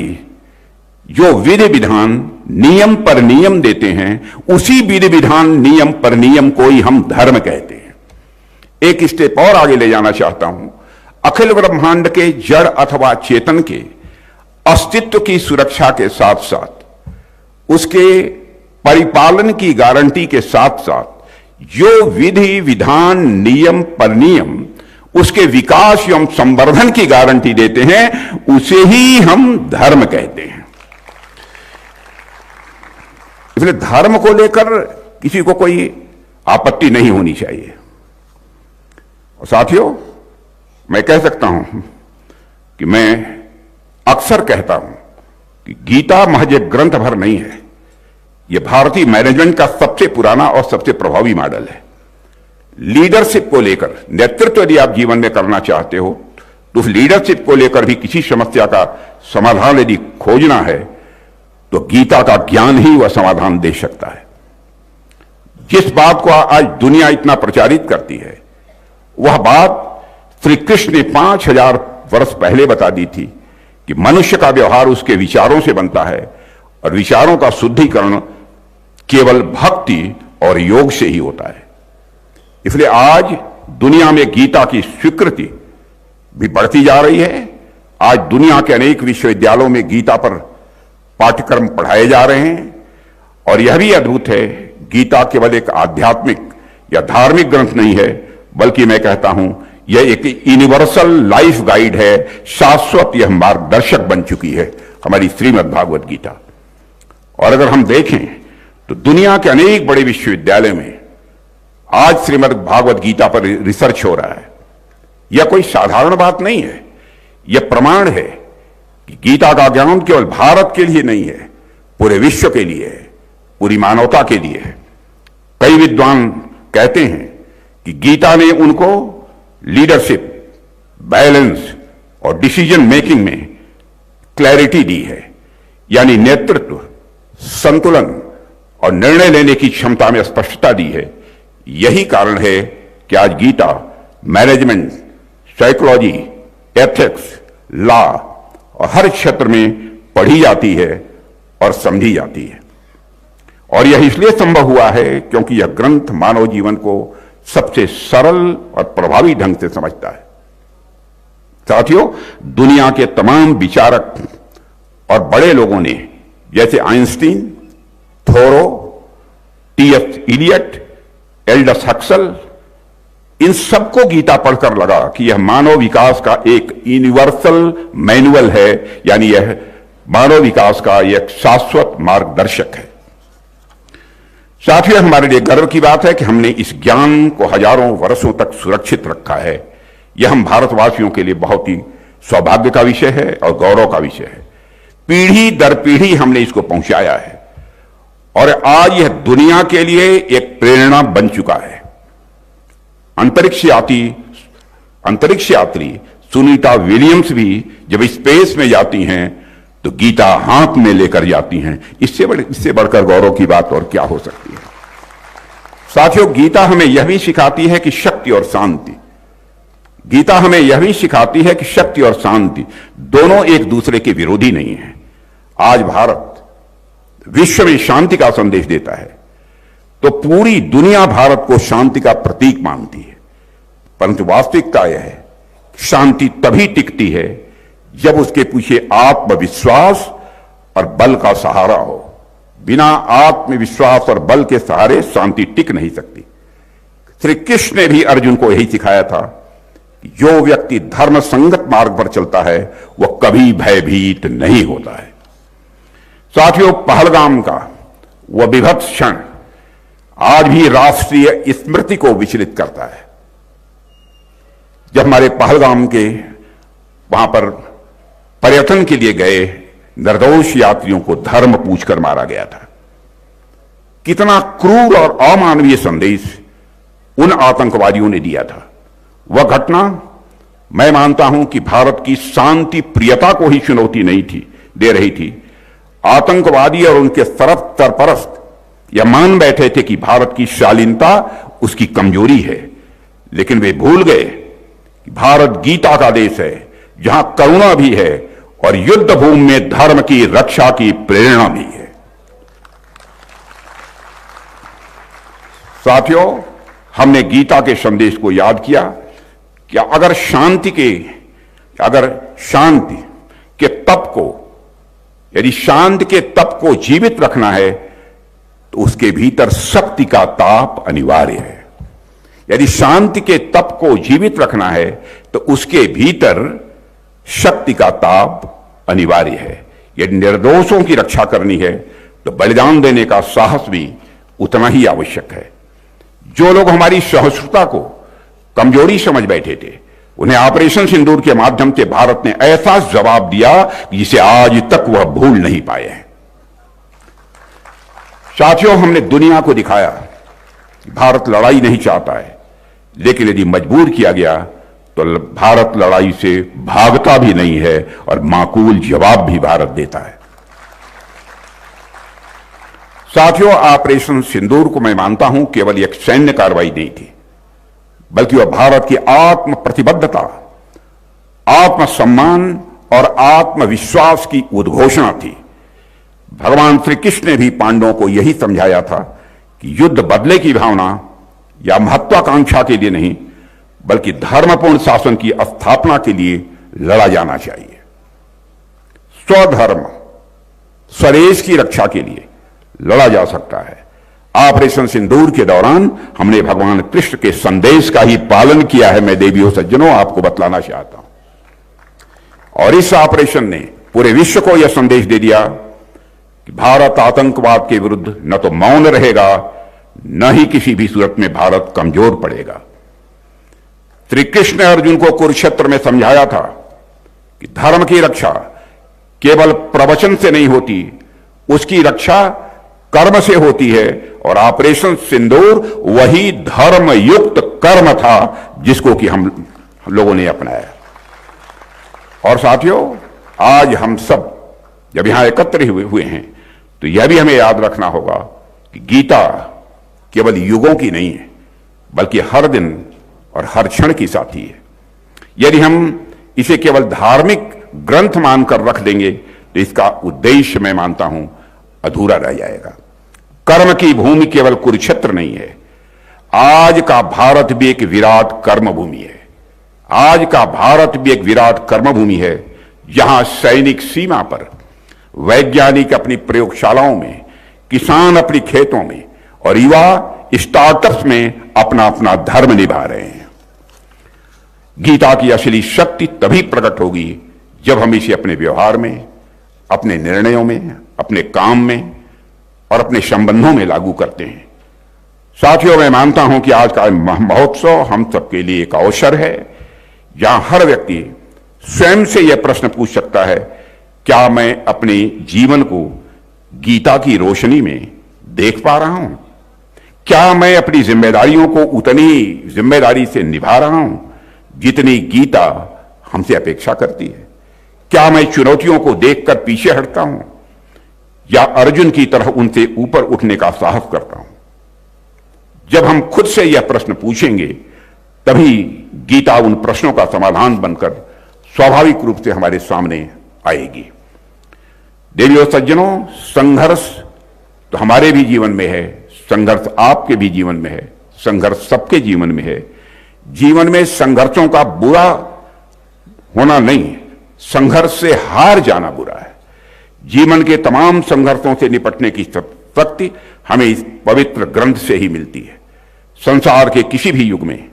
जो विधि विधान नियम पर नियम देते हैं, उसी विधि विधान नियम पर नियम को ही हम धर्म कहते हैं। एक स्टेप और आगे ले जाना चाहता हूं। अखिल ब्रह्मांड के जड़ अथवा चेतन के अस्तित्व की सुरक्षा के साथ साथ उसके परिपालन की गारंटी के साथ साथ जो विधि विधान नियम पर नियम उसके विकास एवं संवर्धन की गारंटी देते हैं, उसे ही हम धर्म कहते हैं। इसलिए धर्म को लेकर किसी को कोई आपत्ति नहीं होनी चाहिए। और साथियों, मैं कह सकता हूं कि मैं अक्सर कहता हूं कि गीता महज एक ग्रंथ भर नहीं है, यह भारतीय मैनेजमेंट का सबसे पुराना और सबसे प्रभावी मॉडल है। लीडरशिप को लेकर, नेतृत्व यदि आप जीवन में करना चाहते हो तो उस लीडरशिप को लेकर भी किसी समस्या का समाधान यदि खोजना है तो गीता का ज्ञान ही वह समाधान दे सकता है। जिस बात को आज दुनिया इतना प्रचारित करती है, वह बात श्री कृष्ण ने 5000 वर्ष पहले बता दी थी कि मनुष्य का व्यवहार उसके विचारों से बनता है और विचारों का शुद्धिकरण केवल भक्ति और योग से ही होता है। इसलिए आज दुनिया में गीता की स्वीकृति भी बढ़ती जा रही है। आज दुनिया के अनेक विश्वविद्यालयों में गीता पर पाठ्यक्रम पढ़ाए जा रहे हैं, और यह भी अद्भुत है, गीता केवल एक आध्यात्मिक या धार्मिक ग्रंथ नहीं है, बल्कि मैं कहता हूं यह एक यूनिवर्सल लाइफ गाइड है, शाश्वत यह मार्गदर्शक बन चुकी है हमारी श्रीमद् भागवत गीता। और अगर हम देखें तो दुनिया के अनेक बड़े विश्वविद्यालय में आज श्रीमद् भागवत गीता पर रिसर्च हो रहा है। यह कोई साधारण बात नहीं है, यह प्रमाण है कि गीता का ज्ञान केवल भारत के लिए नहीं है, पूरे विश्व के लिए है, पूरी मानवता के लिए है। कई विद्वान कहते हैं कि गीता ने उनको लीडरशिप, बैलेंस और डिसीजन मेकिंग में क्लैरिटी दी है, यानी नेतृत्व, संतुलन और निर्णय लेने की क्षमता में स्पष्टता दी है। यही कारण है कि आज Gita management, psychology, ethics, law और हर क्षेत्र में पढ़ी जाती है और समझी जाती है। और यह इसलिए संभव हुआ है क्योंकि यह ग्रंथ मानव जीवन को सबसे सरल और प्रभावी ढंग से समझता है। साथियों, दुनिया के तमाम विचारक और बड़े लोगों ने, जैसे आइंस्टीन, थोरो, टी.एस. इलियट, एल्डस हक्सल, इन सबको गीता पढ़कर लगा कि यह मानव विकास का एक यूनिवर्सल मैनुअल है, यानी यह मानव विकास का एक शाश्वत मार्गदर्शक है। साथियों, हमारे लिए गर्व की बात है कि हमने इस ज्ञान को हजारों वर्षों तक सुरक्षित रखा है। यह हम भारतवासियों के लिए बहुत ही सौभाग्य का विषय है और गौरव का विषय है। पीढ़ी दर पीढ़ी हमने इसको पहुंचाया है और आज यह दुनिया के लिए एक प्रेरणा बन चुका है। अंतरिक्ष यात्री सुनीता विलियम्स भी जब स्पेस में जाती हैं तो गीता हाथ में लेकर जाती हैं। इससे बढ़कर गौरव की बात और क्या हो सकती है। साथियों, गीता हमें यह भी सिखाती है कि शक्ति और शांति दोनों एक दूसरे के विरोधी नहीं है। आज भारत विश्व में शांति का संदेश देता है तो पूरी दुनिया भारत को शांति का प्रतीक मानती है, परंतु वास्तविकता यह है शांति तभी टिकती है जब उसके पीछे आत्मविश्वास और बल का सहारा हो। बिना आत्मविश्वास और बल के सहारे शांति टिक नहीं सकती। श्री कृष्ण ने भी अर्जुन को यही सिखाया था कि जो व्यक्ति धर्म संगत मार्ग पर चलता है वह कभी भयभीत नहीं होता है। साथियों, पहलगाम का वह विभत्स क्षण आज भी राष्ट्रीय स्मृति को विचलित करता है। जब हमारे पहलगाम के वहां पर पर्यटन के लिए गए निर्दोष यात्रियों को धर्म पूछकर मारा गया था। कितना क्रूर और अमानवीय संदेश उन आतंकवादियों ने दिया था। वह घटना, मैं मानता हूं कि भारत की शांति प्रियता को ही चुनौती नहीं थी दे रही थी। आतंकवादी और उनके सरपरस्त यह मान बैठे थे कि भारत की शालीनता उसकी कमजोरी है, लेकिन वे भूल गए कि भारत गीता का देश है जहां करुणा भी है और युद्ध भूमि में धर्म की रक्षा की प्रेरणा भी है। साथियों, हमने गीता के संदेश को याद किया कि अगर शांति के तप को जीवित रखना है तो उसके भीतर शक्ति का ताप अनिवार्य है। यदि शांति के तप को जीवित रखना है तो उसके भीतर शक्ति का ताप अनिवार्य है। यदि निर्दोषों की रक्षा करनी है तो बलिदान देने का साहस भी उतना ही आवश्यक है। जो लोग हमारी सहिष्णुता को कमजोरी समझ बैठे थे, उन्हें ऑपरेशन सिंदूर के माध्यम से भारत ने ऐसा जवाब दिया जिसे आज तक वह भूल नहीं पाए हैं। साथियों, हमने दुनिया को दिखाया कि भारत लड़ाई नहीं चाहता है, लेकिन यदि मजबूर किया गया तो भारत लड़ाई से भागता भी नहीं है और माकूल जवाब भी भारत देता है। साथियों, ऑपरेशन सिंदूर को मैं मानता हूं केवल एक सैन्य कार्रवाई नहीं थी, बल्कि वह भारत की आत्म प्रतिबद्धता, आत्मसम्मान और आत्मविश्वास की उद्घोषणा थी। भगवान श्री कृष्ण ने भी पांडवों को यही समझाया था कि युद्ध बदले की भावना या महत्वाकांक्षा के लिए नहीं, बल्कि धर्मपूर्ण शासन की स्थापना के लिए लड़ा जाना चाहिए। स्वधर्म, स्वदेश की रक्षा के लिए लड़ा जा सकता है। ऑपरेशन सिंदूर के दौरान हमने भगवान कृष्ण के संदेश का ही पालन किया है। मैं देवियों सज्जनों आपको बतलाना चाहता हूं। और इस ऑपरेशन ने पूरे विश्व को यह संदेश दे दिया कि भारत आतंकवाद के विरुद्ध न तो मौन रहेगा, न ही किसी भी सूरत में भारत कमजोर पड़ेगा। श्री कृष्ण ने अर्जुन को कुरुक्षेत्र में समझाया था कि धर्म की रक्षा केवल प्रवचन से नहीं होती, उसकी रक्षा कर्म से होती है। और ऑपरेशन सिंदूर वही धर्म युक्त कर्म था जिसको कि हम लोगों ने अपनाया। और साथियों, आज हम सब जब यहां एकत्र हुए हैं तो यह भी हमें याद रखना होगा कि गीता केवल युगों की नहीं है, बल्कि हर दिन और हर क्षण की साथी है। यदि हम इसे केवल धार्मिक ग्रंथ मानकर रख देंगे तो इसका उद्देश्य मैं मानता हूं अधूरा रह जाएगा। कर्म की भूमि केवल कुरुक्षेत्र नहीं है, आज का भारत भी एक विराट कर्म भूमि है। आज का भारत भी एक विराट कर्म भूमि है, जहां सैनिक सीमा पर, वैज्ञानिक अपनी प्रयोगशालाओं में, किसान अपनी खेतों में और युवा स्टार्टअप्स में अपना अपना धर्म निभा रहे हैं। गीता की असली शक्ति तभी प्रकट होगी जब हम इसे अपने व्यवहार में, अपने निर्णयों में, अपने काम में और अपने संबंधों में लागू करते हैं। साथियों, मैं मानता हूं कि आज का महोत्सव हम सबके लिए एक अवसर है जहां हर व्यक्ति स्वयं से यह प्रश्न पूछ सकता है, क्या मैं अपने जीवन को गीता की रोशनी में देख पा रहा हूं? क्या मैं अपनी जिम्मेदारियों को उतनी जिम्मेदारी से निभा रहा हूं जितनी गीता हमसे अपेक्षा करती है? क्या मैं चुनौतियों को देखकर पीछे हटता हूं या अर्जुन की तरह उनसे ऊपर उठने का साहस करता हूं? जब हम खुद से यह प्रश्न पूछेंगे तभी गीता उन प्रश्नों का समाधान बनकर स्वाभाविक रूप से हमारे सामने आएगी। देवियों सज्जनों, संघर्ष तो हमारे भी जीवन में है, संघर्ष आपके भी जीवन में है, संघर्ष सबके जीवन में है। जीवन में संघर्षों का बुरा होना नहीं, संघर्ष से हार जाना बुरा है। जीवन के तमाम संघर्षों से निपटने की शक्ति हमें इस पवित्र ग्रंथ से ही मिलती है। संसार के किसी भी युग में,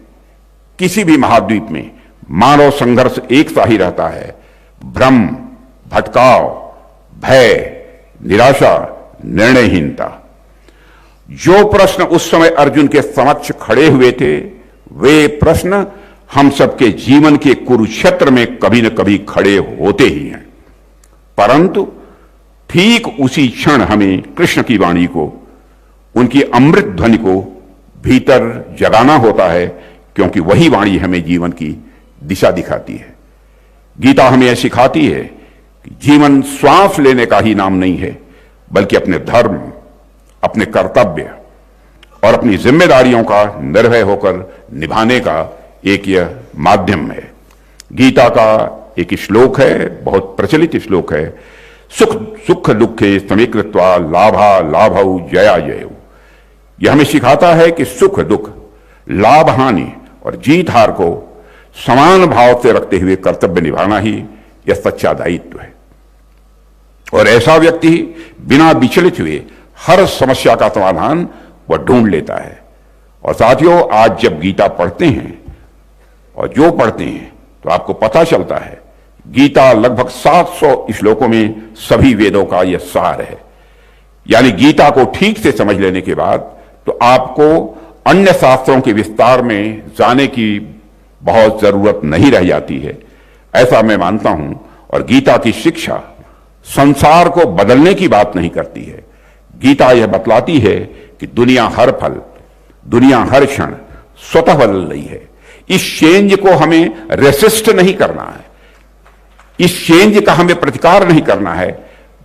किसी भी महाद्वीप में मानव संघर्ष एक सा ही रहता है। भ्रम, भटकाव, भय, निराशा, निर्णयहीनता। जो प्रश्न उस समय अर्जुन के समक्ष खड़े हुए थे, वे प्रश्न हम सबके जीवन के कुरुक्षेत्र में कभी न कभी खड़े होते ही हैं। परंतु ठीक उसी क्षण हमें कृष्ण की वाणी को, उनकी अमृत ध्वनि को भीतर जगाना होता है, क्योंकि वही वाणी हमें जीवन की दिशा दिखाती है। गीता हमें यह सिखाती है कि जीवन श्वास लेने का ही नाम नहीं है, बल्कि अपने धर्म, अपने कर्तव्य और अपनी जिम्मेदारियों का निर्भय होकर निभाने का एक यह माध्यम है। गीता का एक श्लोक है, बहुत प्रचलित श्लोक है, सुख दुखे समीकृत्वा लाभा लाभौ जया जयौ। यह हमें सिखाता है कि सुख दुख, लाभ हानि और जीत हार को समान भाव से रखते हुए कर्तव्य निभाना ही यह सच्चा दायित्व है। और ऐसा व्यक्ति बिना विचलित हुए हर समस्या का समाधान वह ढूंढ लेता है। और साथियों, आज जब गीता पढ़ते हैं और जो पढ़ते हैं तो आपको पता चलता है गीता लगभग 700 श्लोकों में सभी वेदों का यह सार है। यानी गीता को ठीक से समझ लेने के बाद तो आपको अन्य शास्त्रों के विस्तार में जाने की बहुत जरूरत नहीं रह जाती है, ऐसा मैं मानता हूं। और गीता की शिक्षा संसार को बदलने की बात नहीं करती है। गीता यह बतलाती है कि दुनिया हर पल, दुनिया हर क्षण स्वतः बदल रही है। इस चेंज को हमें रेसिस्ट नहीं करना है, इस चेंज का हमें प्रतिकार नहीं करना है,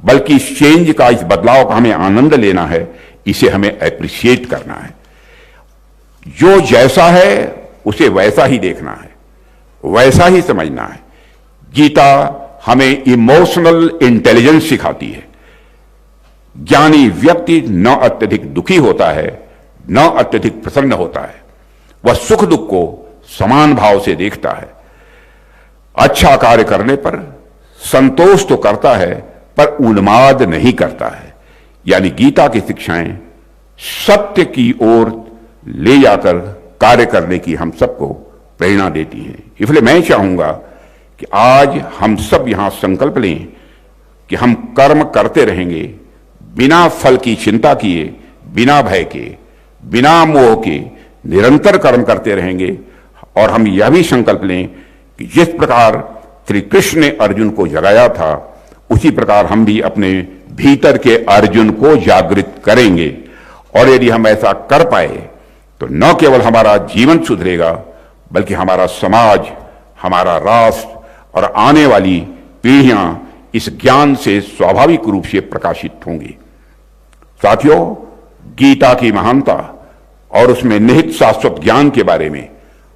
बल्कि इस चेंज का, इस बदलाव का हमें आनंद लेना है, इसे हमें एप्रिशिएट करना है। जो जैसा है उसे वैसा ही देखना है, वैसा ही समझना है। गीता हमें इमोशनल इंटेलिजेंस सिखाती है। ज्ञानी व्यक्ति न अत्यधिक दुखी होता है, न अत्यधिक प्रसन्न होता है। वह सुख दुख को समान भाव से देखता है। अच्छा कार्य करने पर संतोष तो करता है, पर उन्माद नहीं करता है। यानी गीता की शिक्षाएं सत्य की ओर ले जाकर कार्य करने की हम सबको प्रेरणा देती हैं। इसलिए मैं चाहूंगा कि आज हम सब यहां संकल्प लें कि हम कर्म करते रहेंगे, बिना फल की चिंता किए, बिना भय के, बिना मोह के निरंतर कर्म करते रहेंगे। और हम यह भी संकल्प लें कि जिस प्रकार श्री कृष्ण ने अर्जुन को जगाया था, उसी प्रकार हम भी अपने भीतर के अर्जुन को जागृत करेंगे। और यदि हम ऐसा कर पाए तो न केवल हमारा जीवन सुधरेगा, बल्कि हमारा समाज, हमारा राष्ट्र और आने वाली पीढ़ियां इस ज्ञान से स्वाभाविक रूप से प्रकाशित होंगी। साथियों, गीता की महानता और उसमें निहित शाश्वत ज्ञान के बारे में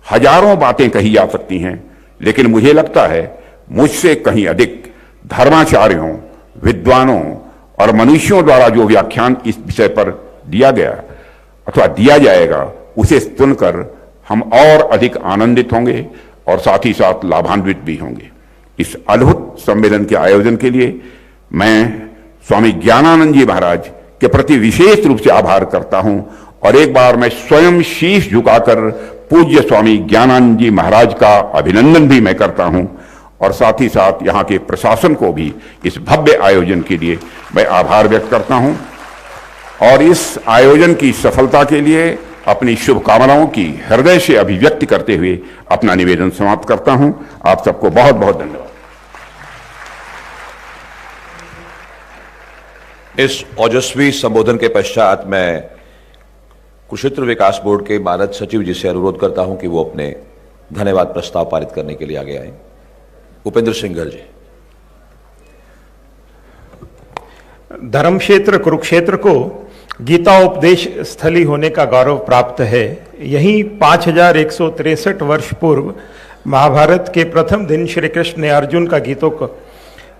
हजारों बातें कही जा सकती हैं, लेकिन मुझे लगता है मुझसे कहीं अधिक धर्माचार्यों, विद्वानों और मनुष्यों द्वारा जो व्याख्यान इस विषय पर दिया गया अथवा दिया जाएगा, उसे सुनकर हम और अधिक आनंदित होंगे और साथ ही साथ लाभान्वित भी होंगे। इस अद्भुत सम्मेलन के आयोजन के लिए मैं स्वामी ज्ञानानंद जी महाराज के प्रति विशेष रूप से आभार करता हूं और एक बार मैं स्वयं शीश झुकाकर पूज्य स्वामी ज्ञानानंद जी महाराज का अभिनंदन भी मैं करता हूं और साथ ही साथ यहाँ के प्रशासन को भी इस भव्य आयोजन के लिए मैं आभार व्यक्त करता हूं और इस आयोजन की सफलता के लिए अपनी शुभकामनाओं की हृदय से अभिव्यक्ति करते हुए अपना निवेदन समाप्त करता हूं। आप सबको बहुत बहुत धन्यवाद। इस ओजस्वी संबोधन के पश्चात मैं कुरुक्षेत्र विकास बोर्ड के मानद सचिव जी से अनुरोध करता हूं कि वो अपने धन्यवाद प्रस्ताव पारित करने के लिए आगे आए। उपेंद्र सिंघल जी। धर्म क्षेत्र कुरुक्षेत्र को गीता उपदेश स्थली होने का गौरव प्राप्त है। यहीं 5163 वर्ष पूर्व महाभारत के प्रथम दिन श्री कृष्ण ने अर्जुन का गीतों को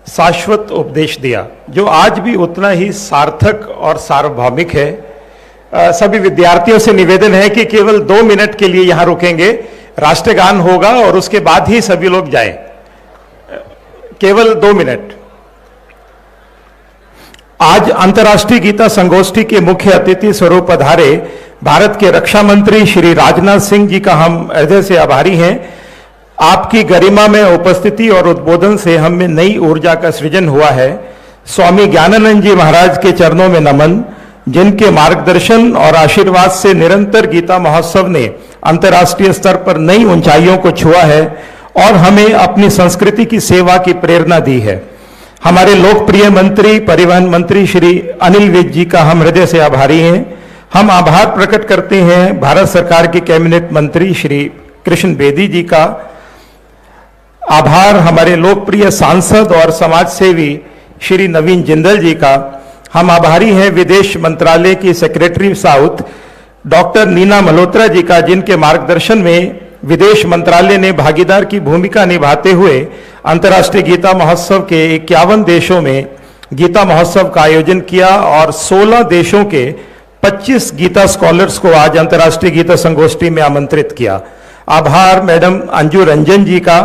शाश्वत उपदेश दिया, जो आज भी उतना ही सार्थक और सार्वभौमिक है। सभी विद्यार्थियों से निवेदन है कि केवल 2 मिनट के लिए यहां रुकेंगे, राष्ट्रगान होगा और उसके बाद ही सभी लोग जाएं। केवल 2 मिनट। आज अंतर्राष्ट्रीय गीता संगोष्ठी के मुख्य अतिथि स्वरूप पधारे भारत के रक्षा मंत्री श्री राजनाथ सिंह जी का हम हृदय से आभारी हैं। आपकी गरिमा में उपस्थिति और उद्बोधन से हम में नई ऊर्जा का सृजन हुआ है। स्वामी ज्ञानानंद जी महाराज के चरणों में नमन, जिनके मार्गदर्शन और आशीर्वाद से निरंतर गीता महोत्सव ने अंतर्राष्ट्रीय स्तर पर नई ऊंचाइयों को छुआ है और हमें अपनी संस्कृति की सेवा की प्रेरणा दी है। हमारे लोकप्रिय मंत्री परिवहन मंत्री श्री अनिल विज जी का हम हृदय से आभारी हैं। हम आभार प्रकट करते हैं भारत सरकार के कैबिनेट मंत्री श्री कृष्ण बेदी जी का। आभार हमारे लोकप्रिय सांसद और समाज सेवी श्री नवीन जिंदल जी का। हम आभारी हैं विदेश मंत्रालय की secretary south doctor Neena Malhotra ji का, जिनके मार्गदर्शन में विदेश मंत्रालय ने भागीदार की भूमिका निभाते हुए अंतर्राष्ट्रीय गीता महोत्सव के 51 देशों में गीता महोत्सव का आयोजन किया और 16 देशों के 25 गीता स्कॉलर्स को आज अंतर्राष्ट्रीय गीता संगोष्ठी में आमंत्रित किया। आभार मैडम अंजू रंजन जी का।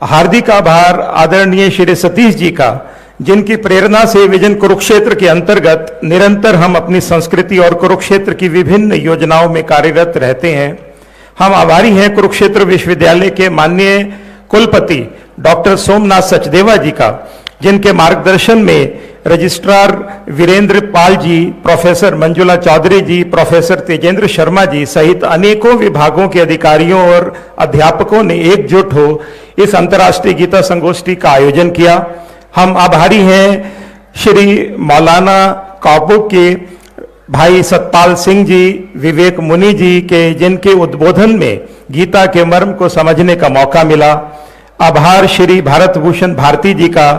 हार्दिक आभार आदरणीय श्री सतीश जी का, जिनकी प्रेरणा से विजन कुरुक्षेत्र के अंतर्गत निरंतर हम अपनी संस्कृति और कुरुक्षेत्र की विभिन्न योजनाओं में कार्यरत रहते हैं। हम आभारी हैं कुरुक्षेत्र विश्वविद्यालय के माननीय कुलपति डॉक्टर सोमनाथ सचदेवा जी का, जिनके मार्गदर्शन में रजिस्ट्रार वीरेंद्र पाल जी, प्रोफेसर मंजुला चौधरी जी, प्रोफेसर तेजेंद्र शर्मा जी सहित अनेकों विभागों के अधिकारियों और अध्यापकों ने एकजुट हो इस अंतर्राष्ट्रीय गीता संगोष्ठी का आयोजन किया। हम आभारी हैं श्री मौलाना काबू के भाई सतपाल सिंह जी, विवेक मुनि जी के, जिनके उद्बोधन में गीता के मर्म को समझने का मौका मिला। आभार श्री भारत भूषण भारती जी का,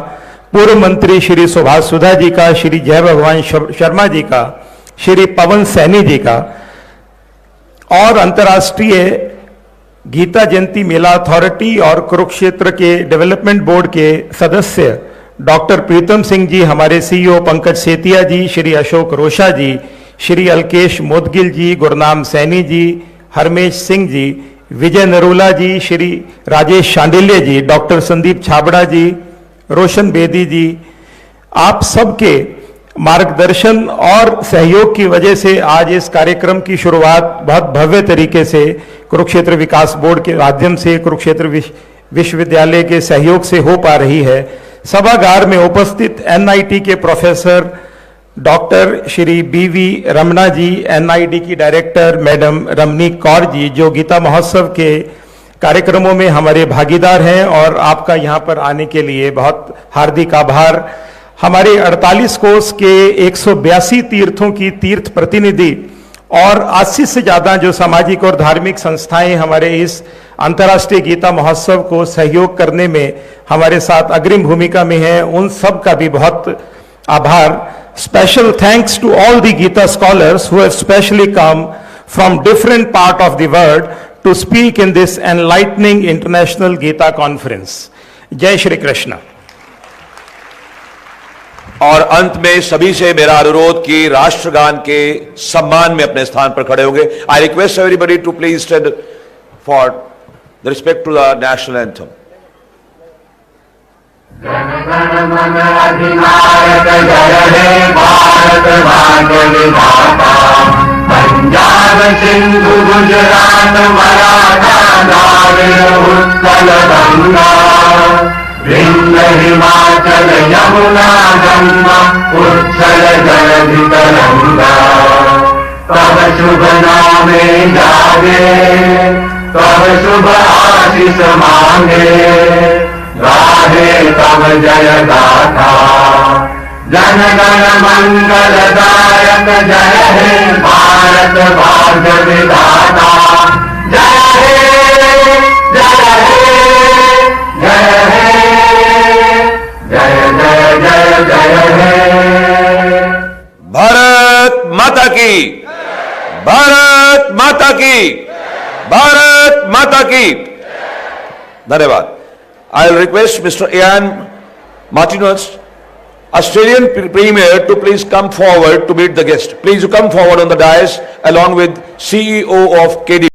पूर्व मंत्री श्री सुभाष सुधा जी का, श्री जय भगवान शर्मा जी का, श्री पवन सैनी जी का और अंतर्राष्ट्रीय गीता जयंती मेला अथॉरिटी और कुरुक्षेत्र के डेवलपमेंट बोर्ड के सदस्य डॉक्टर प्रीतम सिंह जी, हमारे सीईओ पंकज सेतिया जी, श्री अशोक रोशा जी, श्री अलकेश मोदगिल जी, गुरनाम सैनी जी, हरमेश सिंह जी, विजय नरूला जी, श्री राजेश शांडिल्य जी, डॉक्टर संदीप छाबड़ा जी, रोशन बेदी जी, आप सबके मार्गदर्शन और सहयोग की वजह से आज इस कार्यक्रम की शुरुआत बहुत भव्य तरीके से कुरुक्षेत्र विकास बोर्ड के माध्यम से कुरुक्षेत्र विश्वविद्यालय के सहयोग से हो पा रही है। सभागार में उपस्थित एनआईटी के प्रोफेसर डॉक्टर श्री बीवी रमना जी, एनआईडी की डायरेक्टर मैडम रमनी कौर जी, जो गीता महोत्सव के कार्यक्रमों में हमारे भागीदार हैं और आपका यहाँ पर आने के लिए बहुत हार्दिक आभार। हमारे 48 कोस के 182 तीर्थों की तीर्थ प्रतिनिधि और 80 से ज्यादा जो सामाजिक और धार्मिक संस्थाएं हमारे इस अंतर्राष्ट्रीय गीता महोत्सव को सहयोग करने में हमारे साथ अग्रिम भूमिका में हैं, उन सब का भी बहुत आभार। Special thanks to all the Gita scholars who have specially come from different part of the world to speak in this enlightening international Gita conference. जय श्री कृष्ण। और अंत में सभी से मेरा अनुरोध कि राष्ट्रगान के सम्मान में अपने स्थान पर खड़े होंगे। I request everybody to please stand for the respect to the national anthem. Jana Gana मन अधिनायक जय हे भारत भाग्य विधाता, पंजाब सिंधु गुजरात मराठा द्राविड़ उत्कल गंगा, विंध्य हिमाचल यमुना गंगा उच्छल जलधि तरंगा, तब शुभ नामे जागे, तब शुभ आशीष मांगे, गाहे तब जय गाथा। जन गण मंगलदायक जय हे भारत भाग्य विधाता, जय हे जय हे जय हे जय जय जय जय हे। भारत माता की, भारत माता की, भारत माता की। धन्यवाद। I'll request Mr. Ian Martinez, Australian Premier, to please come forward to meet the guest. Please you come forward on the dais along with CEO of KD.